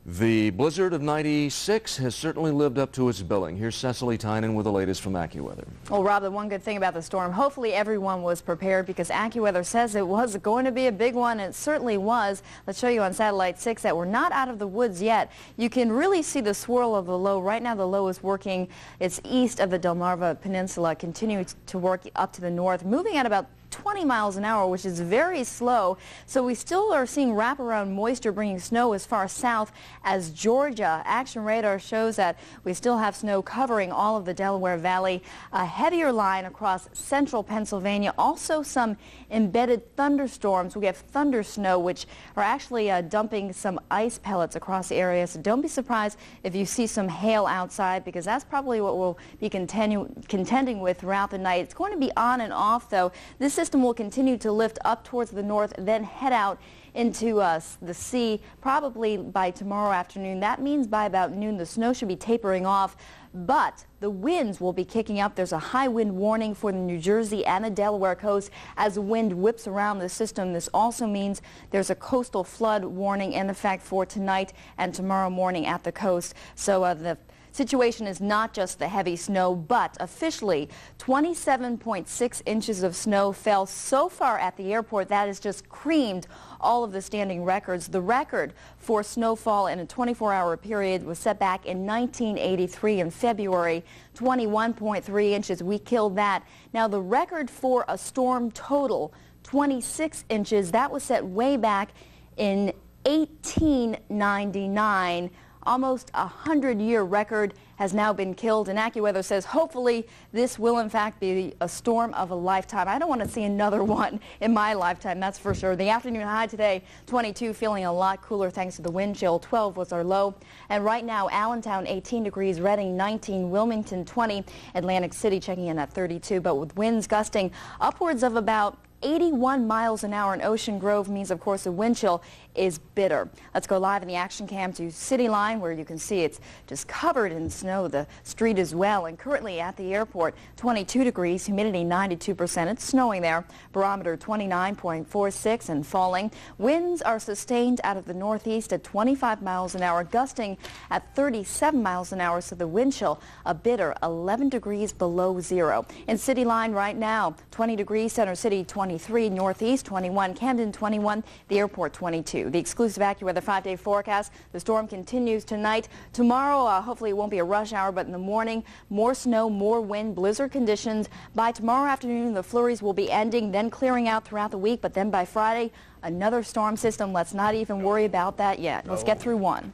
The blizzard of '96 has certainly lived up to its billing. Here's Cecily Tynan with the latest from AccuWeather. Well, Rob, the one good thing about the storm, hopefully everyone was prepared, because AccuWeather says it was going to be a big one, and it certainly was. Let's show you on Satellite 6 that we're not out of the woods yet. You can really see the swirl of the low. Right now the low is working. It's east of the Delmarva Peninsula, continuing to work up to the north, moving at about 20 miles an hour, which is very slow. So we still are seeing wraparound moisture bringing snow as far south as Georgia. Action radar shows that we still have snow covering all of the Delaware Valley. A heavier line across central Pennsylvania. Also some embedded thunderstorms. We have thunder snow, which are actually dumping some ice pellets across the area. So don't be surprised if you see some hail outside, because that's probably what we'll be contending with throughout the night. It's going to be on and off, though. This system will continue to lift up towards the north, then head out into the sea probably by tomorrow afternoon. That means by about noon the snow should be tapering off, but the winds will be kicking up. There's a high wind warning for the New Jersey and the Delaware coast as wind whips around the system. This also means there's a coastal flood warning in effect for tonight and tomorrow morning at the coast. So the situation is not just the heavy snow, but officially 27.6 inches of snow fell so far at the airport. That has just creamed all of the standing records. The record for snowfall in a 24-hour period was set back in 1983 in February, 21.3 inches. We killed that. Now the record for a storm total, 26 inches, that was set way back in 1899. Almost a 100-year record has now been killed, and AccuWeather says hopefully this will in fact be a storm of a lifetime. I don't want to see another one in my lifetime, that's for sure. The afternoon high today, 22, feeling a lot cooler thanks to the wind chill. 12 was our low. And right now, Allentown 18 degrees, Reading 19, Wilmington 20, Atlantic City checking in at 32, but with winds gusting upwards of about 81 miles an hour in Ocean Grove means, of course, the wind chill is bitter. Let's go live in the action cam to City Line, where you can see it's just covered in snow, the street as well. And currently at the airport, 22 degrees, humidity 92%. It's snowing there. Barometer 29.46 and falling. Winds are sustained out of the northeast at 25 miles an hour, gusting at 37 miles an hour. So the wind chill a bitter 11 degrees below zero. In City Line right now, 20 degrees, Center City 20. 23, Northeast 21, Camden 21, the airport 22. The exclusive AccuWeather 5-day forecast. The storm continues tonight. Tomorrow, hopefully it won't be a rush hour, but in the morning, more snow, more wind, blizzard conditions. By tomorrow afternoon, the flurries will be ending, then clearing out throughout the week, but then by Friday, another storm system. Let's not even worry about that yet. Let's get through one.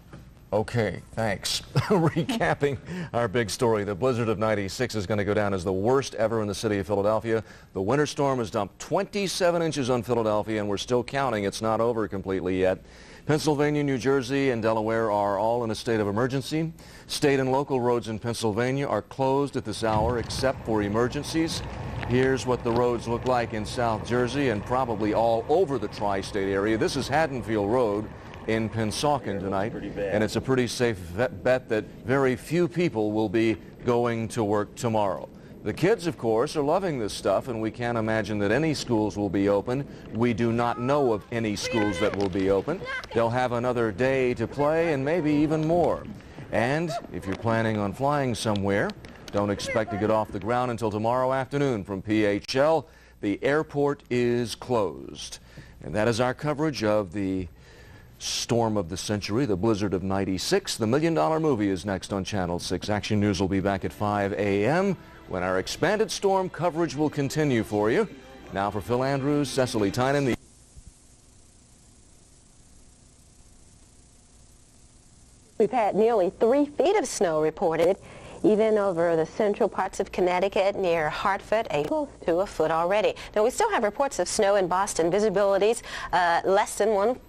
Okay, thanks. Recapping our big story, the blizzard of 96 is going to go down as the worst ever in the city of Philadelphia. The winter storm has dumped 27 inches on Philadelphia, and we're still counting. It's not over completely yet. Pennsylvania, New Jersey, and Delaware are all in a state of emergency. State and local roads in Pennsylvania are closed at this hour except for emergencies. Here's what the roads look like in South Jersey and probably all over the tri-state area. This is Haddonfield Road in Pennsauken tonight, and it's a pretty safe bet that very few people will be going to work tomorrow. The kids, of course, are loving this stuff, and we can't imagine that any schools will be open. We do not know of any schools that will be open. They'll have another day to play and maybe even more. And if you're planning on flying somewhere, don't expect to get off the ground until tomorrow afternoon from PHL. The airport is closed. And that is our coverage of the storm of the century, the blizzard of 96. The $1 Million Movie is next on Channel 6. Action News will be back at 5 a.m. when our expanded storm coverage will continue for you. Now for Phil Andrews, Cecily Tynan. We've had nearly 3 feet of snow reported, even over the central parts of Connecticut near Hartford, close to a foot already. Now, we still have reports of snow in Boston, visibilities less than 1/2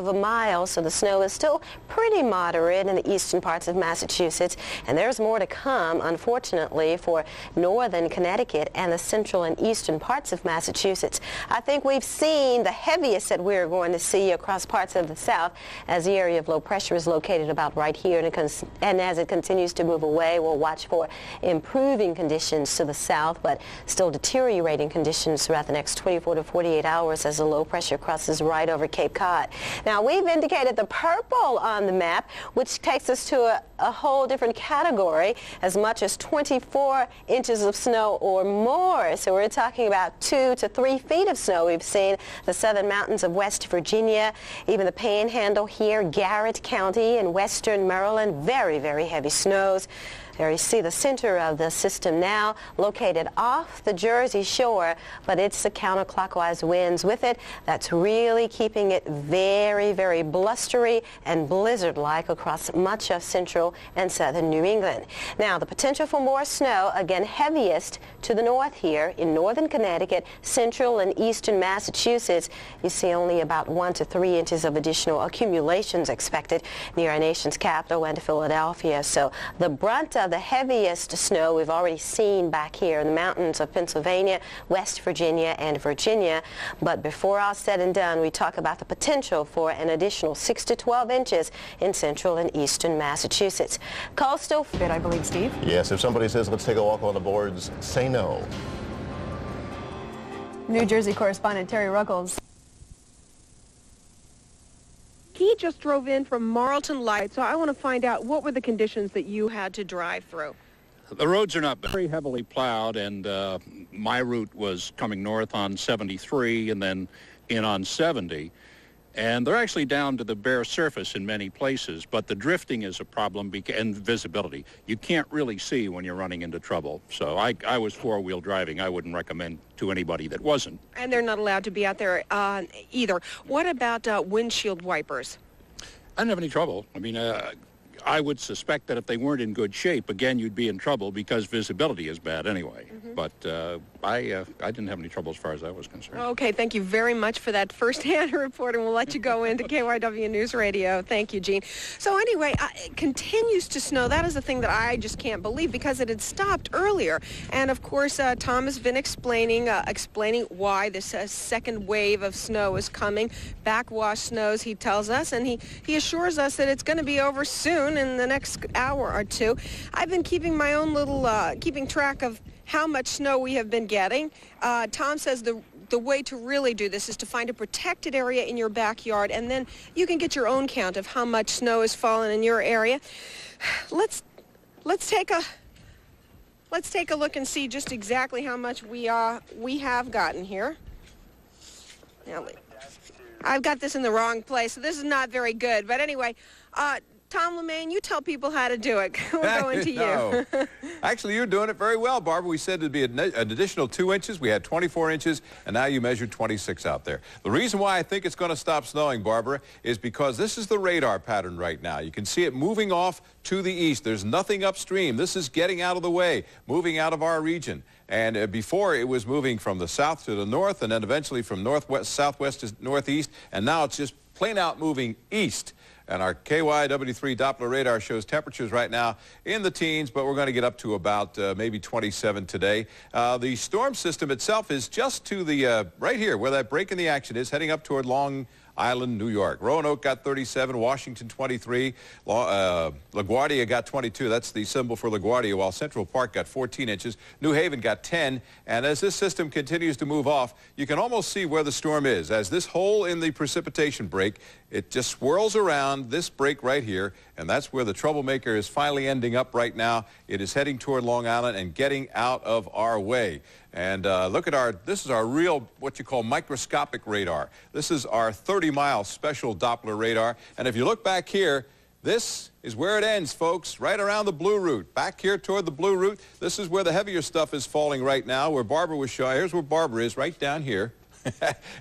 of a mile, so the snow is still pretty moderate in the eastern parts of Massachusetts, and there's more to come, unfortunately, for northern Connecticut and the central and eastern parts of Massachusetts. I think we've seen the heaviest that we're going to see across parts of the south as the area of low pressure is located about right here, and as it continues to move away, we'll watch for improving conditions to the south, but still deteriorating conditions throughout the next 24 to 48 hours as the low pressure crosses right over Cape Cod. Now, we've indicated the purple on the map, which takes us to a whole different category, as much as 24 inches of snow or more. So we're talking about 2 to 3 feet of snow. We've seen the southern mountains of West Virginia, even the Panhandle here, Garrett County in western Maryland, very, very heavy snows. There you see the center of the system now, located off the Jersey shore, but it's the counterclockwise winds with it that's really keeping it very, very blustery and blizzard-like across much of central and southern New England. Now, the potential for more snow, again, heaviest to the north here in northern Connecticut, central and eastern Massachusetts. You see only about 1 to 3 inches of additional accumulations expected near our nation's capital and Philadelphia. So the brunt of the heaviest snow we've already seen back here in the mountains of Pennsylvania, West Virginia, and Virginia. But before all said and done, we talk about the potential for an additional 6 to 12 inches in central and eastern Massachusetts. Coastal, I believe, Steve? Yes, if somebody says, let's take a walk on the boards, say no. New Jersey correspondent Terry Ruckles. He just drove in from Marlton Light, so I want to find out what were the conditions that you had to drive through. The roads are not very heavily plowed, and my route was coming north on 73 and then in on 70. And they're actually down to the bare surface in many places, but the drifting is a problem and visibility. You can't really see when you're running into trouble. So I was four-wheel driving. I wouldn't recommend to anybody that wasn't. And they're not allowed to be out there either. What about windshield wipers? I didn't have any trouble. I mean, I would suspect that if they weren't in good shape, again, you'd be in trouble because visibility is bad anyway. Mm-hmm. But I didn't have any trouble as far as I was concerned. Okay, thank you very much for that first-hand report, and we'll let you go into KYW News Radio. Thank you, Gene. So anyway, it continues to snow. That is the thing that I just can't believe because it had stopped earlier. And, of course, Tom has been explaining why this second wave of snow is coming. Backwash snows, he tells us, and he assures us that it's going to be over soon in the next hour or two. I've been keeping my own little, keeping track of how much snow we have been getting. Tom says the way to really do this is to find a protected area in your backyard, and then you can get your own count of how much snow has fallen in your area. Let's take a look and see just exactly how much we have gotten here. I've got this in the wrong place, so this is not very good. But anyway, Tom LeMaine, you tell people how to do it. We're going to you. Actually, you're doing it very well, Barbara. We said it'd be an additional 2 inches. We had 24 inches, and now you measured 26 out there. The reason why I think it's going to stop snowing, Barbara, is because this is the radar pattern right now. You can see it moving off to the east. There's nothing upstream. This is getting out of the way, moving out of our region. And before, it was moving from the south to the north, and then eventually from northwest, southwest to northeast, and now it's just plain out moving east. And our KYW3 Doppler radar shows temperatures right now in the teens, but we're going to get up to about maybe 27 today. The storm system itself is just to the right here where that break in the action is, heading up toward Long Island, New York. Roanoke got 37, Washington 23, LaGuardia got 22. That's the symbol for LaGuardia, while Central Park got 14 inches. New Haven got 10. And as this system continues to move off, you can almost see where the storm is. As this hole in the precipitation break, it just swirls around this break right here, and that's where the troublemaker is finally ending up right now. It is heading toward Long Island and getting out of our way. And look at this is our real, what you call microscopic radar. This is our 30-mile special Doppler radar. And if you look back here, this is where it ends, folks, right around the blue route. Back here toward the blue route, this is where the heavier stuff is falling right now, where Barbara was showing. Here's where Barbara is, right down here.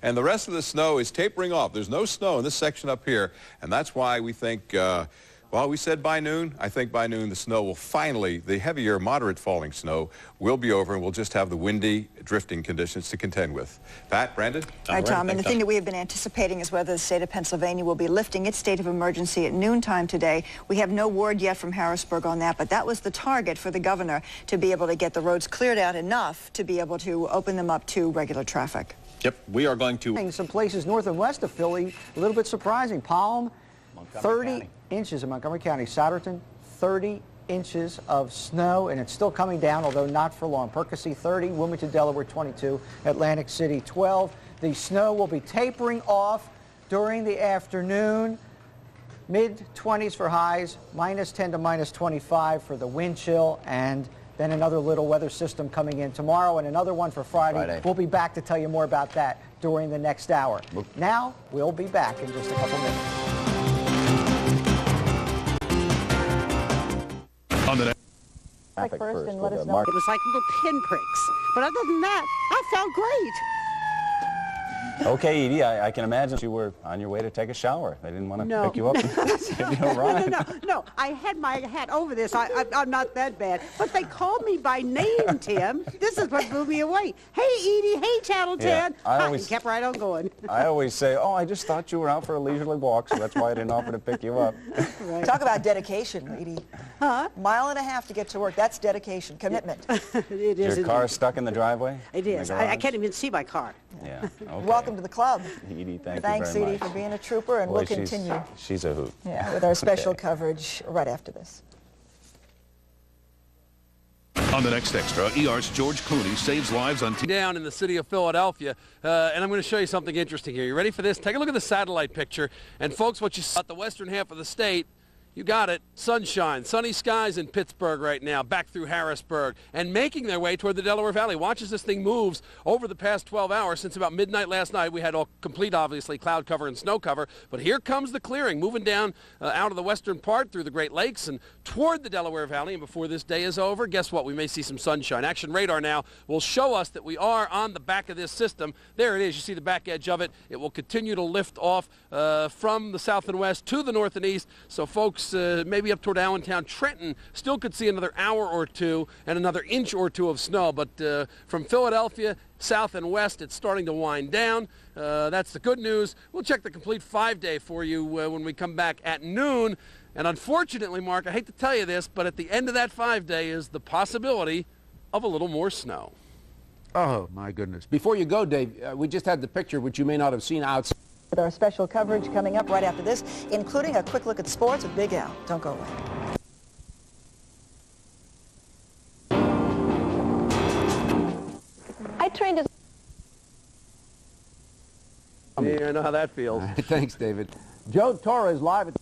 And the rest of the snow is tapering off. There's no snow in this section up here, and that's why we think, well, we said by noon. I think by noon the snow will finally, the heavier, moderate falling snow will be over, and we'll just have the windy, drifting conditions to contend with. Pat, Brandon? All right, Tom, and the thing that we have been anticipating is whether the state of Pennsylvania will be lifting its state of emergency at noontime today. We have no word yet from Harrisburg on that, but that was the target for the governor, to be able to get the roads cleared out enough to be able to open them up to regular traffic. Yep, we are going to... Some places north and west of Philly, a little bit surprising. Palm, 30 inches in Montgomery County. Souderton, 30 inches of snow, and it's still coming down, although not for long. Percy, 30. Wilmington, Delaware, 22. Atlantic City, 12. The snow will be tapering off during the afternoon. Mid-20s for highs, -10 to -25 for the wind chill, and then another little weather system coming in tomorrow and another one for Friday. We'll be back to tell you more about that during the next hour. Now, we'll be back in just a couple minutes. On the next First and let us know. It was like little pinpricks. But other than that, I felt great. Okay, Edie, I can imagine you were on your way to take a shower. They didn't want to pick you up and give you a ride. No, I had my hat over this. I'm not that bad. But they called me by name, Tim. This is what blew me away. Hey, Edie. Hey, Channel 10. I kept right on going. I always say, oh, I just thought you were out for a leisurely walk, so that's why I didn't offer to pick you up. Right. Talk about dedication, Edie. Huh? Mile and a half to get to work. That's dedication, commitment. It is. Your car stuck in the driveway? It is. I can't even see my car. Yeah. Okay. Welcome to the club. Edie, Thanks, you very Edie, much. for being a trooper, and Boy, we'll continue. She's a hoot. Yeah, with our special coverage right after this. On the next Extra, ER's George Clooney saves lives on down in the city of Philadelphia, and I'm going to show you something interesting here. You ready for this? Take a look at the satellite picture, and folks, what you see at the western half of the state, you got it. Sunshine, sunny skies in Pittsburgh right now, back through Harrisburg, and making their way toward the Delaware Valley. Watch as this thing moves over the past 12 hours. Since about midnight last night, we had all complete, obviously, cloud cover and snow cover. But here comes the clearing, moving down out of the western part through the Great Lakes and toward the Delaware Valley. And before this day is over, guess what? We may see some sunshine. Action radar now will show us that we are on the back of this system. There it is. You see the back edge of it. It will continue to lift off from the south and west to the north and east. So, folks, maybe up toward Allentown, Trenton still could see another hour or two and another inch or two of snow. But from Philadelphia, south and west, it's starting to wind down. That's the good news. We'll check the complete 5-day for you when we come back at noon. And unfortunately, Mark, I hate to tell you this, but at the end of that 5-day is the possibility of a little more snow. Oh, my goodness. Before you go, Dave, we just had the picture, which you may not have seen outside. With our special coverage coming up right after this, including a quick look at sports with Big Al. Don't go away. I trained as... Yeah, I know how that feels. Thanks, David. Joe Torres live at...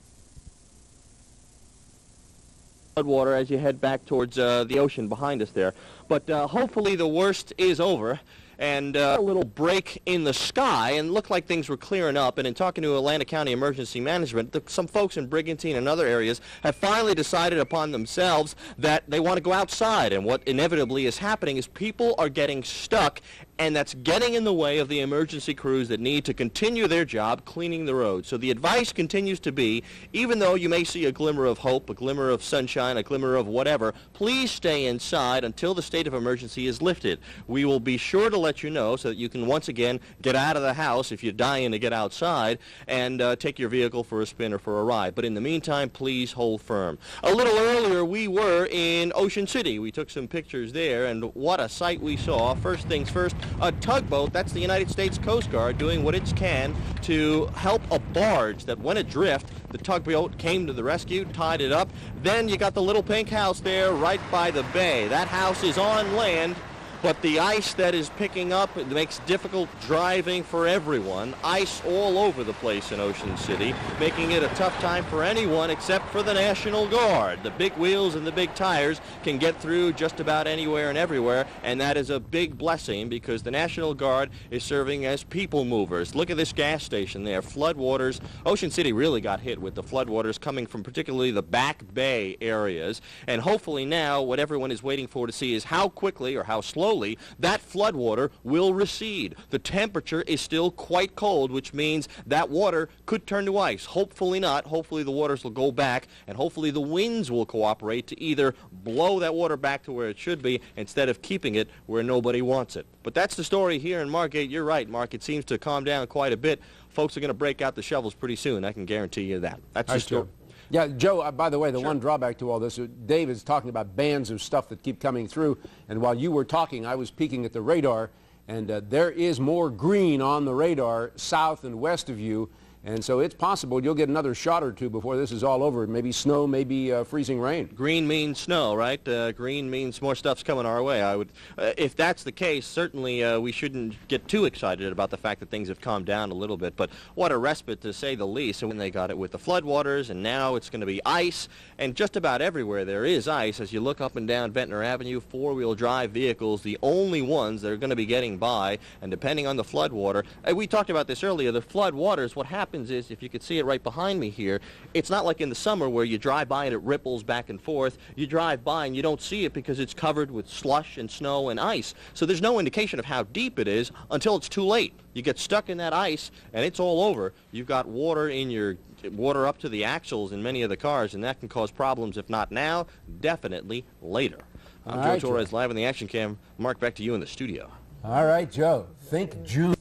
Water as you head back towards the ocean behind us there. But hopefully the worst is over. and a little break in the sky, and looked like things were clearing up. And in talking to Atlantic County Emergency Management, some folks in Brigantine and other areas have finally decided upon themselves that they want to go outside. And what inevitably is happening is people are getting stuck, and that's getting in the way of the emergency crews that need to continue their job cleaning the roads. So the advice continues to be, even though you may see a glimmer of hope, a glimmer of sunshine, a glimmer of whatever, please stay inside until the state of emergency is lifted. We will be sure to let you know so that you can once again get out of the house if you're dying to get outside and take your vehicle for a spin or for a ride. But in the meantime, please hold firm. A little earlier, we were in Ocean City. We took some pictures there, and what a sight we saw. First things first, a tugboat, that's the United States Coast Guard, doing what it can to help a barge that went adrift. The tugboat came to the rescue, tied it up. Then you got the little pink house there right by the bay. That house is on land, but the ice that is picking up, it makes difficult driving for everyone. Ice all over the place in Ocean City, making it a tough time for anyone except for the National Guard. The big wheels and the big tires can get through just about anywhere and everywhere, and that is a big blessing because the National Guard is serving as people movers. Look at this gas station there, floodwaters. Ocean City really got hit with the floodwaters coming from particularly the back bay areas, and hopefully now what everyone is waiting for to see is how quickly or how slowly that floodwater will recede. The temperature is still quite cold, which means that water could turn to ice. Hopefully not. Hopefully the waters will go back, and hopefully the winds will cooperate to either blow that water back to where it should be instead of keeping it where nobody wants it. But that's the story here in Margate. You're right, Mark. It seems to calm down quite a bit. Folks are going to break out the shovels pretty soon. I can guarantee you that. That's the story. Yeah, Joe, by the way, the one drawback to all this, Dave is talking about bands of stuff that keep coming through, and while you were talking, I was peeking at the radar, and there is more green on the radar south and west of you, and so it's possible you'll get another shot or two before this is all over. Maybe snow, maybe freezing rain. Green means snow, right? Green means more stuff's coming our way. I would, if that's the case, certainly we shouldn't get too excited about the fact that things have calmed down a little bit. But what a respite, to say the least. And when they got it with the floodwaters, and now it's going to be ice, and just about everywhere there is ice. As you look up and down Ventnor Avenue, four-wheel drive vehicles, the only ones that are going to be getting by, and depending on the floodwater, we talked about this earlier, the floodwaters, what happens is, if you could see it right behind me here, it's not like in the summer where you drive by and it ripples back and forth. You drive by and you don't see it because it's covered with slush and snow and ice. So there's no indication of how deep it is until it's too late. You get stuck in that ice and it's all over. You've got water in your water up to the axles in many of the cars, and that can cause problems, if not now, definitely later. I'm Joe Torres, live on the Action Cam. Mark, back to you in the studio. All right, Joe. Think June.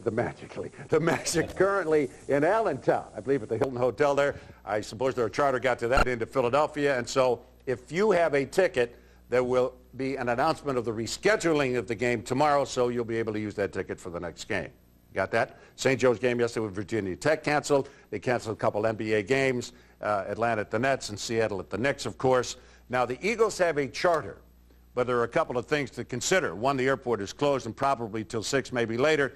The Magic currently in Allentown, I believe at the Hilton Hotel there. I suppose their charter got to that into Philadelphia, and so if you have a ticket, there will be an announcement of the rescheduling of the game tomorrow, so you'll be able to use that ticket for the next game. Got that? St. Joe's game yesterday with Virginia Tech canceled. They canceled a couple NBA games, Atlanta at the Nets and Seattle at the Knicks, of course. Now, the Eagles have a charter, but there are a couple of things to consider. One, the airport is closed and probably till 6, maybe later.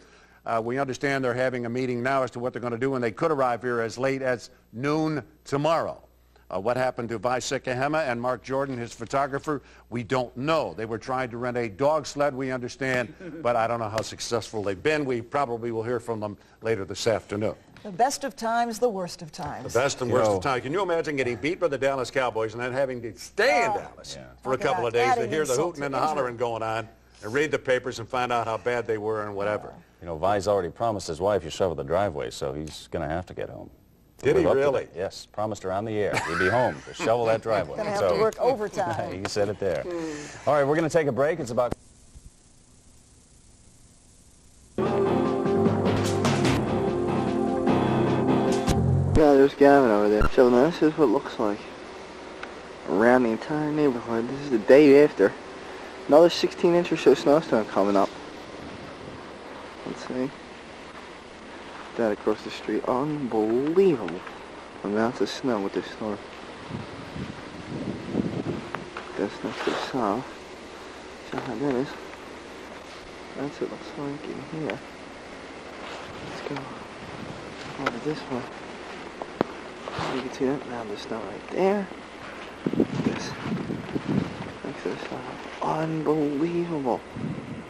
We understand they're having a meeting now as to what they're going to do, and they could arrive here as late as noon tomorrow. What happened to Vi Sikahema and Mark Jordan, his photographer, we don't know. They were trying to rent a dog sled, we understand, but I don't know how successful they've been. We probably will hear from them later this afternoon. The best of times, the worst of times. The best and worst of times. Can you imagine getting beat by the Dallas Cowboys and then having to stay in Dallas for a couple of days to hear the hooting and the hollering going on and read the papers and find out how bad they were and whatever? You know, Vi's already promised his wife he'll shovel the driveway, so he's going to have to get home. Did he really? Yes, promised her on the air. He'd be home to shovel that driveway. Going to have to work overtime. He said it there. All right, we're going to take a break. It's about... Yeah, there's Gavin over there. So now this is what it looks like around the entire neighborhood. This is the day after. Another 16-inch or so snowstorm coming up. Let's see. That across the street. Unbelievable amounts of snow with this storm. That's next to the south. See how that is. That's what it looks like in here. Let's go over to this one. You can see that mound of snow right there. This. Like this snow. Unbelievable.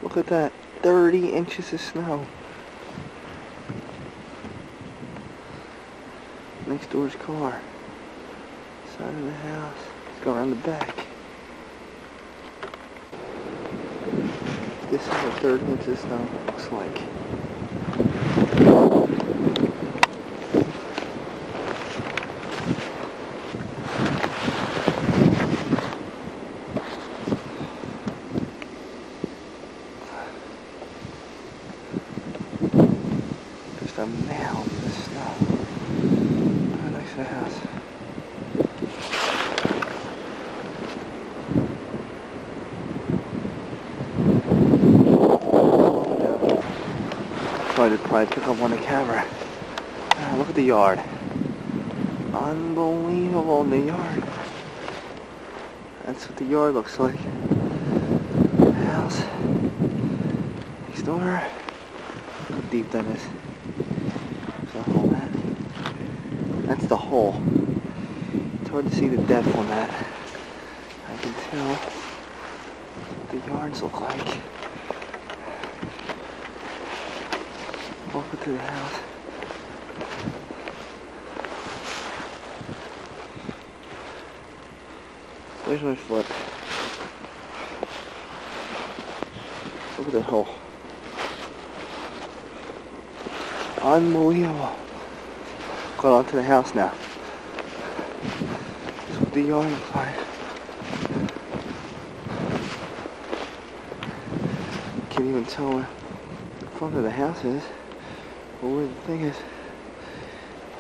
Look at that. 30 inches of snow. Next door's car. Side of the house. Let's go around the back. This is what 30 inches of snow looks like. Just a mound of snow right next to the house. I did probably pick up on the camera. Look at the yard. Unbelievable in the yard. That's what the yard looks like. The house next door. Look how deep that is. There's a hole in that. That's the hole. It's hard to see the depth on that. I can tell what the yards look like. Welcome to the house. Where's my foot? Look at that hole. Unbelievable. Got onto the house now. That's what the yard looks like. Can't even tell where the front of the house is. Well, where the thing is,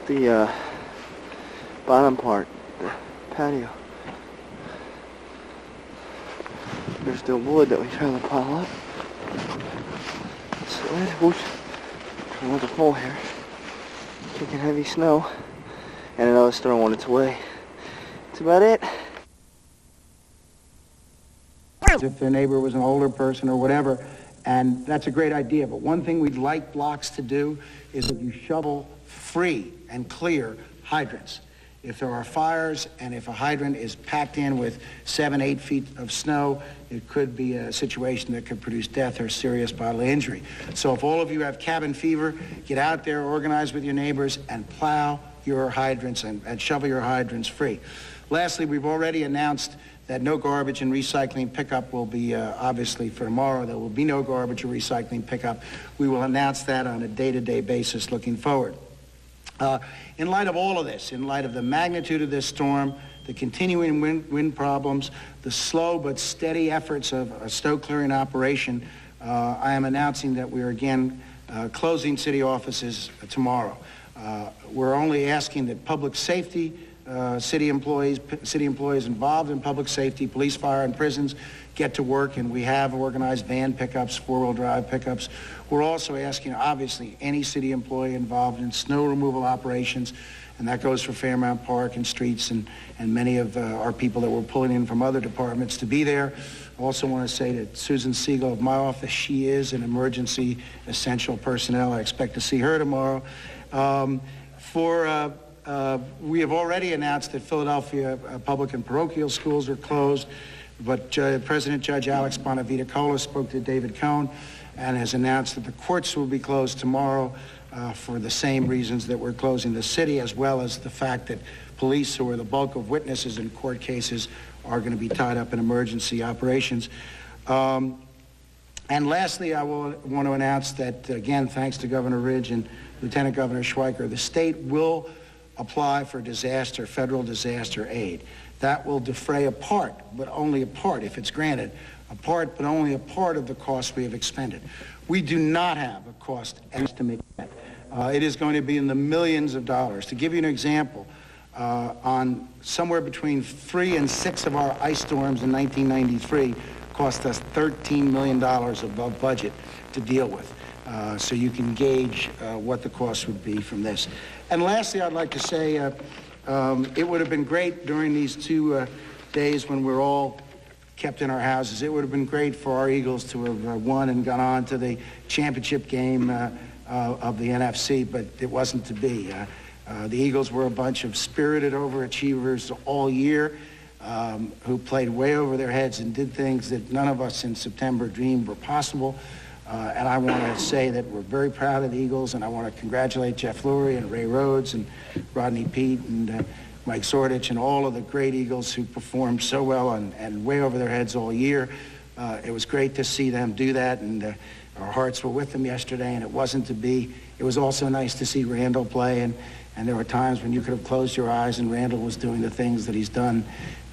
the bottom part, the patio. There's still wood that we trying to pile up. So whoosh, another hole here. Taking heavy snow, and another storm on its way. That's about it. If their neighbor was an older person or whatever, and that's a great idea, but one thing we'd like blocks to do is that you shovel free and clear hydrants. If there are fires and if a hydrant is packed in with 7-8 feet of snow, it could be a situation that could produce death or serious bodily injury. So if all of you have cabin fever, get out there, organize with your neighbors, and plow your hydrants and shovel your hydrants free. Lastly, we've already announced that no garbage and recycling pickup will be, obviously for tomorrow, there will be no garbage or recycling pickup. We will announce that on a day-to-day basis looking forward. In light of all of this, in light of the magnitude of this storm, the continuing wind problems, the slow but steady efforts of a snow clearing operation, I am announcing that we are again closing city offices tomorrow. We're only asking that public safety, city employees involved in public safety, police, fire, and prisons get to work, and we have organized van pickups, four-wheel drive pickups. We're also asking, obviously, any city employee involved in snow removal operations, and that goes for Fairmount Park and streets and many of our people that we're pulling in from other departments to be there. I also want to say that Susan Siegel of my office, she is an emergency essential personnel. I expect to see her tomorrow. We have already announced that Philadelphia public and parochial schools are closed, but President Judge Alex Bonavita-Cola spoke to David Cohn and has announced that the courts will be closed tomorrow for the same reasons that we're closing the city, as well as the fact that police, who are the bulk of witnesses in court cases, are going to be tied up in emergency operations. And lastly, I want to announce that, again, thanks to Governor Ridge and Lieutenant Governor Schweiker, the state will apply for federal disaster aid. That will defray a part, but only a part, if it's granted, a part, but only a part of the cost we have expended. We do not have a cost estimate yet. It is going to be in the millions of dollars. To give you an example, on somewhere between 3 and 6 of our ice storms in 1993 cost us $13 million above budget to deal with. So you can gauge what the cost would be from this. And lastly, I'd like to say it would have been great during these 2 days when we're all kept in our houses. It would have been great for our Eagles to have won and gone on to the championship game of the NFC, but it wasn't to be. The Eagles were a bunch of spirited overachievers all year. who played way over their heads and did things that none of us in September dreamed were possible. And I want to say that we're very proud of the Eagles, and I want to congratulate Jeff Lurie and Ray Rhodes and Rodney Peete and Mike Sordich and all of the great Eagles who performed so well and way over their heads all year. It was great to see them do that, and our hearts were with them yesterday, and it wasn't to be. It was also nice to see Randall play, and there were times when you could have closed your eyes and Randall was doing the things that he's done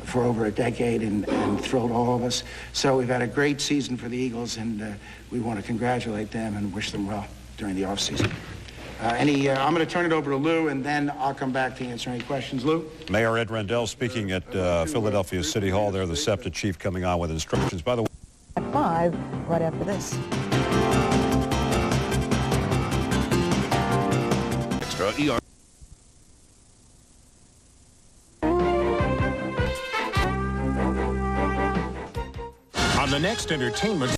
for over a decade and thrilled all of us. So we've had a great season for the Eagles, and we want to congratulate them and wish them well during the offseason. I'm going to turn it over to Lou, and then I'll come back to answer any questions. Lou? Mayor Ed Rendell speaking at Philadelphia City Hall there, the SEPTA chief coming on with instructions. By the way, at 5, right after this. Extra ER. On the next entertainment.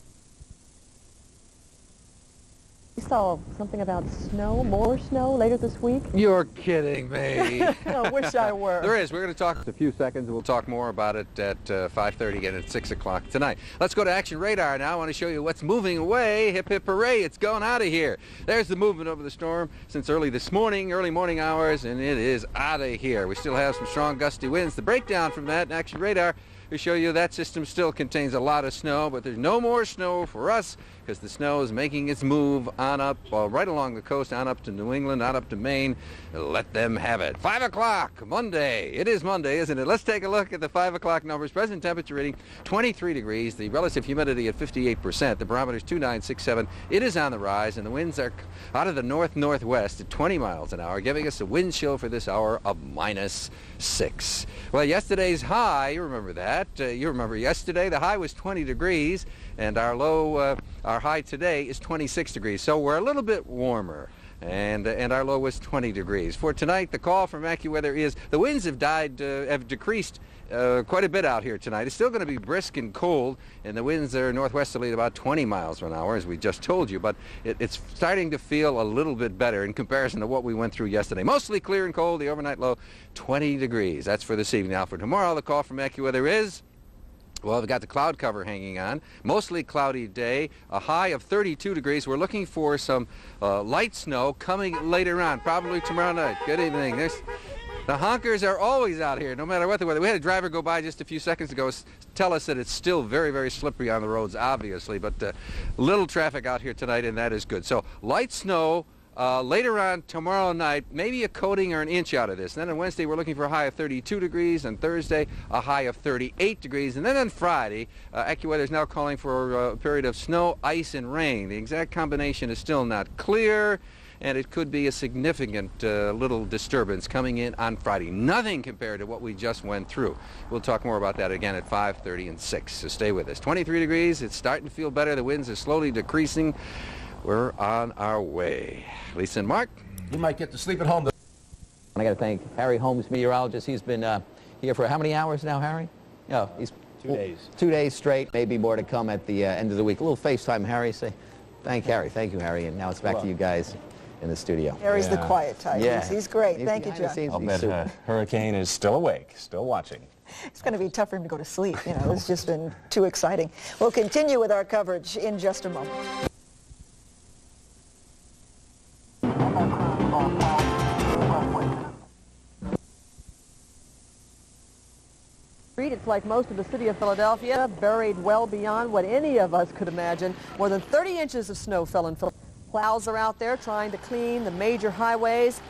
We saw something about snow, more snow later this week. You're kidding me. I wish I were. There is. We're going to talk in a few seconds. We'll talk more about it at 5:30 again at 6 o'clock tonight. Let's go to Action Radar now. I want to show you what's moving away. Hip, hip, hooray. It's going out of here. There's the movement over the storm since early morning hours, and it is out of here. We still have some strong gusty winds. The breakdown from that in Action Radar, we show you that system still contains a lot of snow, but there's no more snow for us because the snow is making its move on up, right along the coast, on up to New England, on up to Maine. Let them have it. 5 o'clock, Monday. It is Monday, isn't it? Let's take a look at the 5 o'clock numbers. Present temperature reading 23 degrees. The relative humidity at 58%. The barometer is 2967. It is on the rise, and the winds are out of the north-northwest at 20 miles an hour, giving us a wind chill for this hour of -6. Well, yesterday's high, you remember that. You remember yesterday, the high was 20 degrees, and our low, our high today is 26 degrees. So we're a little bit warmer, and our low was 20 degrees. For tonight, the call from AccuWeather is the winds have decreased quite a bit out here tonight. It's still going to be brisk and cold, and the winds are northwesterly at about 20 miles an hour, as we just told you, but it's starting to feel a little bit better in comparison to what we went through yesterday. Mostly clear and cold, the overnight low 20 degrees. That's for this evening. Now for tomorrow, the call from AccuWeather is, well, we've got the cloud cover hanging on. Mostly cloudy day, a high of 32 degrees. We're looking for some light snow coming later on, probably tomorrow night. Good evening. The honkers are always out here, no matter what the weather. We had a driver go by just a few seconds ago, tell us that it's still very, very slippery on the roads, obviously, but little traffic out here tonight, and that is good. So light snow later on tomorrow night, maybe a coating or an inch out of this. And then on Wednesday, we're looking for a high of 32 degrees. On Thursday, a high of 38 degrees. And then on Friday, AccuWeather is now calling for a period of snow, ice, and rain. The exact combination is still not clear, and it could be a significant little disturbance coming in on Friday. Nothing compared to what we just went through. We'll talk more about that again at 5:30 and 6, so stay with us. 23 degrees, it's starting to feel better. The winds are slowly decreasing. We're on our way. Lisa and Mark? You might get to sleep at home. I got to thank Harry Holmes, meteorologist. He's been here for how many hours now, Harry? No, he's 2 days. 2 days straight, maybe more to come at the end of the week. A little FaceTime, Harry. Say, thank Harry. Thank you, Harry. And now it's back to you guys in the studio. Harry's the quiet type. Yeah. He's great. Thank you, John. I'll bet Hurricane is still awake, still watching. It's going to be tough for him to go to sleep. You know, it's just been too exciting. We'll continue with our coverage in just a moment. It's like most of the city of Philadelphia, buried well beyond what any of us could imagine. More than 30 inches of snow fell in Philadelphia. Plows are out there trying to clean the major highways.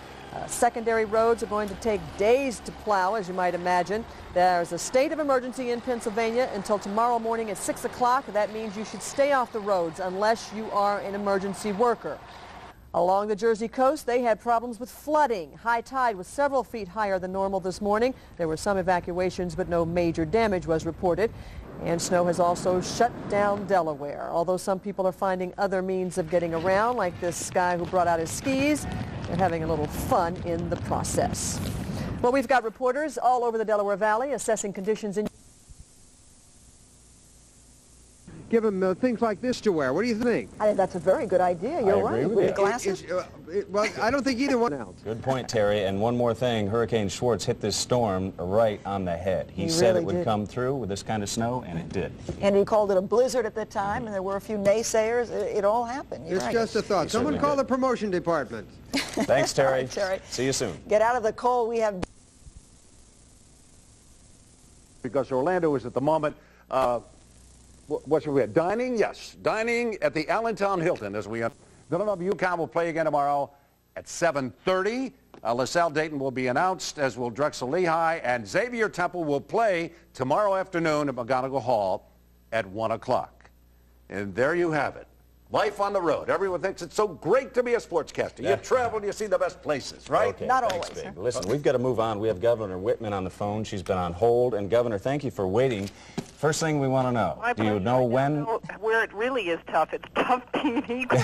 Secondary roads are going to take days to plow, as you might imagine. There's a state of emergency in Pennsylvania until tomorrow morning at 6 o'clock. That means you should stay off the roads unless you are an emergency worker. Along the Jersey coast, they had problems with flooding. High tide was several feet higher than normal this morning. There were some evacuations, but no major damage was reported. And snow has also shut down Delaware. Although some people are finding other means of getting around, like this guy who brought out his skis. They're having a little fun in the process. Well, we've got reporters all over the Delaware Valley assessing conditions in... give them things like this to wear. What do you think? I think that's a very good idea. You're right. agree with you. Glasses? Well, I don't think either one else. Good point, Terry. And one more thing, Hurricane Schwartz hit this storm right on the head. He said really it would did. come through with this kind of snow, and it did. And he called it a blizzard at the time, and there were a few naysayers. It all happened. You're It's right. just a thought. Someone call the promotion department. Thanks, Terry. All right, Terry. See you soon. Get out of the cold. We have... Because Orlando is at the moment, what should we have? Dining? Yes. Dining at the Allentown Hilton as we... Villanova UConn will play again tomorrow at 7:30. LaSalle Dayton will be announced, as will Drexel Lehigh, and Xavier Temple will play tomorrow afternoon at McGonigal Hall at 1 o'clock. And there you have it. Life on the road. Everyone thinks it's so great to be a sportscaster. You travel, you see the best places, right? Okay, Not thanks, always, Big. sir. Listen, we've got to move on. We have Governor Whitman on the phone. She's been on hold. And, Governor, thank you for waiting. First thing we want to know, do you know when... Where it really is tough, it's tough being Eagles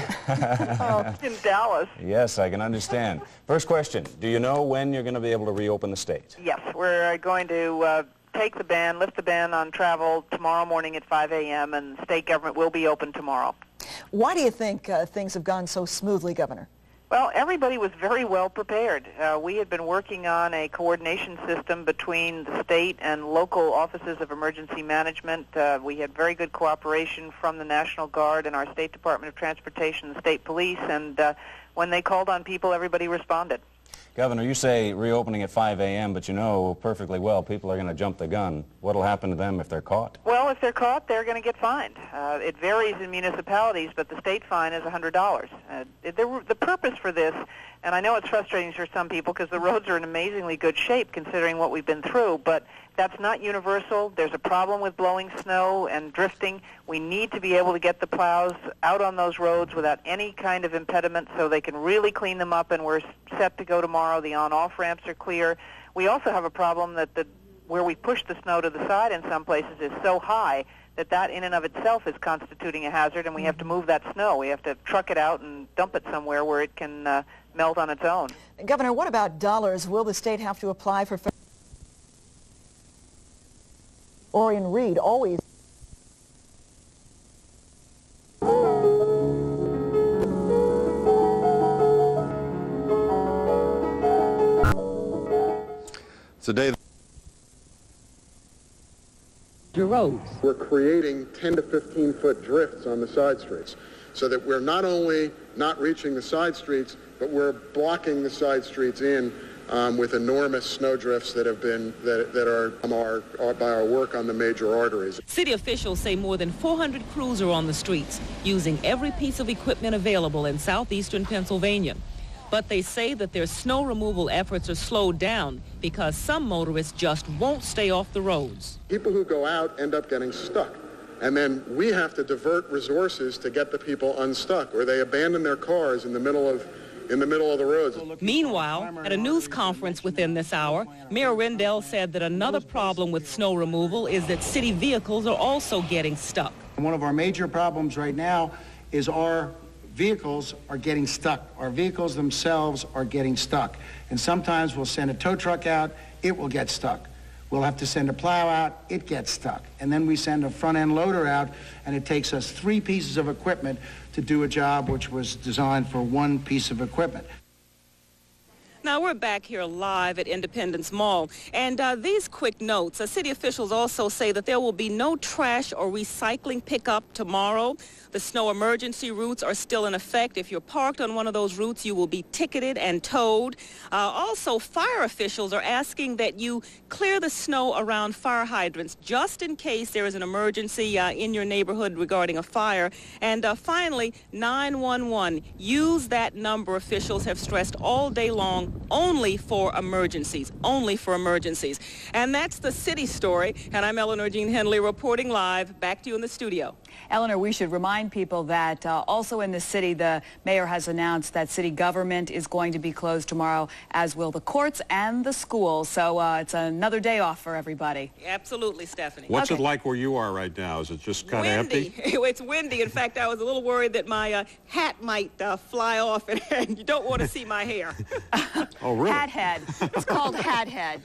in Dallas. Yes, I can understand. First question, do you know when you're going to be able to reopen the state? Yes, we're going to take the ban, lift the ban on travel tomorrow morning at 5 a.m., and the state government will be open tomorrow. Why do you think things have gone so smoothly, Governor? Well, everybody was very well prepared. We had been working on a coordination system between the state and local offices of emergency management. We had very good cooperation from the National Guard and our State Department of Transportation and State Police, and when they called on people, everybody responded. Governor, you say reopening at 5 a.m., but you know perfectly well people are going to jump the gun. What will happen to them if they're caught? Well, if they're caught, they're going to get fined. It varies in municipalities, but the state fine is $100. The purpose for this, and I know it's frustrating for some people because the roads are in amazingly good shape considering what we've been through, but that's not universal. There's a problem with blowing snow and drifting. We need to be able to get the plows out on those roads without any kind of impediment so they can really clean them up, and we're set to go tomorrow. The on-off ramps are clear. We also have a problem that where we push the snow to the side in some places is so high that in and of itself is constituting a hazard, and we have to move that snow. We have to truck it out and dump it somewhere where it can melt on its own. Governor, what about dollars? Will the state have to apply for... Orion Reed always... It's a day... Your roads. We're creating 10 to 15 foot drifts on the side streets so that we're not only not reaching the side streets, but we're blocking the side streets in with enormous snow drifts that have been that are by our work on the major arteries. City officials say more than 400 crews are on the streets using every piece of equipment available in southeastern Pennsylvania. But they say that their snow removal efforts are slowed down because some motorists just won't stay off the roads. People who go out end up getting stuck. And then we have to divert resources to get the people unstuck, or they abandon their cars in the middle of the roads. Meanwhile, at a news conference within this hour, Mayor Rendell said that another problem with snow removal is that city vehicles are also getting stuck. One of our major problems right now is our vehicles are getting stuck. Our vehicles themselves are getting stuck. And sometimes we'll send a tow truck out, it will get stuck. We'll have to send a plow out, it gets stuck. And then we send a front-end loader out, and it takes us 3 pieces of equipment to do a job which was designed for 1 piece of equipment. Now, we're back here live at Independence Mall, and these quick notes. City officials also say that there will be no trash or recycling pickup tomorrow. The snow emergency routes are still in effect. If you're parked on one of those routes, you will be ticketed and towed. Also, fire officials are asking that you clear the snow around fire hydrants just in case there is an emergency in your neighborhood regarding a fire. And finally, 911. Use that number, officials have stressed all day long, only for emergencies, only for emergencies. And that's the city story. And I'm Eleanor Jean Henley reporting live. Back to you in the studio. Eleanor, we should remind people that also in the city, the mayor has announced that city government is going to be closed tomorrow, as will the courts and the schools. So it's another day off for everybody. Absolutely, Stephanie. What's it like where you are right now? Is it just kind of empty? It's windy. In fact, I was a little worried that my hat might fly off, and you don't want to see my hair. Oh, really? Hat head. It's called hat head.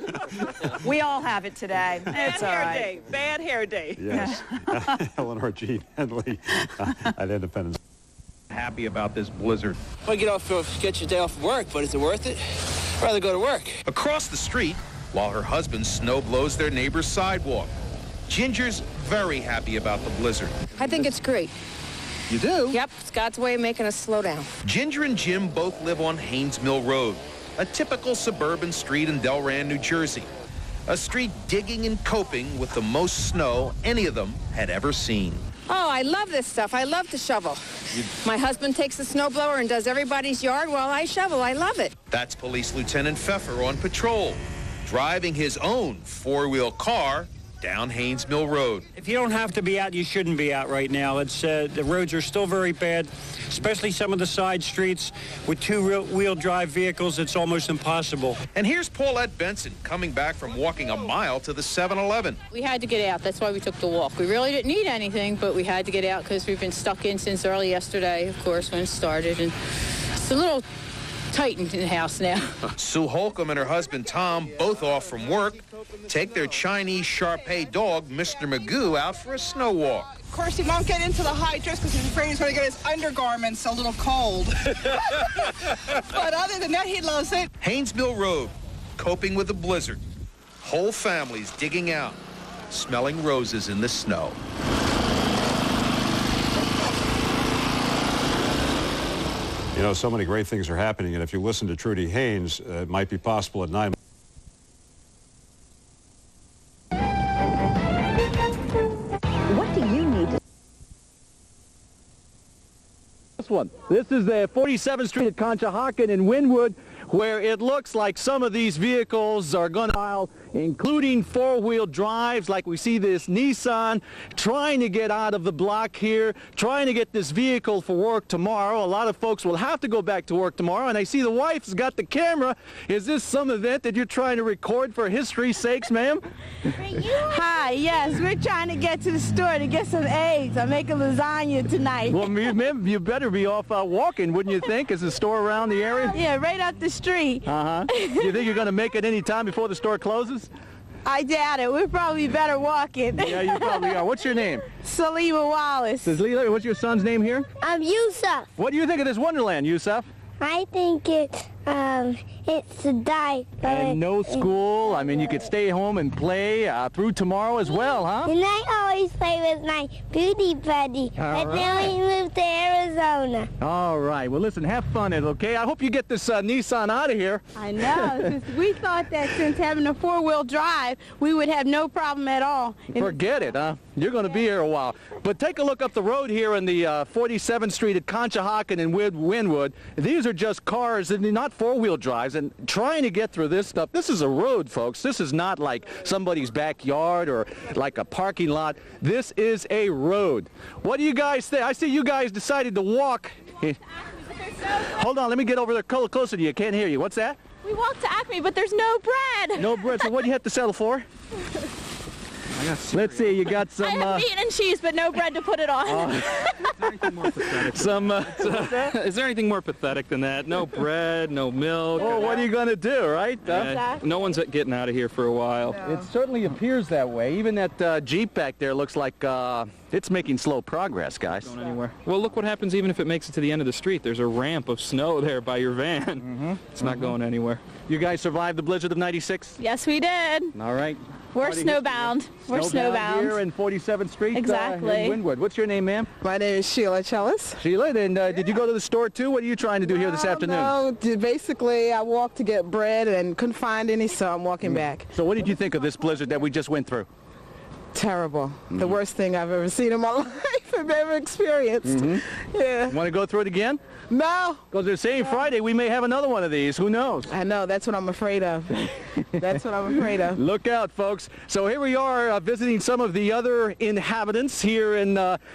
We all have it today. It's all right. Bad hair day. Yes. Eleanor G. Gene Henley at Independence. Happy about this blizzard. Well, get your day off of work, but is it worth it? I'd rather go to work. Across the street, while her husband snow blows their neighbor's sidewalk. Ginger's very happy about the blizzard. I think it's great. You do? Yep, it's God's way of making us slow down. Ginger and Jim both live on Haynes Mill Road, a typical suburban street in Delran, New Jersey. A street digging and coping with the most snow any of them had ever seen. Oh, I love this stuff. I love to shovel. My husband takes the snowblower and does everybody's yard while I shovel. I love it. That's Police Lieutenant Pfeffer on patrol, driving his own four-wheel car down Haynes Mill Road. If you don't have to be out, you shouldn't be out right now. It's the roads are still very bad, especially some of the side streets with two-wheel drive vehicles. It's almost impossible. And here's Paulette Benson coming back from walking a mile to the 7-Eleven. We had to get out. That's why we took the walk. We really didn't need anything, but we had to get out because we've been stuck in since early yesterday, of course, when it started. And it's a little tight in the house now. Sue Holcomb and her husband Tom, both off from work, take their Chinese Shar-Pei dog, Mr. Magoo, out for a snow walk. Of course, he won't get into the high dress because he's afraid he's going to get his undergarments a little cold. But other than that, he loves it. Haynes Mill Road, coping with the blizzard. Whole families digging out, smelling roses in the snow. You know, so many great things are happening, and if you listen to Trudy Haynes, it might be possible at 9. What do you need to... This one. This is the 47th Street at Conshohocken in Wynwood, where it looks like some of these vehicles are going to file, including four-wheel drives, like we see this Nissan trying to get out of the block here, trying to get this vehicle for work tomorrow. A lot of folks will have to go back to work tomorrow, and I see the wife's got the camera. Is this some event that you're trying to record for history's sakes, ma'am? Hi, yes, we're trying to get to the store to get some eggs. I'm making lasagna tonight. Well, ma'am, you better be off walking, wouldn't you think? Is the store around the area? Yeah, right up the street. Uh-huh. You think you're going to make it any time before the store closes? I doubt it. We're probably better walking. Yeah, you probably are. What's your name? Salima Wallace. Salima, what's your son's name here? Yusuf. What do you think of this Wonderland, Yusuf? I think it's a die. And no school. I mean, you could stay home and play through tomorrow as well, huh? And I always play with my beauty buddy. But then we moved to Arizona. All right. Well, listen, have fun, okay? I hope you get this Nissan out of here. I know. We thought that since having a four-wheel drive, we would have no problem at all. Forget it, huh? You're going to be here a while. But take a look up the road here in the 47th Street at Conshohocken in Wynwood. These are just cars, and they're not four-wheel drives, and trying to get through this stuff. This is a road, folks. This is not like somebody's backyard or like a parking lot. This is a road. What do you guys think? I see you guys decided to walk. Hold on, let me get over there closer to you. Can't hear you. What's that? We walked to Acme, but there's no bread. No bread. So what do you have to settle for? Let's see, you got some... I have meat and cheese, but no bread to put it on. Is there anything more pathetic than that? No bread, no milk. Oh, what are you going to do, right? No one's getting out of here for a while. No. It certainly appears that way. Even that Jeep back there looks like it's making slow progress, guys. Going anywhere. Well, look what happens even if it makes it to the end of the street. There's a ramp of snow there by your van. It's not going anywhere. You guys survived the blizzard of '96? Yes, we did. All right. We're snowbound. We're snowbound. Here in 47th Street exactly. In Wynwood. What's your name, ma'am? My name is Sheila Chellis. Sheila, and did you go to the store too? What are you trying to do here this afternoon? No, basically I walked to get bread and couldn't find any, so I'm walking back. So what did you think of this blizzard that we just went through? Terrible. The worst thing I've ever seen in my life, I've ever experienced. Yeah. Want to go through it again? No. Because they're saying Friday we may have another one of these. Who knows? I know. That's what I'm afraid of. That's what I'm afraid of. Look out, folks. So here we are visiting some of the other inhabitants here in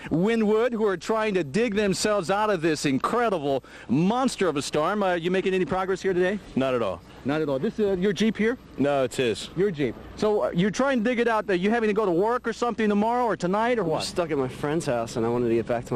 Wynwood who are trying to dig themselves out of this incredible monster of a storm. You making any progress here today? Not at all. Not at all. This is your Jeep here? No, it's his. Your Jeep. So you're trying to dig it out. Are you having to go to work or something tomorrow or tonight or what? I'm stuck at my friend's house. house, and I wanted to get back to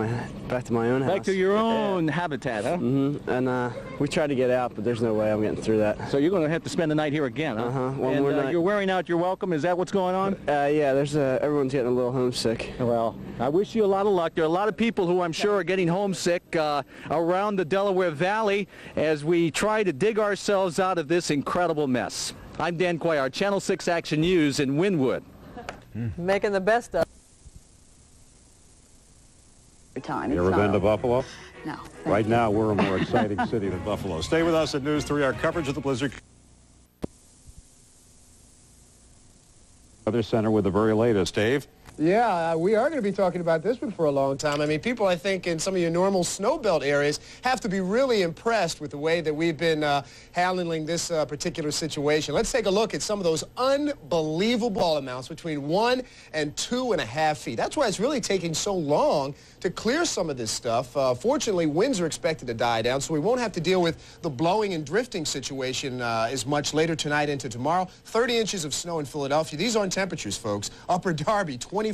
my own house. Back to your own habitat, huh? Mm-hmm. And we tried to get out, but there's no way I'm getting through that. So you're going to have to spend the night here again, huh? Uh-huh. And you're wearing out your welcome. Is that what's going on? Yeah, there's everyone's getting a little homesick. Well, I wish you a lot of luck. There are a lot of people who I'm sure are getting homesick around the Delaware Valley as we try to dig ourselves out of this incredible mess. I'm Dan Cuellar, Channel 6 Action News in Wynwood. Making the best of time. You ever been to Buffalo? No. Right now, we're a more exciting city than Buffalo. Stay with us at News 3. Our coverage of the blizzard. Weather Center with the very latest. Dave? Yeah, we are going to be talking about this one for a long time. I mean, people, I think, in some of your normal snow belt areas have to be really impressed with the way that we've been handling this particular situation. Let's take a look at some of those unbelievable amounts between 1 and 2.5 feet. That's why it's really taking so long to clear some of this stuff. Fortunately, winds are expected to die down, so we won't have to deal with the blowing and drifting situation as much later tonight into tomorrow. 30 inches of snow in Philadelphia. These aren't temperatures, folks. Upper Darby, 24.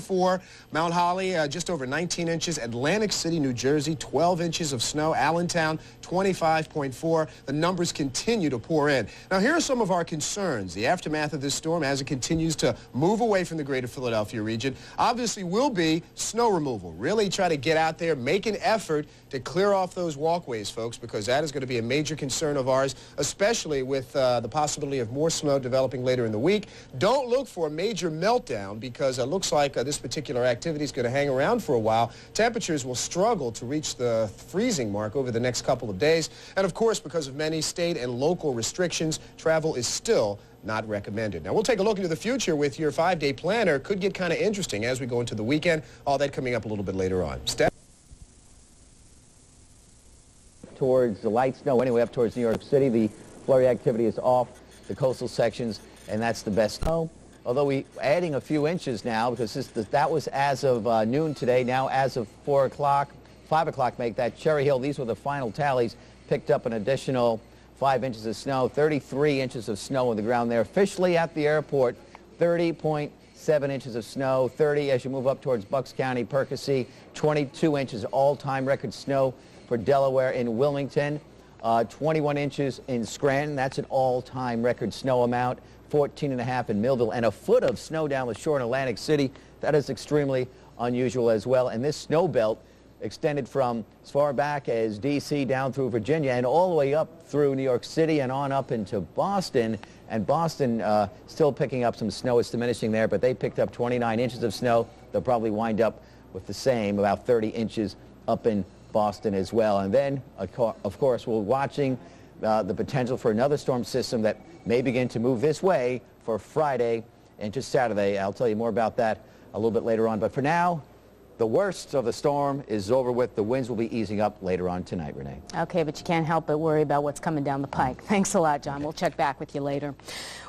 Mount Holly, just over 19 inches. Atlantic City, New Jersey, 12 inches of snow. Allentown, 25.4. The numbers continue to pour in. Now, here are some of our concerns. The aftermath of this storm as it continues to move away from the greater Philadelphia region obviously will be snow removal. Really try to get out there, make an effort to clear off those walkways, folks, because that is going to be a major concern of ours, especially with the possibility of more snow developing later in the week. Don't look for a major meltdown because it looks like this particular activity is going to hang around for a while. Temperatures will struggle to reach the freezing mark over the next couple of days. And, of course, because of many state and local restrictions, travel is still not recommended. Now, we'll take a look into the future with your 5-day planner. Could get kind of interesting as we go into the weekend. All that coming up a little bit later on. Towards the light snow anyway, up towards New York City. The flurry activity is off the coastal sections, and that's the best snow. Although we adding a few inches now because that was as of noon today. Now as of 4 o'clock, 5 o'clock make that. Cherry Hill, these were the final tallies, picked up an additional 5 inches of snow, 33 inches of snow on the ground there. Officially at the airport, 30.7 inches of snow, 30 as you move up towards Bucks County, Percy, 22 inches all-time record snow for Delaware in Wilmington, 21 inches in Scranton. That's an all-time record snow amount, 14.5 in Millville, and a foot of snow down the shore in Atlantic City. That is extremely unusual as well. And this snow belt extended from as far back as D.C. down through Virginia and all the way up through New York City and on up into Boston. And Boston still picking up some snow. It's diminishing there, but they picked up 29 inches of snow. They'll probably wind up with the same, about 30 inches up in Boston as well. And then, of course, we're watching the potential for another storm system that may begin to move this way for Friday into Saturday. I'll tell you more about that a little bit later on. But for now, the worst of the storm is over with. The winds will be easing up later on tonight, Renee. Okay, but you can't help but worry about what's coming down the pike. Thanks a lot, John. Okay. We'll check back with you later.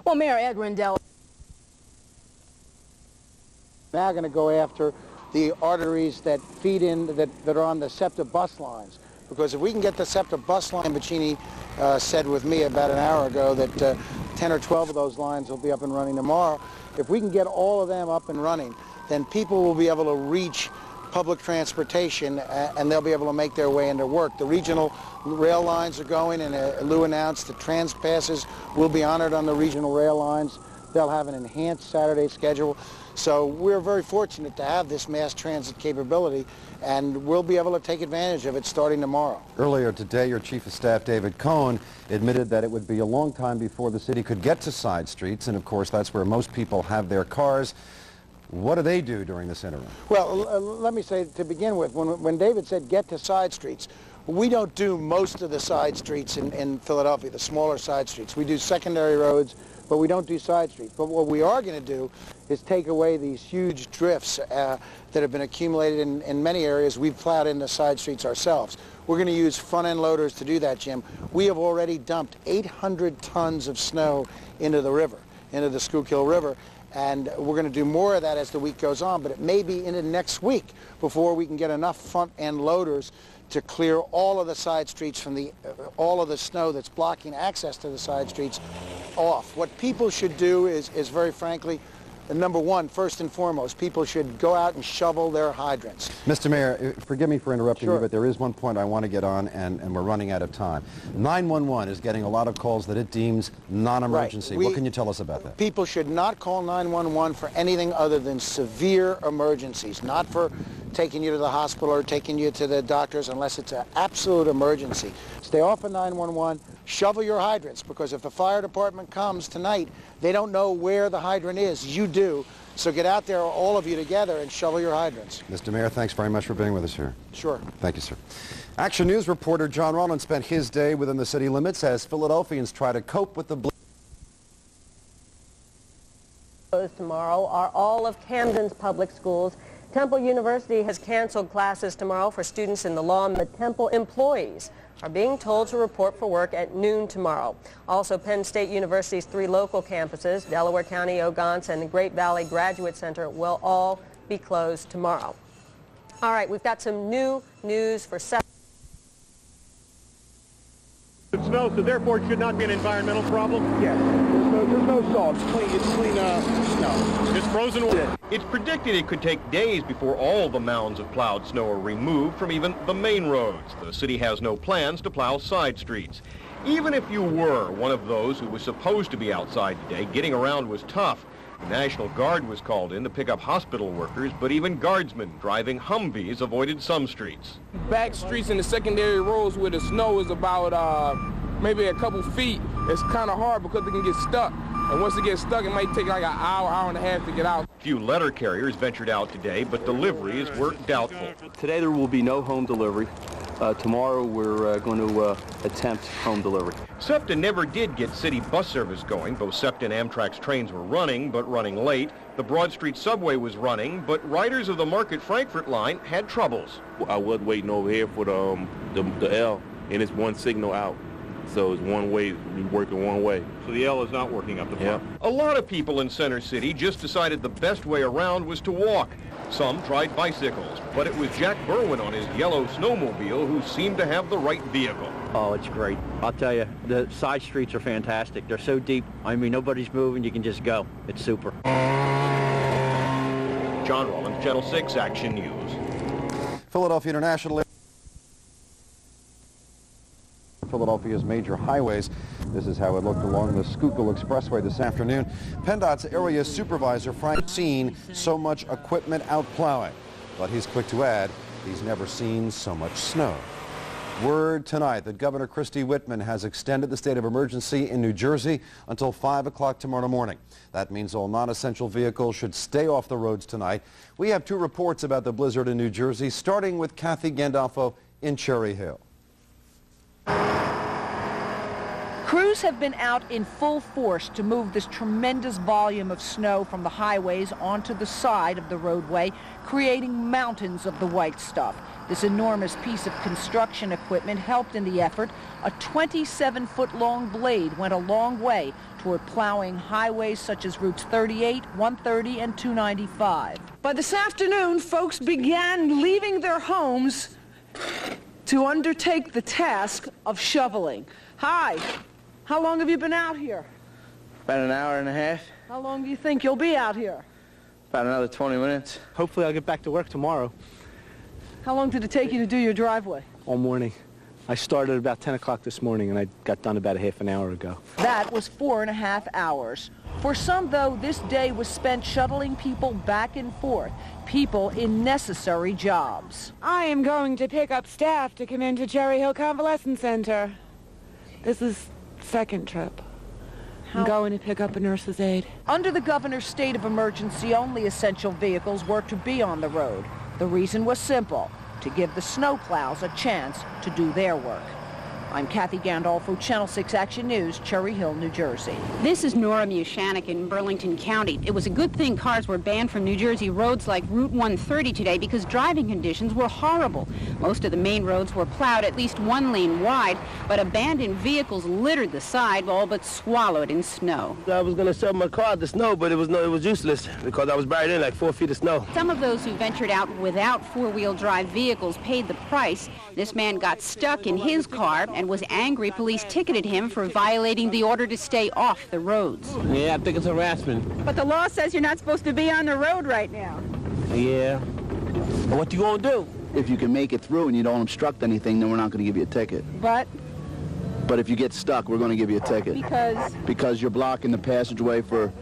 Well, Mayor Ed Rendell now going to go after the arteries that feed in, that are on the SEPTA bus lines. Because if we can get the SEPTA bus line, Bacini said with me about an hour ago that 10 or 12 of those lines will be up and running tomorrow. If we can get all of them up and running, then people will be able to reach public transportation and they'll be able to make their way into work. The regional rail lines are going, and Lou announced that trans passes will be honored on the regional rail lines. They'll have an enhanced Saturday schedule. So we're very fortunate to have this mass transit capability, and we'll be able to take advantage of it starting tomorrow. Earlier today, your Chief of Staff, David Cohen, admitted that it would be a long time before the city could get to side streets, and of course that's where most people have their cars. What do they do during this interim? Well, let me say to begin with, when David said get to side streets, we don't do most of the side streets in Philadelphia, the smaller side streets. We do secondary roads, but we don't do side streets. But what we are going to do is take away these huge drifts that have been accumulated in many areas. We've plowed into side streets ourselves. We're going to use front-end loaders to do that, Jim. We have already dumped 800 tons of snow into the river, into the Schuylkill River. And we're going to do more of that as the week goes on, but it may be into next week before we can get enough front-end loaders to clear all of the side streets from all of the snow that's blocking access to the side streets off. What people should do is very frankly, number one, first and foremost, people should go out and shovel their hydrants. Mr. Mayor, forgive me for interrupting Sure. you, but there is one point I want to get on, and we're running out of time. 911 is getting a lot of calls that it deems non-emergency. Right. What can you tell us about that? People should not call 911 for anything other than severe emergencies, not for taking you to the hospital or taking you to the doctors unless it's an absolute emergency. Stay off of 911, shovel your hydrants, because if the fire department comes tonight, they don't know where the hydrant is. You do. So get out there, all of you together, and shovel your hydrants. Mr. Mayor, thanks very much for being with us here. Sure. Thank you, sir. Action News reporter John Rollins spent his day within the city limits as Philadelphians try to cope with the tomorrow are all of Camden's public schools. Temple University has canceled classes tomorrow for students in the law, and the Temple employees are being told to report for work at noon tomorrow. Also, Penn State University's 3 local campuses, Delaware County, Ogonce, and the Great Valley Graduate Center, will all be closed tomorrow. All right, we've got some new news for 7. Snow, so therefore it should not be an environmental problem? Yes, there's no salt. It's clean snow. It's frozen water. It's predicted it could take days before all the mounds of plowed snow are removed from even the main roads. The city has no plans to plow side streets. Even if you were one of those who was supposed to be outside today, getting around was tough. The National Guard was called in to pick up hospital workers, but even guardsmen driving Humvees avoided some streets. Back streets and the secondary roads where the snow is about maybe a couple feet, it's kind of hard because they can get stuck. And once it gets stuck, it might take like an hour and a half to get out. Few letter carriers ventured out today, but deliveries were doubtful. Today there will be no home delivery. Tomorrow we're going to attempt home delivery. SEPTA never did get city bus service going. Both SEPTA and Amtrak's trains were running, but running late. The Broad Street subway was running, but riders of the Market Frankfurt line had troubles. I was waiting over here for the L, and it's one signal out. So it's one way, working one way. So the L is not working up the front. A lot of people in Center City just decided the best way around was to walk. Some tried bicycles, but it was Jack Berwin on his yellow snowmobile who seemed to have the right vehicle. Oh, it's great. I'll tell you, the side streets are fantastic. They're so deep. I mean, nobody's moving. You can just go. It's super. John Rollins, Channel 6 Action News. Philadelphia International. Philadelphia's major highways. This is how it looked along the Schuylkill Expressway this afternoon. PennDOT's area supervisor Frank seen so much equipment out plowing, but he's quick to add he's never seen so much snow. Word tonight that Governor Christie Whitman has extended the state of emergency in New Jersey until 5 o'clock tomorrow morning. That means all non-essential vehicles should stay off the roads tonight. We have 2 reports about the blizzard in New Jersey, starting with Kathy Gandolfo in Cherry Hill. Crews have been out in full force to move this tremendous volume of snow from the highways onto the side of the roadway, creating mountains of the white stuff. This enormous piece of construction equipment helped in the effort. A 27-foot-long blade went a long way toward plowing highways such as routes 38, 130, and 295. By this afternoon, folks began leaving their homes to undertake the task of shoveling. Hi. How long have you been out here? About an hour and a half. How long do you think you'll be out here? About another 20 minutes. Hopefully I'll get back to work tomorrow. How long did it take you to do your driveway? All morning. I started about 10 o'clock this morning and I got done about a half an hour ago. That was 4.5 hours. For some, though, this day was spent shuttling people back and forth, people in necessary jobs. I am going to pick up staff to come into Cherry Hill Convalescent Center. This is second trip. I'm going to pick up a nurse's aide. Under the governor's state of emergency, only essential vehicles were to be on the road. The reason was simple, to give the snowplows a chance to do their work. I'm Kathy Gandolfo, Channel 6 Action News, Cherry Hill, New Jersey. This is Nora Mushanek in Burlington County. It was a good thing cars were banned from New Jersey roads like Route 130 today because driving conditions were horrible. Most of the main roads were plowed at least 1 lane wide, but abandoned vehicles littered the side, all but swallowed in snow. I was going to shove my car in the snow, but it was useless because I was buried in like 4 feet of snow. Some of those who ventured out without four-wheel drive vehicles paid the price. This man got stuck in his car and and was angry police ticketed him for violating the order to stay off the roads. Yeah, I think it's harassment. But the law says you're not supposed to be on the road right now. Yeah. What you gonna do? If you can make it through and you don't obstruct anything, then we're not going to give you a ticket. But if you get stuck, we're going to give you a ticket. Because you're blocking the passageway for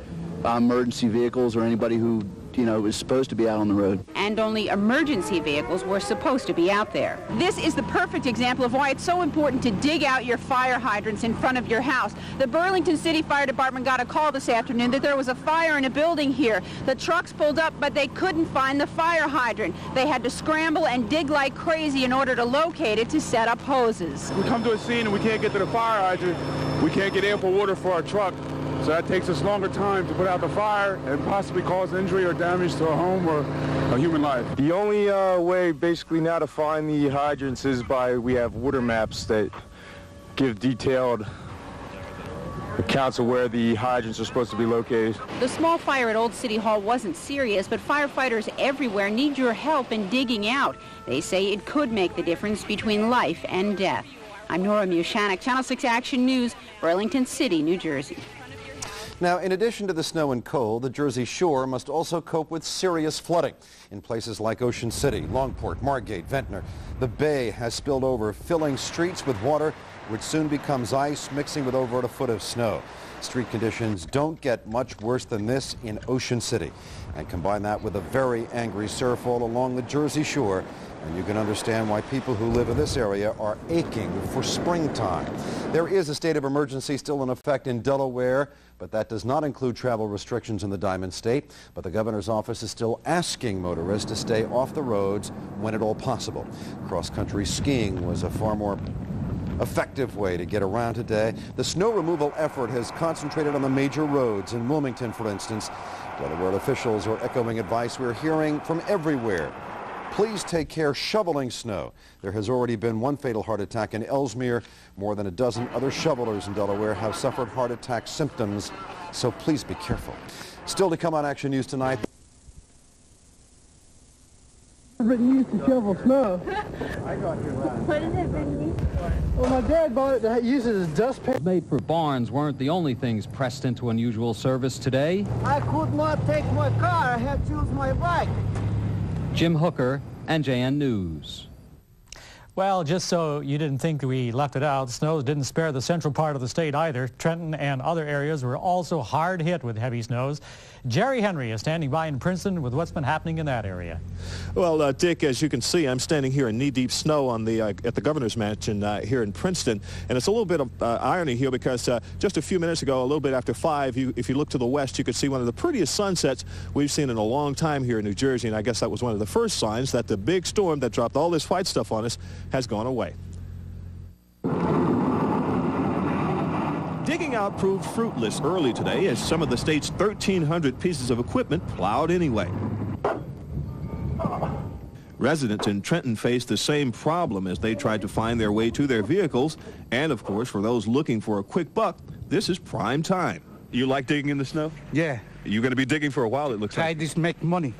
emergency vehicles or anybody who, you know, is supposed to be out on the road. And only emergency vehicles were supposed to be out there. this is the perfect example of why it's so important to dig out your fire hydrants in front of your house. The Burlington City Fire Department got a call this afternoon that there was a fire in a building here. The trucks pulled up, but they couldn't find the fire hydrant. They had to scramble and dig like crazy in order to locate it to set up hoses. We come to a scene and we can't get to the fire hydrant. We can't get ample water for our truck. So that takes us longer time to put out the fire and possibly cause injury or damage to a home or a human life. The only way basically now to find the hydrants is we have water maps that give detailed accounts of where the hydrants are supposed to be located. The small fire at Old City Hall wasn't serious, but firefighters everywhere need your help in digging out. They say it could make the difference between life and death. I'm Nora Mushanek, Channel 6 Action News, Burlington City, New Jersey. Now, in addition to the snow and cold, the Jersey Shore must also cope with serious flooding in places like Ocean City, Longport, Margate, Ventnor. The bay has spilled over, filling streets with water, which soon becomes ice, mixing with over a foot of snow. Street conditions don't get much worse than this in Ocean City. And combine that with a very angry surf all along the Jersey Shore, and you can understand why people who live in this area are aching for springtime. There is a state of emergency still in effect in Delaware, but that does not include travel restrictions in the Diamond State. But the governor's office is still asking motorists to stay off the roads when at all possible. Cross-country skiing was a far more effective way to get around today. The snow removal effort has concentrated on the major roads in Wilmington, for instance. Delaware officials are echoing advice we're hearing from everywhere. Please take care shoveling snow. There has already been one fatal heart attack in Ellesmere. More than a dozen other shovelers in Delaware have suffered heart attack symptoms, so please be careful. Still to come on Action News tonight. I've been used to shovel snow. I got your line. What has it been used for? Well, my dad bought it to use it as dustpan. Made for barns weren't the only things pressed into unusual service today. I could not take my car. I had to use my bike. Jim Hooker, NJN News. Well, just so you didn't think we left it out, snows didn't spare the central part of the state either. Trenton and other areas were also hard hit with heavy snows. Jerry Henry is standing by in Princeton with what's been happening in that area. Well, Dick, as you can see, I'm standing here in knee-deep snow on the at the governor's mansion here in Princeton, and it's a little bit of irony here because just a few minutes ago, a little bit after 5, if you look to the west, you could see one of the prettiest sunsets we've seen in a long time here in New Jersey, and I guess that was one of the first signs that the big storm that dropped all this white stuff on us has gone away. Digging out proved fruitless early today as some of the state's 1,300 pieces of equipment plowed anyway. Residents in Trenton faced the same problem as they tried to find their way to their vehicles. And, of course, for those looking for a quick buck, this is prime time. You like digging in the snow? Yeah. You're going to be digging for a while, it looks like. I just make money.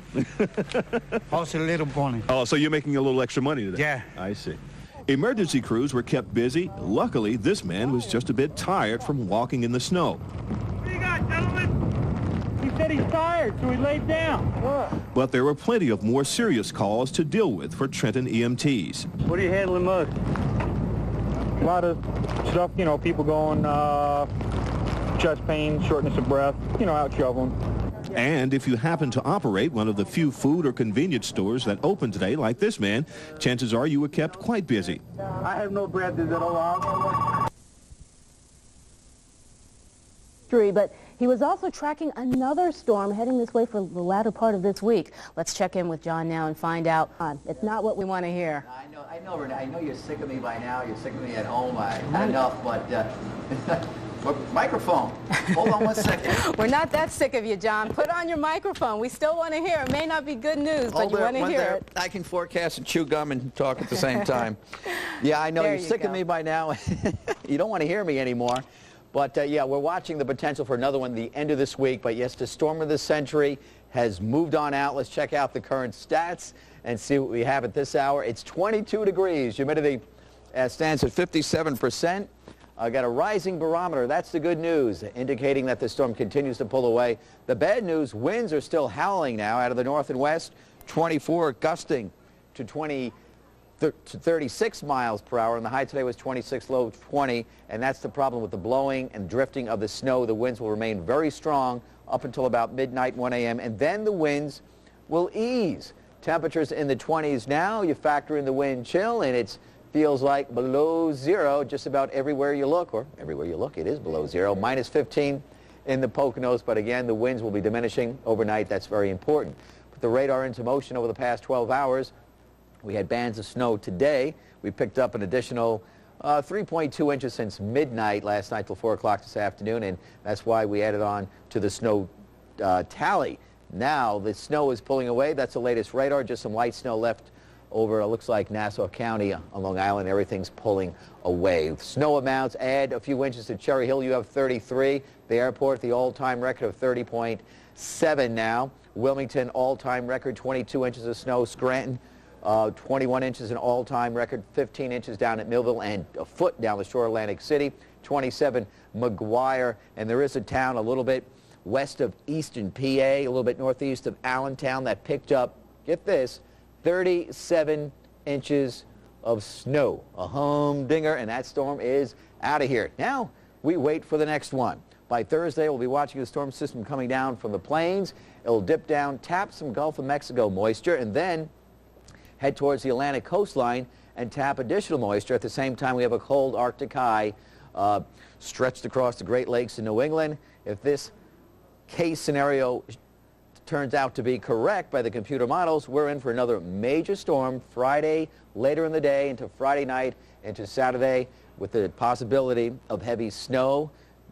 Also a little money. Oh, so you're making a little extra money today? Yeah. I see. Emergency crews were kept busy. Luckily, this man was just a bit tired from walking in the snow. What do you got, gentlemen? He said he's tired, so he laid down. What? But there were plenty of more serious calls to deal with for Trenton EMTs. What are you handling most? A lot of stuff, you know, people going chest pain, shortness of breath, you know, out shoveling. And if you happen to operate one of the few food or convenience stores that open today, like this man, chances are you were kept quite busy. I have no bread. Is that allowed? But he was also tracking another storm heading this way for the latter part of this week. Let's check in with John now and find out. It's not what we want to hear. I know, Renee. I know you're sick of me by now. You're sick of me at home. Enough, but microphone. Hold on 1 second. We're not that sick of you, John. Put on your microphone. We still want to hear. It may not be good news, but you want to hear it. I can forecast and chew gum and talk at the same time. Yeah, I know you're sick of me by now. You don't want to hear me anymore. But, yeah, we're watching the potential for another one the end of this week. But, yes, the storm of the century has moved on out. Let's check out the current stats and see what we have at this hour. It's 22 degrees. Humidity stands at 57%. Got a rising barometer. That's the good news, indicating that the storm continues to pull away. The bad news, winds are still howling now out of the north and west, 24 gusting to 36 miles per hour, and the high today was 26, low 20, and that's the problem with the blowing and drifting of the snow. The winds will remain very strong up until about midnight, 1 a.m., and then the winds will ease. Temperatures in the 20s now. You factor in the wind chill, and it feels like below zero just about everywhere you look, or everywhere you look, it is below zero. Minus 15 in the Poconos, but again, the winds will be diminishing overnight. That's very important. Put the radar into motion over the past 12 hours. We had bands of snow today. We picked up an additional 3.2 inches since midnight last night till 4 o'clock this afternoon, and that's why we added on to the snow tally. Now the snow is pulling away. That's the latest radar. Just some light snow left over, it looks like, Nassau County on Long Island. Everything's pulling away. Snow amounts, add a few inches to Cherry Hill. You have 33. The airport, the all-time record of 30.7 now. Wilmington, all-time record, 22 inches of snow. Scranton, 21 inches, an all-time record, 15 inches down at Millville, and a foot down the shore of Atlantic City, 27 McGuire, and there is a town a little bit west of eastern PA, a little bit northeast of Allentown, that picked up, get this, 37 inches of snow. A humdinger, and that storm is out of here. Now we wait for the next one. By Thursday, we'll be watching the storm system coming down from the plains. It'll dip down, tap some Gulf of Mexico moisture, and then head towards the Atlantic coastline and tap additional moisture. At the same time, we have a cold Arctic high stretched across the Great Lakes in New England. If this case scenario turns out to be correct by the computer models, we're in for another major storm Friday, later in the day into Friday night, into Saturday, with the possibility of heavy snow.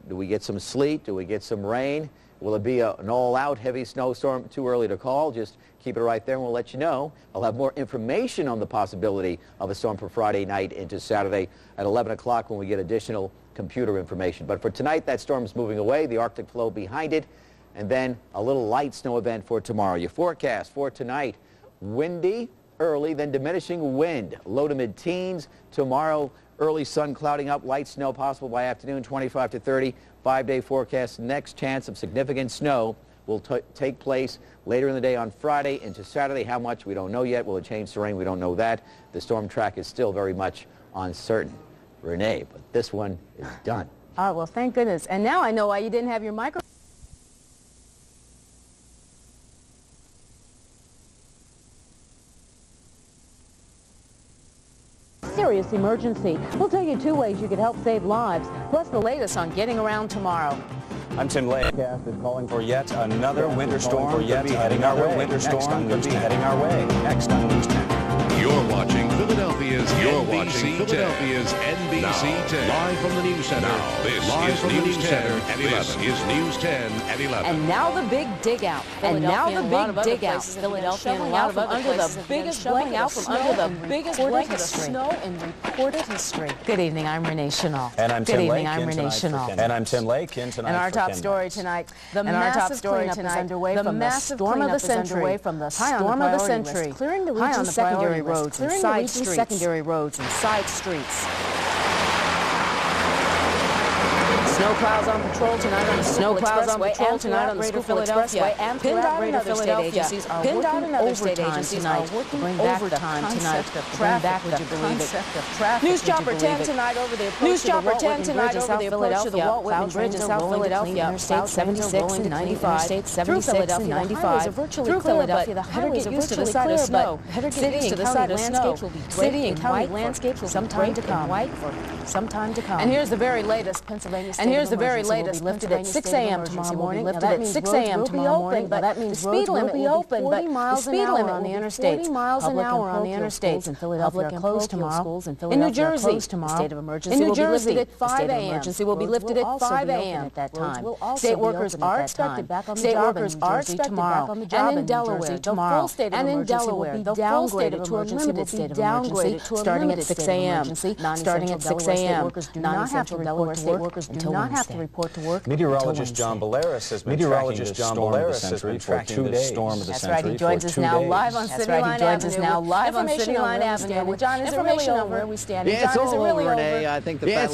Do we get some sleet? Do we get some rain? Will it be an all-out heavy snowstorm? Too early to call. Just keep it right there and we'll let you know. I'll have more information on the possibility of a storm for Friday night into Saturday at 11 o'clock when we get additional computer information. But for tonight, that storm's moving away, the Arctic flow behind it, and then a little light snow event for tomorrow. Your forecast for tonight, windy early, then diminishing wind, low to mid-teens. Tomorrow, early sun clouding up, light snow possible by afternoon, 25 to 30. 5-day forecast. Next chance of significant snow will take place later in the day on Friday into Saturday. How much, we don't know yet. Will it change to rain? We don't know that. The storm track is still very much uncertain. Renee, but this one is done. All right, well, thank goodness. And now I know why you didn't have your microphone. Serious emergency. We'll tell you 2 ways you could help save lives, plus the latest on getting around tomorrow. I'm Tim Lake. Forecast is calling for yet another winter storm. For yet heading our way. Winter storm could be heading our way. Next on News 10. You're watching Philadelphia's NBC 10. Now, live from the News Center. Now, this is News 10 at 11. This is News 10 at 11. And now the big dig out. And now the big dig out. Philadelphia and a lot of other places have been shoveling out from under the biggest blanket of snow in recorded history. Good evening, I'm Renee Chenal. And I'm Tim Lake. Good evening, I'm Renee Chenal. And I'm Tim Lake. And our top story tonight, the massive cleanup is underway from the storm of the century. From the storm of the century, clearing the region's secondary roads and side streets. Secondary roads and side streets. Snow plows on patrol tonight on the Snow plows on patrol tonight on the Schuylkill Expressway, and PennDOT and other state agencies are working overtime tonight to bring back the concept of traffic. Would you believe it? News Chopper 10 tonight over the approach to the Walt Whitman Bridge in South Philadelphia. Cloud Bridge in South Philadelphia. Interstate 76 and 95. Interstate 76 and 95. Through Philadelphia, the highways are virtually clear, but city and county landscapes will be city and county landscapes for some time to come. Some time to come. And here's the very latest Pennsylvania state. Here's the very latest, lifted at 6 a.m. tomorrow morning. Lifted at 6 a.m. tomorrow morning, but that means the speed limit will be open, but the speed limit on the interstates, 40 miles an hour on the interstates, and Philadelphia are closed tomorrow. In New Jersey, the state of emergency will be lifted at 5 a.m. Emergency will be lifted at 5 a.m. at that time. State workers are expected back on the job in New Jersey tomorrow, and in Delaware tomorrow, and in Delaware, the full state of emergency will be downgraded starting at 6 a.m. Starting at 6 a.m. Non-essential Delaware state workers do not not have to report to work. Meteorologist John Bolaris has been tracking this storm of the century for 2 days. That's right. He joins us now live on City Line Avenue. John, is it really over where we stand? Yeah, it's all over, Renee. I think the fat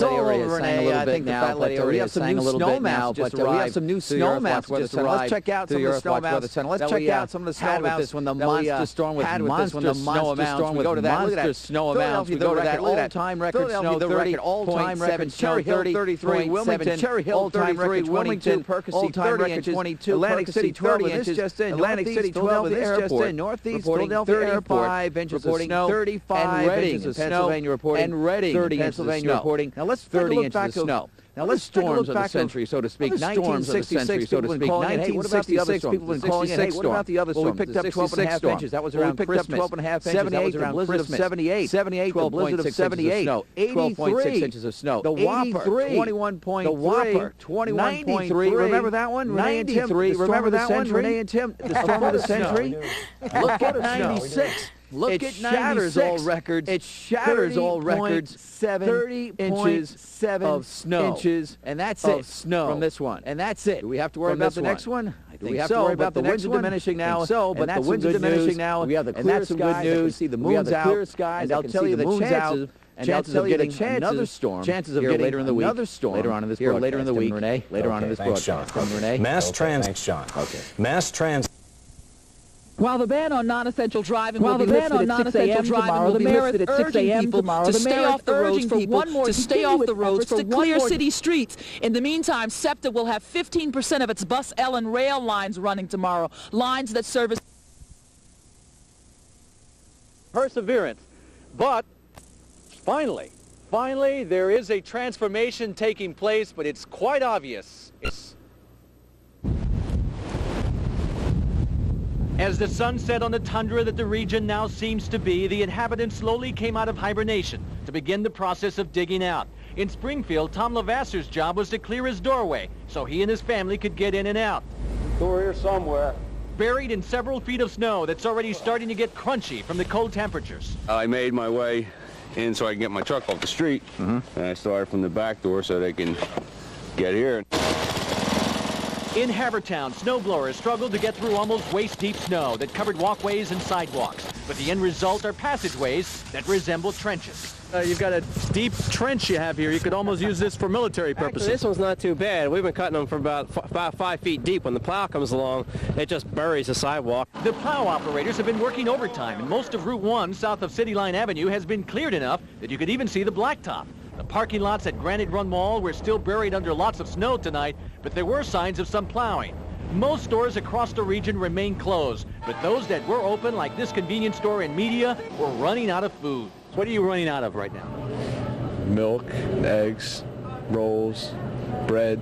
lady already sang a little bit now, but we have some new snow maps just arrived. We have some new snow maps just arrived. Let's check out some of the snow maps. Let's check out some of the snow maps when the monster storm with monster snow amounts. We go to that. Look at that snow amounts. We go to that all-time record snow 30.7, Cherry Hill 33, Wilmington, Cherry Hill 33, Wilmington, all-time record 22, Atlantic City 30 inches, Atlantic City 12 at the airport, Northeast Philadelphia Airport, 35 inches of snow, 35 inches of Pennsylvania reporting, and Reading, Pennsylvania reporting. Now let's 30 inches of snow. Now let's storms of the century, so to speak. 1966, so to speak. 1966, people have been calling it. Hey, what about the other storm? We picked up 12.5 inches. That was around Christmas. 12.5 inches. 78, the blizzard of 78. 78, the blizzard of 78. 12.6 inches of snow. The Whopper, 21.3. The Whopper, 21.3. Remember that one? Renee and Tim. Remember that one? Renee and Tim. The storm of the century. Look at 96. Look at 96. All records. It shatters all records. 30 inches of snow. And that's it from this one. And that's it. Do we have to worry about the next one? I think we have to worry about the winds are diminishing now. So, but the winds are diminishing now. We have the clear skies. Good news. See the moon's out. And they'll tell you the chances. And chances of getting another storm. Chances of getting later in the week. Another storm later on in this broadcast. Later in the week. Renee. Later on in this broadcast. From Renee. Mass transit. Thanks, John. Okay. Mass transit. While the ban on non-essential driving will be lifted at 6 a.m. tomorrow, the mayor is urging people to stay off the roads for one more stay off the roads to clear city streets. In the meantime, SEPTA will have 15% of its bus, L, and rail lines running tomorrow. Lines that service perseverance. But finally, there is a transformation taking place, but it's quite obvious. As the sun set on the tundra that the region now seems to be, the inhabitants slowly came out of hibernation to begin the process of digging out. In Springfield, Tom Lavasser's job was to clear his doorway so he and his family could get in and out. Door here somewhere. Buried in several feet of snow that's already starting to get crunchy from the cold temperatures. I made my way in so I can get my truck off the street. And I started from the back door so they can get here. In Havertown, snowblowers struggled to get through almost waist-deep snow that covered walkways and sidewalks. But the end result are passageways that resemble trenches. You've got a deep trench you have here. You could almost use this for military purposes. Actually, this one's not too bad. We've been cutting them for about 5 feet deep. When the plow comes along, it just buries the sidewalk. The plow operators have been working overtime, and most of Route 1 south of City Line Avenue has been cleared enough that you could even see the blacktop. The parking lots at Granite Run Mall were still buried under lots of snow tonight, but there were signs of some plowing. Most stores across the region remain closed, but those that were open, like this convenience store in Media, were running out of food. What are you running out of right now? Milk, eggs, rolls, bread.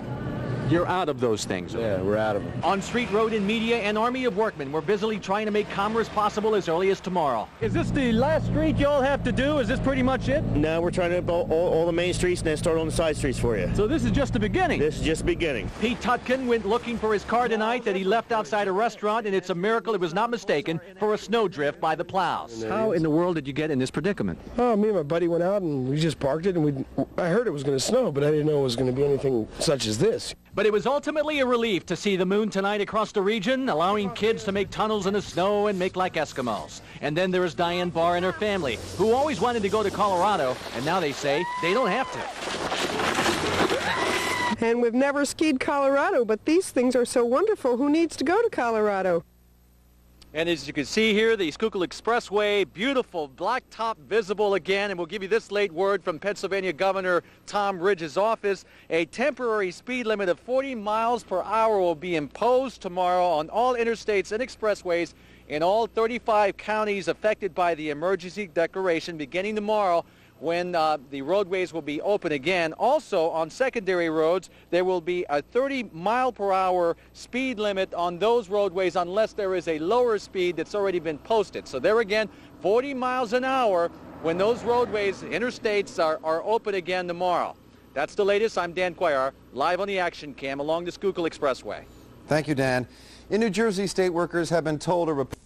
You're out of those things. Yeah, we're out of them. On Street Road in Media, an army of workmen were busily trying to make commerce possible as early as tomorrow. Is this the last street you all have to do? Is this pretty much it? No, we're trying to build all the main streets and then start on the side streets for you. So this is just the beginning? This is just the beginning. Pete Tutkin went looking for his car tonight that he left outside a restaurant, and it's a miracle it was not mistaken for a snowdrift by the plows. How in the world did you get in this predicament? Oh, me and my buddy went out and we just parked it, and I heard it was going to snow, but I didn't know it was going to be anything such as this. But it was ultimately a relief to see the moon tonight across the region, allowing kids to make tunnels in the snow and make like Eskimos. And then there is Diane Barr and her family, who always wanted to go to Colorado, and now they say they don't have to. And we've never skied Colorado, but these things are so wonderful. Who needs to go to Colorado? And as you can see here, the Schuylkill Expressway, beautiful blacktop visible again. And we'll give you this late word from Pennsylvania Governor Tom Ridge's office. A temporary speed limit of 40 miles per hour will be imposed tomorrow on all interstates and expressways in all 35 counties affected by the emergency declaration beginning tomorrow, when the roadways will be open again. Also, on secondary roads, there will be a 30-mile-per-hour speed limit on those roadways unless there is a lower speed that's already been posted. So there again, 40 miles an hour when those roadways, interstates, are open again tomorrow. That's the latest. I'm Dan Cuellar, live on the action cam along the Schuylkill Expressway. Thank you, Dan. In New Jersey, state workers have been told to report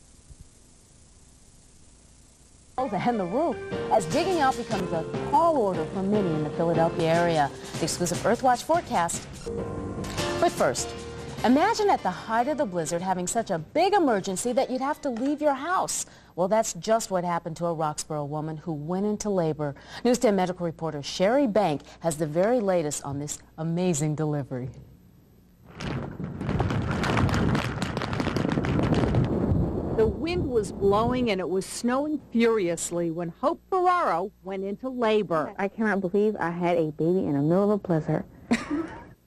and the roof as digging out becomes a tall order for many in the Philadelphia area. The exclusive Earthwatch forecast. But first, imagine at the height of the blizzard having such a big emergency that you'd have to leave your house. Well, that's just what happened to a Roxborough woman who went into labor. News 10 medical reporter Sherry Bank has the very latest on this amazing delivery. The wind was blowing and it was snowing furiously when Hope Ferraro went into labor. I cannot believe I had a baby in the middle of a blizzard.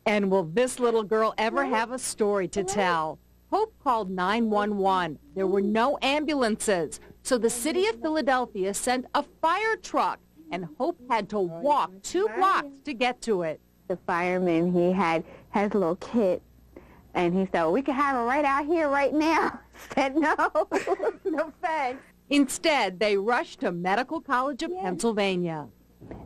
And will this little girl ever have a story to tell? Hope called 911. There were no ambulances, so the city of Philadelphia sent a fire truck, and Hope had to walk 2 blocks to get to it. The fireman, he had a little kit, and he said, well, we can have her right out here right now. I said, no, no thanks. Instead, they rushed to Medical College of Pennsylvania.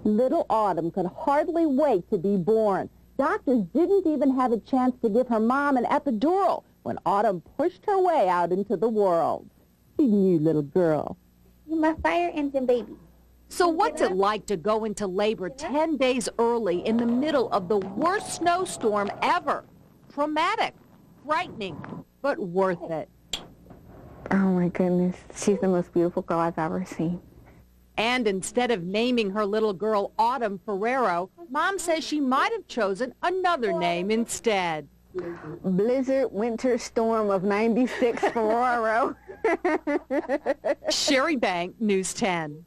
Little Autumn could hardly wait to be born. Doctors didn't even have a chance to give her mom an epidural when Autumn pushed her way out into the world. She knew, little girl. You're my fire engine baby. So what's it like to go into labor 10 days early in the middle of the worst snowstorm ever? Traumatic, frightening, but worth it. Oh, my goodness. She's the most beautiful girl I've ever seen. And instead of naming her little girl Autumn Ferraro, Mom says she might have chosen another name instead. Blizzard Winter Storm of 96 Ferraro. Sherry Bank, News 10.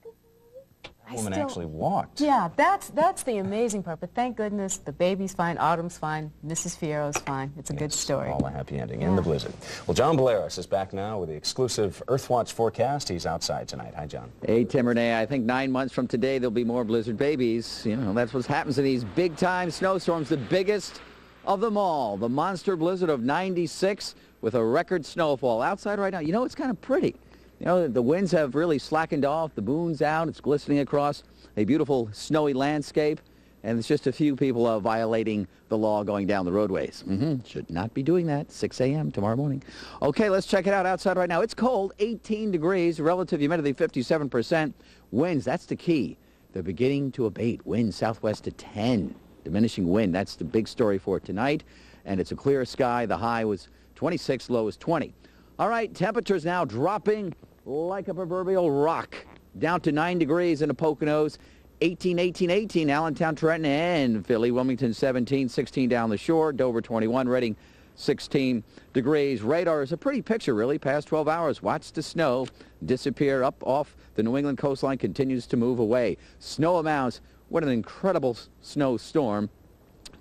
The woman actually walked. Yeah, that's the amazing part. But thank goodness the baby's fine, Autumn's fine, Mrs. Fierro's fine. It's a good story. All a happy ending in the blizzard. Well, John Balearis is back now with the exclusive Earthwatch forecast. He's outside tonight. Hi, John. Hey, Tim Renee. I think 9 months from today there'll be more blizzard babies. You know, that's what happens in these big-time snowstorms, the biggest of them all. The monster blizzard of 96 with a record snowfall. Outside right now, you know, it's kind of pretty. You know, the winds have really slackened off. The moon's out. It's glistening across a beautiful snowy landscape. And it's just a few people violating the law going down the roadways. Should not be doing that. 6 a.m. tomorrow morning. Okay, let's check it out outside right now. It's cold, 18 degrees, relative humidity 57%. Winds, that's the key. They're beginning to abate. Winds southwest to 10. Diminishing wind, that's the big story for tonight. And it's a clear sky. The high was 26, low was 20. All right, temperatures now dropping like a proverbial rock. Down to 9 degrees in the Poconos. 18, Allentown, Trenton, and Philly. Wilmington 17, 16 down the shore. Dover 21, Reading 16 degrees. Radar is a pretty picture, really. Past 12 hours, watch the snow disappear up off the New England coastline, continues to move away. Snow amounts, what an incredible snowstorm.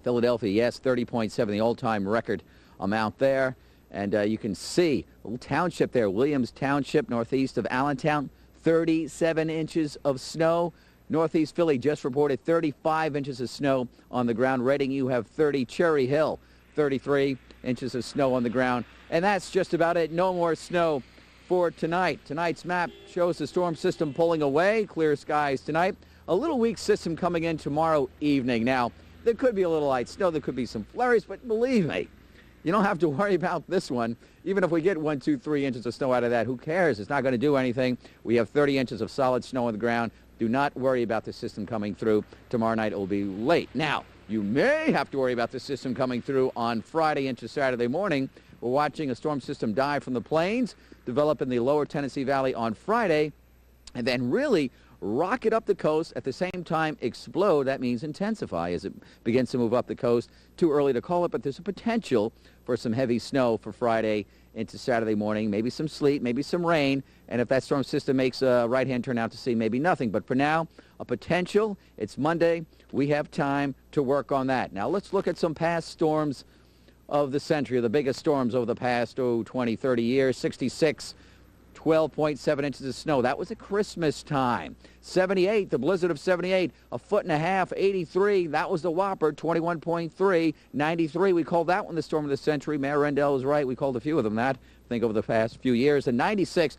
Philadelphia, yes, 30.7, the all-time record amount there. And you can see a little township there, Williams Township, northeast of Allentown, 37 inches of snow. Northeast Philly just reported 35 inches of snow on the ground. Reading, you have 30. Cherry Hill, 33 inches of snow on the ground. And that's just about it. No more snow for tonight. Tonight's map shows the storm system pulling away. Clear skies tonight. A little weak system coming in tomorrow evening. Now, there could be a little light snow. There could be some flurries, but believe me, you don't have to worry about this one. Even if we get 1, 2, 3 inches of snow out of that, who cares? It's not going to do anything. We have 30 inches of solid snow on the ground. Do not worry about the system coming through. Tomorrow night it will be late. Now, you may have to worry about the system coming through on Friday into Saturday morning. We're watching a storm system dive from the plains, develop in the lower Tennessee Valley on Friday, and then really rocket up the coast, at the same time explode. That means intensify as it begins to move up the coast. Too early to call it, but there's a potential for some heavy snow for Friday into Saturday morning, maybe some sleet, maybe some rain, and if that storm system makes a right-hand turn out to sea, maybe nothing. But for now, a potential. It's Monday. We have time to work on that. Now let's look at some past storms of the century, the biggest storms over the past, 20, 30 years. 66, 12.7 inches of snow. That was at Christmas time. 78, the blizzard of 78, 1.5 feet. 83, that was the whopper, 21.3. 93, we called that one the storm of the century. Mayor Rendell is right. We called a few of them that, I think, over the past few years. And 96,